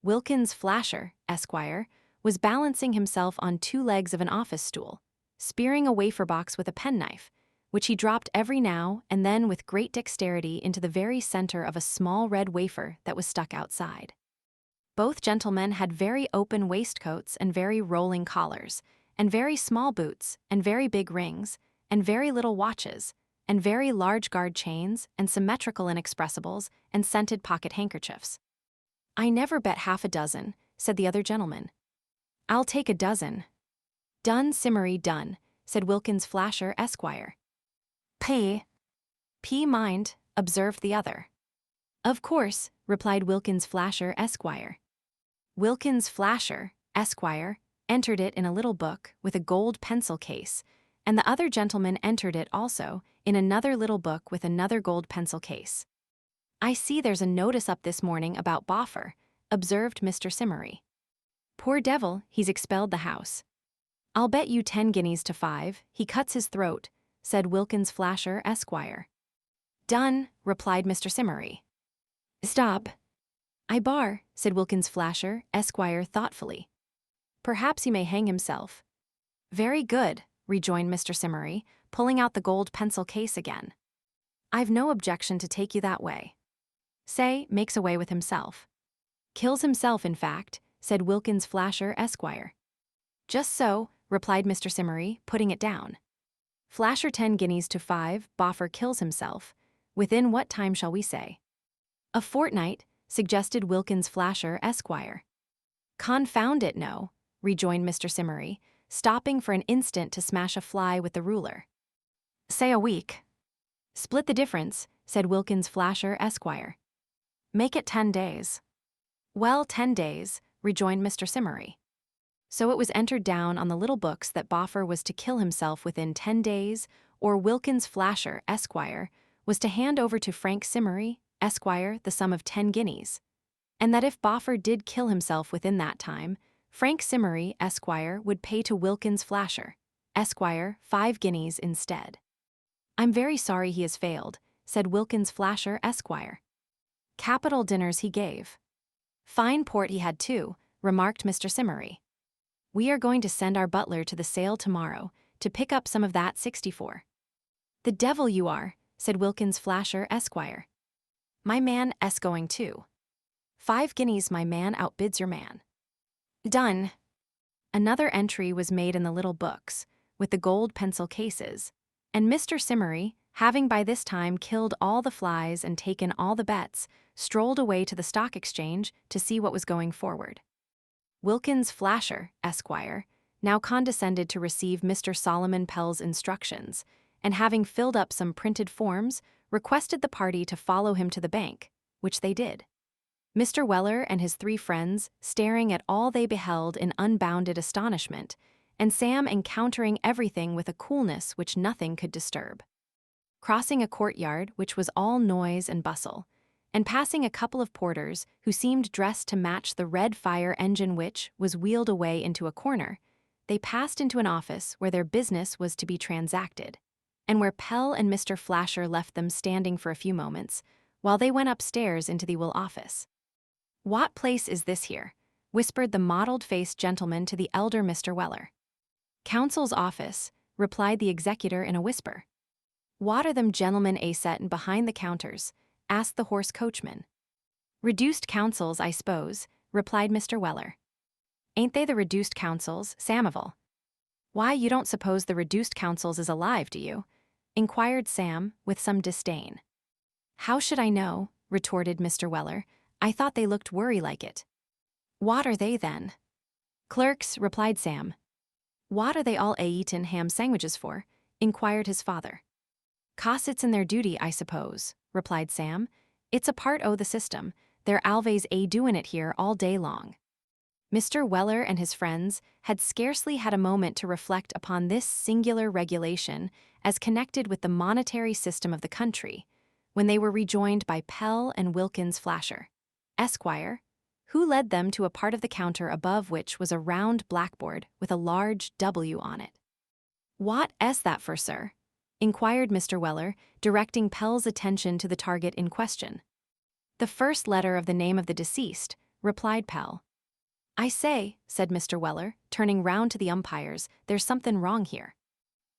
Wilkins Flasher, Esquire, was balancing himself on two legs of an office stool, spearing a wafer box with a penknife, which he dropped every now and then with great dexterity into the very center of a small red wafer that was stuck outside. Both gentlemen had very open waistcoats and very rolling collars, and very small boots, and very big rings, and very little watches, and very large guard chains, and symmetrical inexpressibles, and scented pocket handkerchiefs. "I never bet half a dozen," said the other gentleman. "I'll take a dozen." "Done, Simmery, done," said Wilkins Flasher, Esquire. "P mind," observed the other. "Of course," replied Wilkins Flasher, Esquire. Wilkins Flasher, Esquire, entered it in a little book with a gold pencil case, and the other gentleman entered it also in another little book with another gold pencil case. "I see there's a notice up this morning about Boffer," observed Mr. Simmery. "Poor devil, he's expelled the house." "I'll bet you 10 guineas to 5, he cuts his throat," said Wilkins Flasher, Esquire. "Done," replied Mr. Simmery. "Stop." "I bar," said Wilkins Flasher, Esquire, thoughtfully. "Perhaps he may hang himself." "Very good," rejoined Mr. Simmery, pulling out the gold pencil case again. "I've no objection to take you that way." "Say, makes away with himself." "Kills himself, in fact," said Wilkins Flasher, Esquire. "Just so," replied Mr. Simmery, putting it down. "Flasher 10 guineas to 5, Boffer kills himself. Within what time shall we say?" "A fortnight," suggested Wilkins Flasher, Esquire. "Confound it, no," rejoined Mr. Simmery, stopping for an instant to smash a fly with the ruler. "Say a week." "Split the difference," said Wilkins Flasher, Esquire. "Make it 10 days." "Well, 10 days," rejoined Mr. Simmery. So it was entered down on the little books that Boffer was to kill himself within 10 days, or Wilkins Flasher, Esquire, was to hand over to Frank Simmery, Esquire, the sum of 10 guineas, and that if Boffer did kill himself within that time, Frank Simmery, Esquire, would pay to Wilkins Flasher, Esquire, 5 guineas instead. "I'm very sorry he has failed," said Wilkins Flasher, Esquire. "Capital dinners he gave." "Fine port he had too," remarked Mr. Simmery. "We are going to send our butler to the sale tomorrow to pick up some of that 64. "The devil you are," said Wilkins Flasher, Esquire. "My man S going too. 5 guineas my man outbids your man." "Done." Another entry was made in the little books, with the gold pencil cases, and Mr. Simmery, having by this time killed all the flies and taken all the bets, strolled away to the stock exchange to see what was going forward. Wilkins Flasher, Esquire, now condescended to receive Mr. Solomon Pell's instructions, and having filled up some printed forms, requested the party to follow him to the bank, which they did. Mr. Weller and his 3 friends staring at all they beheld in unbounded astonishment, and Sam encountering everything with a coolness which nothing could disturb. Crossing a courtyard which was all noise and bustle, and passing a couple of porters who seemed dressed to match the red fire engine which was wheeled away into a corner, they passed into an office where their business was to be transacted, and where Pell and Mr. Flasher left them standing for a few moments, while they went upstairs into the will office. "What place is this here?" whispered the mottled-faced gentleman to the elder Mr. Weller. "Counsel's office," replied the executor in a whisper. "What are them gentlemen a settin' behind the counters?" asked the horse coachman. "Reduced councils, I suppose," replied Mr. Weller. "Ain't they the reduced councils, Samuel?" "Why, you don't suppose the reduced councils is alive, do you?" inquired Sam, with some disdain. "How should I know?" retorted Mr. Weller. "I thought they looked worry like it." "What are they, then?" "Clerks," replied Sam. "What are they all a-eatin' ham sandwiches for?" inquired his father. "'Cause it's in their duty, I suppose," replied Sam. "It's a part o' the system. They're always a-doin' it here all day long." Mr. Weller and his friends had scarcely had a moment to reflect upon this singular regulation as connected with the monetary system of the country, when they were rejoined by Pell and Wilkins Flasher, Esquire, who led them to a part of the counter above which was a round blackboard with a large W on it. "What is that for, sir?" inquired Mr. Weller, directing Pell's attention to the target in question. "The first letter of the name of the deceased," replied Pell. "I say," said Mr. Weller, turning round to the umpires, "there's something wrong here.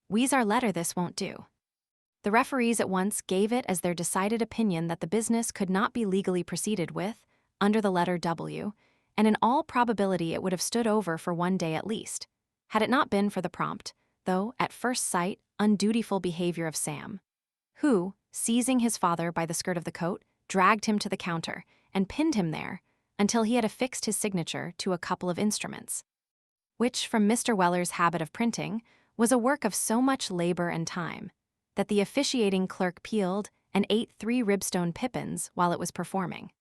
We's our letter this won't do." The referees at once gave it as their decided opinion that the business could not be legally proceeded with, under the letter W, and in all probability it would have stood over for one day at least, had it not been for the prompt, though, at first sight, undutiful behavior of Sam, who, seizing his father by the skirt of the coat, dragged him to the counter, and pinned him there, until he had affixed his signature to a couple of instruments, which, from Mr. Weller's habit of printing, was a work of so much labor and time, that the officiating clerk peeled and ate 3 ribstone pippins while it was performing.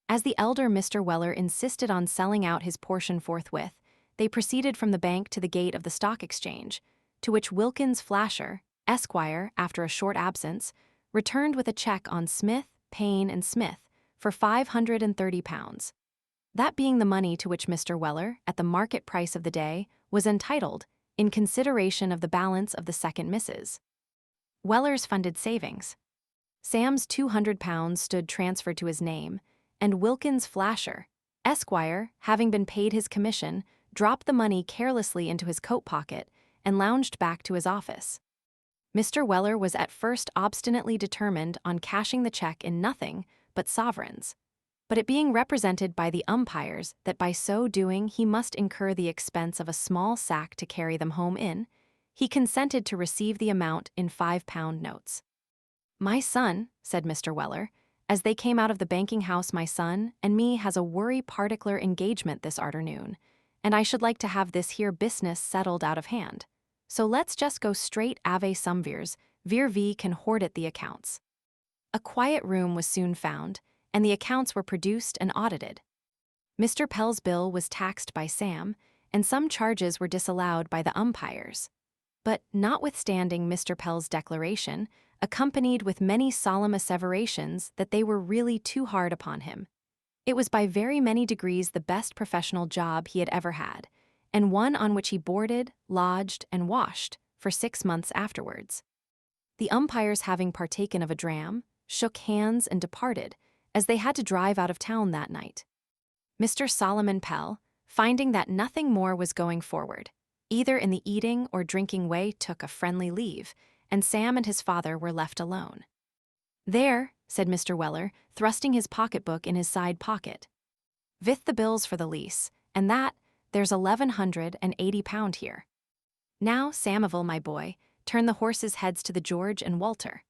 As the elder Mr. Weller insisted on selling out his portion forthwith, they proceeded from the bank to the gate of the stock exchange, to which Wilkins Flasher, Esquire, after a short absence, returned with a check on Smith, Payne, and Smith for £530, that being the money to which Mr. Weller, at the market price of the day, was entitled, in consideration of the balance of the second misses. Weller's funded savings. Sam's £200 stood transferred to his name, and Wilkins Flasher, Esquire, having been paid his commission, dropped the money carelessly into his coat pocket and lounged back to his office. Mr. Weller was at first obstinately determined on cashing the check in nothing but sovereigns, but it being represented by the umpires that by so doing he must incur the expense of a small sack to carry them home in, he consented to receive the amount in £5 notes. "My son," said Mr. Weller, "as they came out of the banking house, my son and me has a worry particular engagement this arternoon, and I should like to have this here business settled out of hand. So let's just go straight ave sumvirs, vir vi can hoard at the accounts." A quiet room was soon found, and the accounts were produced and audited. Mr. Pell's bill was taxed by Sam, and some charges were disallowed by the umpires. But notwithstanding Mr. Pell's declaration, accompanied with many solemn asseverations that they were really too hard upon him, it was by very many degrees the best professional job he had ever had, and one on which he boarded, lodged, and washed for 6 months afterwards. The umpires, having partaken of a dram, shook hands and departed, as they had to drive out of town that night. Mr. Solomon Pell, finding that nothing more was going forward, either in the eating or drinking way, took a friendly leave, and Sam and his father were left alone. "There," said Mr. Weller, thrusting his pocketbook in his side pocket. "Vith the bills for the lease, and that, there's £1,180 here. Now, Samivel, my boy, turn the horses' heads to the George and Walter."